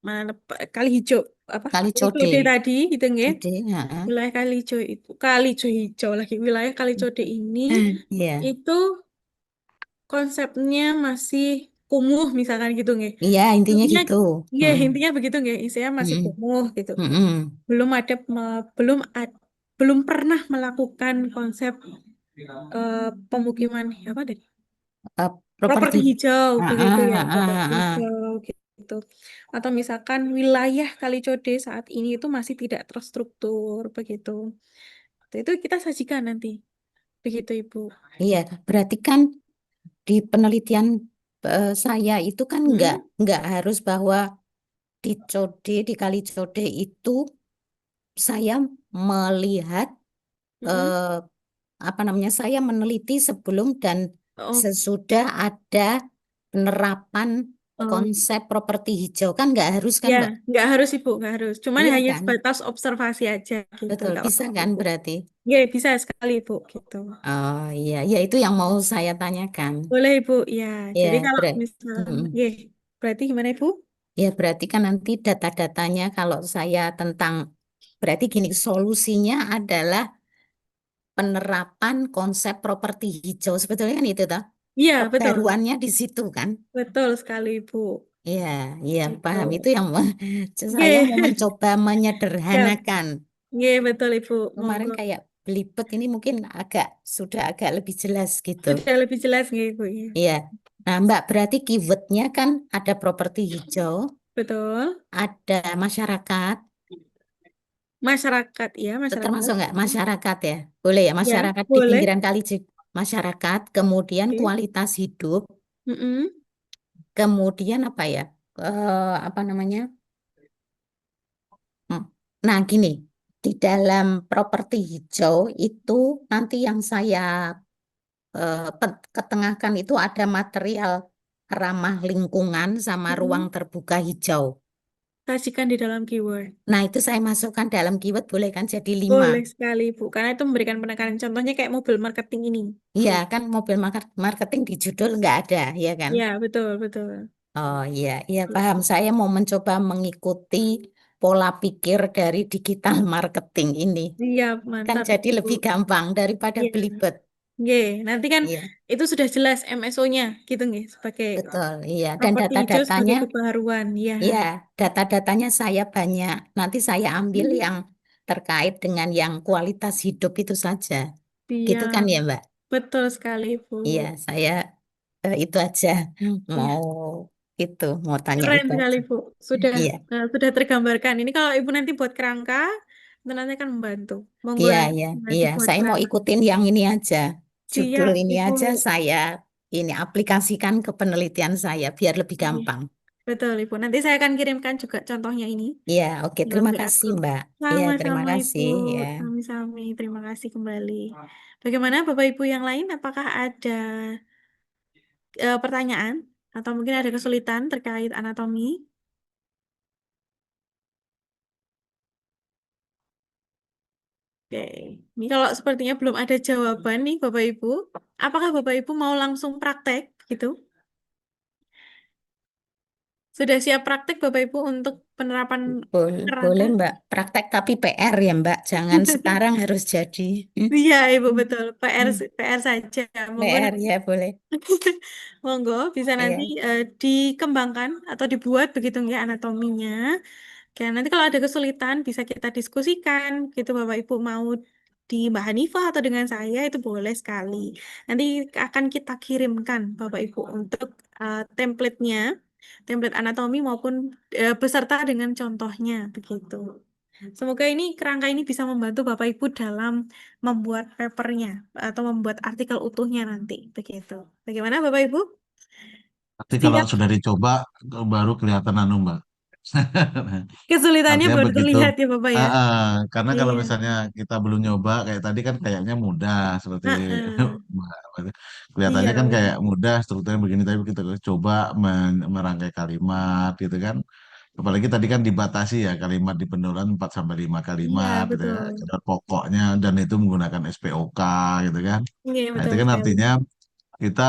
mana Kali Hijau apa? Kali Code, Kalijodo tadi gitu nggih. Code, ya. Wilayah Kalijo hijau lagi. Wilayah Kalijode ini Iya, itu konsepnya masih kumuh misalkan gitu nggih. iya intinya Intinya gitu. ya Mm-mm. intinya begitu nggih. Isinya masih Mm-mm. kumuh gitu. Mm-mm. Belum ada belum pernah melakukan konsep pemukiman apa deh? Eh, Properti properti. hijau Ah, begitu ah, ya, ah, properti ah, ah. hijau gitu. Atau misalkan wilayah Kalicode saat ini itu masih tidak terstruktur begitu. Itu kita sajikan nanti. Begitu, Ibu. Iya, berarti kan di penelitian saya itu kan Mm-mm. nggak harus bahwa di Code, di Kali Code itu saya melihat Mm-mm. eh, apa namanya, saya meneliti sebelum dan Oh, sesudah ada penerapan oh, konsep properti hijau kan nggak harus kan, ya, Mbak? nggak harus Ibu, nggak harus. Cuman Iya hanya kan, sebatas observasi aja gitu, betul nggak bisa apa-apa kan Ibu. berarti. Ya, bisa sekali Ibu, gitu. Oh iya, ya itu yang mau saya tanyakan. Boleh Ibu, ya. Jadi Ya kalau berarti. misalkan, ya, berarti gimana Ibu? Ya, berarti kan nanti data-datanya kalau saya tentang, berarti gini, solusinya adalah penerapan konsep properti hijau. Sebetulnya kan itu toh. Iya, betul. Perbaruannya di situ kan. Betul sekali Ibu. Iya, iya Gitu. paham. Itu yang saya Oke, mau mencoba siap. menyederhanakan. Oke, betul Ibu. Kemarin Monggo. kayak belibet ini mungkin sudah agak lebih jelas gitu. Sudah lebih jelas nggih Ibu ya. Iya. Nah, Mbak, berarti keywordnya kan ada properti hijau, Betul. ada masyarakat, Masyarakat ya, masyarakat. termasuk nggak masyarakat ya? Boleh ya, Ya, masyarakat di boleh. pinggiran kali masyarakat, kemudian Oke. kualitas hidup, Mm-mm. kemudian apa ya? Apa namanya? Hmm. Nah, gini, di dalam properti hijau itu nanti yang saya ketengahkan itu ada material ramah lingkungan sama ruang Mm-mm. terbuka hijau. Sajikan di dalam keyword. Nah, itu saya masukkan dalam keyword boleh kan jadi 5. Boleh sekali, Bu. Karena itu memberikan penekanan. Contohnya kayak mobil marketing ini. Iya, kan mobil marketing di judul nggak ada, ya kan? Ya, betul, betul. Oh iya, iya paham. Saya mau mencoba mengikuti pola pikir dari digital marketing ini. Siap, Kan mantap jadi itu, Bu. lebih gampang daripada Iya. belibet. Oke, nanti kan Iya, itu sudah jelas MSO-nya gitu nggih sebagai betul. Iya, dan properti hijau sebagai data-datanya, kebaruan. Ya, iya, data-datanya saya banyak. Nanti saya ambil yang terkait dengan yang kualitas hidup itu saja. Gitu kan siap. ya, Mbak? Betul sekali, Bu. Iya, saya itu aja Ya, mau mau tanya keren itu sekali, aja. Bu. Sudah Iya, sudah tergambarkan. Ini kalau Ibu nanti buat kerangka, itu nanti akan membantu. Monggo iya, nanti iya, iya. dibuat Saya mau kerangka. ikutin yang ini aja. Judul Siap, ini Ibu. aja saya ini aplikasikan ke penelitian saya biar lebih Iya, gampang. betul, Ibu. Nanti saya akan kirimkan juga contohnya ini Iya, oke. lewat Terima WA kasih, Group. Mbak. Iya, terima Sama-sama, Ibu. kasih. Ya. Sami-sami. Terima kasih kembali. Bagaimana Bapak Ibu yang lain? Apakah ada pertanyaan atau mungkin ada kesulitan terkait anatomi? Oke, ini kalau sepertinya belum ada jawaban nih Bapak Ibu. Apakah Bapak Ibu mau langsung praktek gitu? Sudah siap praktek Bapak Ibu untuk penerapan kerangka? Boleh, Mbak. Praktek tapi PR ya, Mbak. Jangan sekarang harus jadi. Iya, Ibu betul. PR saja. Monggo PR nanti ya, boleh. monggo bisa nanti Iya. dikembangkan atau dibuat begitu ya anatominya. Oke, nanti kalau ada kesulitan bisa kita diskusikan gitu Bapak Ibu mau di Mbak Hanifah atau dengan saya itu boleh sekali. Nanti akan kita kirimkan Bapak Ibu untuk template-nya, template anatomi maupun beserta dengan contohnya begitu. Semoga ini kerangka ini bisa membantu Bapak Ibu dalam membuat papernya atau membuat artikel utuhnya nanti begitu. Bagaimana Bapak Ibu? Tapi kalau Siap? sudah dicoba baru kelihatan anu Mbak. Kesulitannya Artinya baru begitu. terlihat ya Bapak ya? Karena kalau Iya. misalnya kita belum nyoba kayak tadi kan kayaknya mudah seperti Heeh. Mbak. Kelihatannya Iya, kan kayak betul. mudah strukturnya begini tapi kita coba merangkai kalimat gitu kan. Apalagi tadi kan dibatasi ya kalimat di pendolan 4 sampai 5 Iya, kalimat gitu ya. betul. Kalimat pokoknya dan itu menggunakan SPOK gitu kan. Iya, Nah, itu betul kan sekali. artinya kita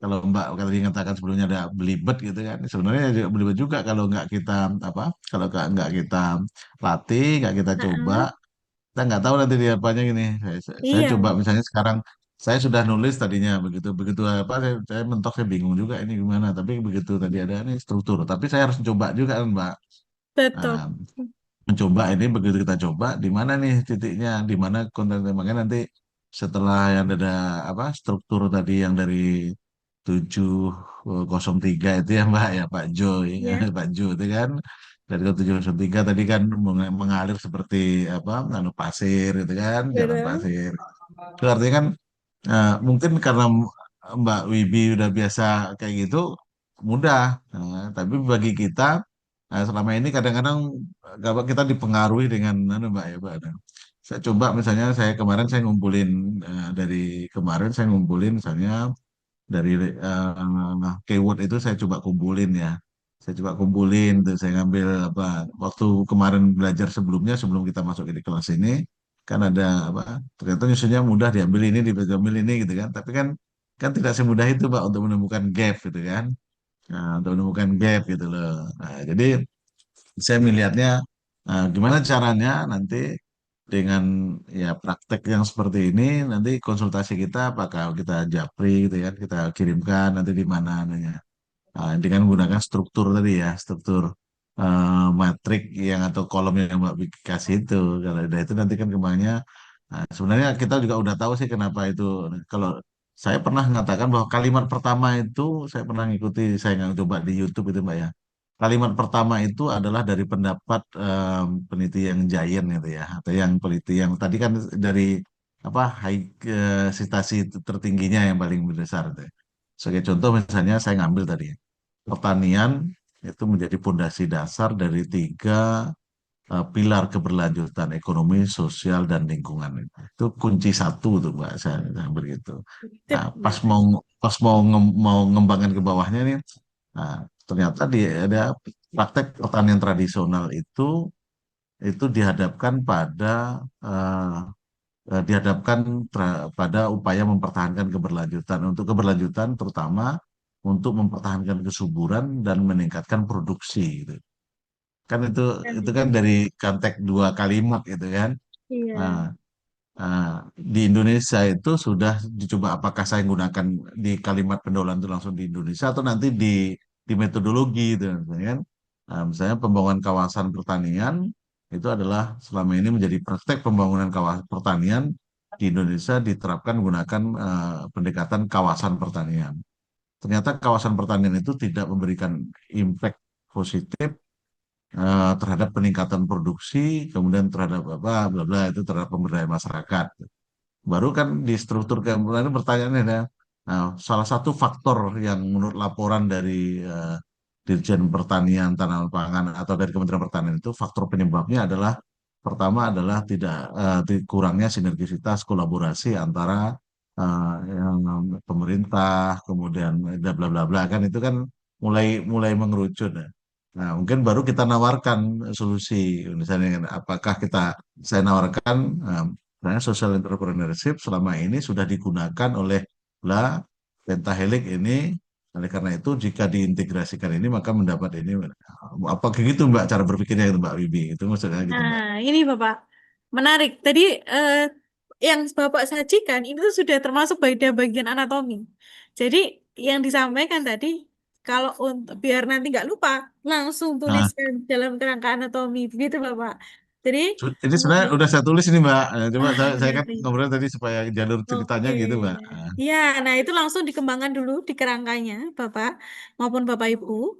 kalau Mbak tadi mengatakan sebelumnya ada belibet gitu kan, sebenarnya juga belibet juga kalau nggak kita apa, kalau nggak kita latih, nggak kita coba, Heeh. kita nggak tahu nanti di apanya gini. Saya Iya, coba misalnya sekarang saya sudah nulis tadinya begitu begitu apa saya mentok saya bingung juga ini gimana, tapi begitu tadi ada ini struktur, tapi saya harus coba juga kan Mbak. betul. Nah, mencoba ini begitu kita coba di mana nih titiknya, di mana konten temanya nanti setelah yang ada apa struktur tadi yang dari 703 itu ya Mbak ya Pak Jo ya Iya, Pak Jo itu kan dari 703 tadi kan mengalir seperti apa anu pasir itu kan jalan betul. pasir itu artinya kan mungkin karena Mbak Wibi udah biasa kayak gitu mudah. Nah, tapi bagi kita selama ini kadang-kadang kita dipengaruhi dengan anu Mbak ya Mbak. Nah, saya coba misalnya saya kemarin saya ngumpulin dari kemarin saya ngumpulin misalnya dari keyword itu saya coba kumpulin ya. Saya coba kumpulin tuh saya ngambil apa waktu kemarin belajar sebelumnya sebelum kita masuk di kelas ini kan ada apa ternyata nyusunnya mudah diambil ini gitu kan. Tapi kan kan tidak semudah itu Pak untuk menemukan gap gitu kan. Nah, untuk menemukan gap gitu loh. Nah, jadi saya melihatnya gimana caranya nanti dengan ya praktek yang seperti ini nanti konsultasi kita apakah kita japri gitu ya kita kirimkan nanti di mana namanya. Dengan menggunakan struktur tadi ya struktur matrik yang atau kolom yang Mbak kasih itu kalau ada itu nanti kan kembangnya sebenarnya kita juga udah tahu sih kenapa itu kalau saya pernah mengatakan bahwa kalimat pertama itu saya pernah ngikuti saya nggak coba di YouTube itu Mbak ya. Kalimat pertama itu adalah dari pendapat peneliti yang Giant itu ya, atau yang peneliti yang tadi kan dari apa high citasi tertingginya yang paling besar itu. Sebagai contoh misalnya saya ngambil tadi pertanian itu menjadi pondasi dasar dari tiga pilar keberlanjutan ekonomi, sosial, dan lingkungan. Itu kunci satu tuh Mbak, saya begitu. Sip, Nah, Mbak. mau ngembangkan ke bawahnya nih, nah, ternyata ada praktek pertanian tradisional itu eh, dihadapkan pada upaya mempertahankan keberlanjutan. Untuk keberlanjutan terutama untuk mempertahankan kesuburan dan meningkatkan produksi gitu. Kan itu kan dari konteks dua kalimat gitu kan. Iya. Nah, di Indonesia itu sudah dicoba apakah saya gunakan di kalimat pendaulan itu langsung di Indonesia atau nanti di metodologi gitu misalnya kan. Misalnya pembangunan kawasan pertanian itu adalah selama ini menjadi praktek pembangunan kawasan pertanian di Indonesia diterapkan menggunakan pendekatan kawasan pertanian. Ternyata kawasan pertanian itu tidak memberikan impact positif terhadap peningkatan produksi, kemudian terhadap apa, bla bla itu terhadap pemberdayaan masyarakat. Baru kan di struktur kemudian pertanyaannya ada, nah, salah satu faktor yang menurut laporan dari Dirjen Pertanian Tanaman Pangan atau dari Kementerian Pertanian itu faktor penyebabnya adalah pertama adalah tidak kurangnya sinergisitas kolaborasi antara yang pemerintah kemudian bla bla bla bla kan itu kan mulai mulai mengerucut. Nah, mungkin baru kita nawarkan solusi misalnya apakah saya nawarkan misalnya social entrepreneurship selama ini sudah digunakan oleh bla pentahelix ini. Oleh karena itu, jika diintegrasikan ini, maka mendapat ini. Apa kayak gitu, Mbak, cara berpikirnya itu, Mbak Wibi? Itu maksudnya gitu, Mbak. Nah, ini Bapak, menarik. Tadi yang Bapak sajikan itu tuh sudah termasuk bagian anatomi. Jadi yang disampaikan tadi, kalau untuk biar nanti nggak lupa, langsung Nah, tuliskan dalam kerangka anatomi, begitu Bapak. Jadi ini sebenarnya udah saya tulis ini, Mbak. Coba saya iya, kan iya. ngobrol tadi supaya jalur ceritanya Oke. gitu, Mbak. Ya, nah itu langsung dikembangkan dulu di kerangkanya, Bapak maupun Bapak Ibu.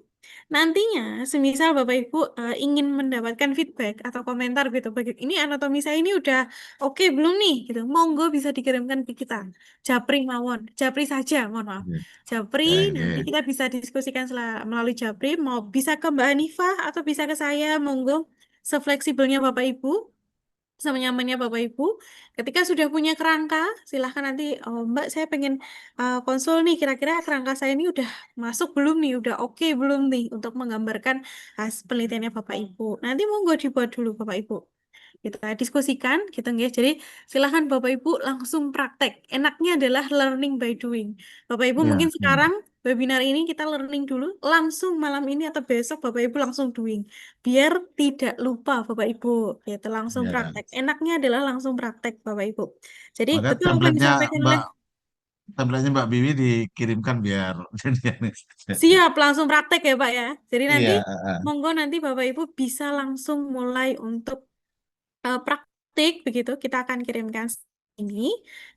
Nantinya, semisal Bapak Ibu ingin mendapatkan feedback atau komentar gitu, ini anatomi saya ini udah oke belum nih, gitu. Monggo bisa dikirimkan ke kita. Japri mawon, Japri saja, mohon maaf. Oke, Japri, nanti oke. kita bisa diskusikan melalui Japri, mau bisa ke Mbak Hanifah atau bisa ke saya, monggo sefleksibelnya Bapak Ibu sama nyamannya Bapak Ibu. Ketika sudah punya kerangka, silahkan nanti, oh, Mbak, saya pengen konsul nih, kira-kira kerangka saya ini udah masuk belum nih, udah oke belum nih untuk menggambarkan hasil penelitiannya Bapak Ibu. Nanti monggo dibuat dulu Bapak Ibu. Kita diskusikan gitu ya. Jadi silahkan Bapak Ibu langsung praktek. Enaknya adalah learning by doing. Bapak Ibu Ya, mungkin ya, sekarang webinar ini kita learning dulu, langsung malam ini atau besok Bapak Ibu langsung doing. Biar tidak lupa Bapak Ibu. Gitu, langsung ya. praktek. Enaknya adalah langsung praktek Bapak Ibu. Jadi Maka betul apa yang disampaikan oleh templatenya Mbak Bibi dikirimkan biar jadi siap langsung praktek ya Pak ya. Jadi nanti Iya, monggo nanti Bapak Ibu bisa langsung mulai untuk praktik begitu kita akan kirimkan ini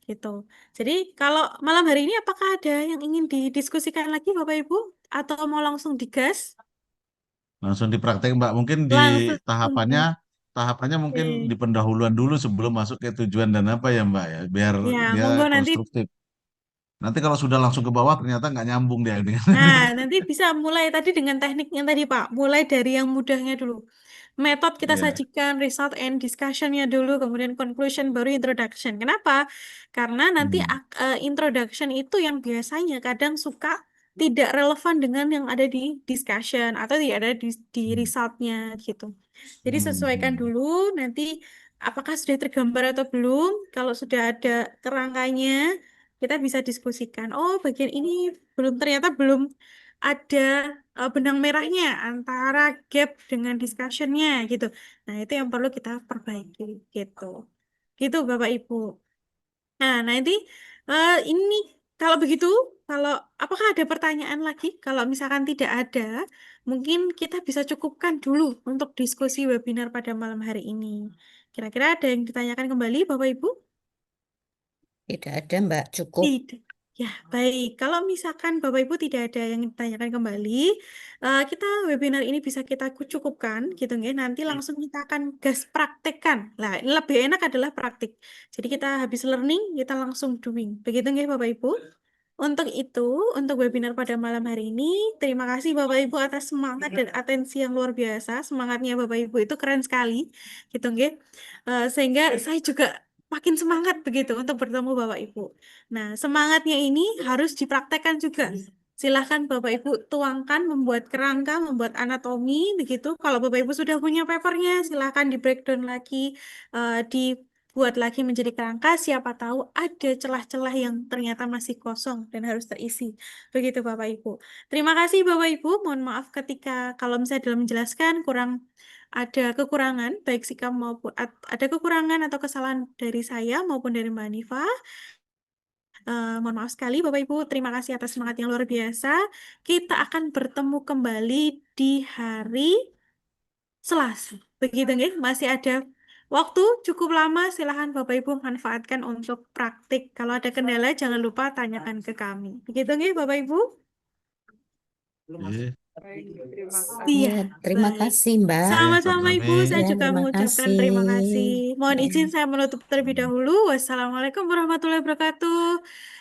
gitu. Jadi kalau malam hari ini apakah ada yang ingin didiskusikan lagi Bapak Ibu atau mau langsung digas? langsung dipraktek Mbak. Mungkin di Langsung. tahapannya tahapannya mungkin di Oke. pendahuluan dulu sebelum masuk ke tujuan dan apa ya Mbak ya, biar Ya, dia monggo nanti. konstruktif. Nanti kalau sudah langsung ke bawah ternyata nggak nyambung dia dengan Nah, nanti bisa mulai tadi dengan teknik yang tadi Pak. Mulai dari yang mudahnya dulu. Metode kita Iya. sajikan, result and discussion-nya dulu, kemudian conclusion, baru introduction. Kenapa? Karena nanti Hmm. introduction itu yang biasanya kadang suka tidak relevan dengan yang ada di discussion atau tidak ada di Hmm. resultnya gitu. Jadi sesuaikan Hmm. dulu nanti apakah sudah tergambar atau belum. Kalau sudah ada kerangkanya, kita bisa diskusikan. Oh, bagian ini ternyata belum ada benang merahnya antara gap dengan discussion-nya gitu. Nah, itu yang perlu kita perbaiki gitu. Gitu Bapak Ibu. Nah, nanti ini kalau begitu, kalau apakah ada pertanyaan lagi? Kalau misalkan tidak ada, mungkin kita bisa cukupkan dulu untuk diskusi webinar pada malam hari ini. Kira-kira ada yang ditanyakan kembali Bapak Ibu? Tidak ada, Mbak. Cukup. Tidak. Ya, baik. Kalau misalkan Bapak Ibu tidak ada yang ditanyakan kembali, kita webinar ini bisa kita cukupkan gitu ya. Nanti langsung kita akan gas praktekkan. Nah, ini lebih enak adalah praktik. Jadi kita habis learning, kita langsung doing. Begitu ya Bapak Ibu? Untuk itu, untuk webinar pada malam hari ini, terima kasih Bapak Ibu atas semangat dan atensi yang luar biasa. Semangatnya Bapak Ibu itu keren sekali, gitu nggih. Sehingga saya juga makin semangat begitu untuk bertemu Bapak Ibu. Nah, semangatnya ini harus dipraktekkan juga. Silahkan Bapak Ibu tuangkan, membuat kerangka, membuat anatomi, begitu. Kalau Bapak Ibu sudah punya papernya, silahkan di breakdown lagi, dibuat lagi menjadi kerangka. Siapa tahu ada celah-celah yang ternyata masih kosong dan harus terisi. Begitu Bapak Ibu. Terima kasih Bapak Ibu. Mohon maaf ketika kalau misalnya dalam menjelaskan kurang ada kekurangan, baik sikap maupun ada kekurangan atau kesalahan dari saya maupun dari Mbak Nifa. Mohon maaf sekali Bapak Ibu, terima kasih atas semangat yang luar biasa. Kita akan bertemu kembali di hari Selasa. Begitu nggih, masih ada waktu cukup lama, silahkan Bapak Ibu manfaatkan untuk praktik. Kalau ada kendala jangan lupa tanyakan ke kami. Begitu nggih Bapak Ibu? Iya. Iya, Ya, terima baik. kasih Mbak. Sama-sama Sami-sami. Ibu, saya Ya, juga terima mengucapkan kasih. terima kasih. Mohon Ya. izin saya menutup terlebih dahulu. Wassalamualaikum warahmatullahi wabarakatuh.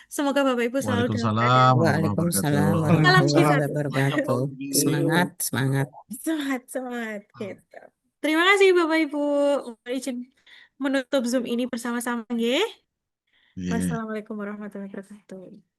Semoga Bapak Ibu selalu dalam keadaan Waalaikumsalam warahmatullahi Waalaikumsalam wabarakatuh. salam warahmatullahi sehat. wabarakatuh. Semangat, semangat. Semangat, semangat gitu. Terima kasih Bapak Ibu. Mohon izin menutup Zoom ini bersama-sama nggih. Iya. Wassalamualaikum warahmatullahi wabarakatuh.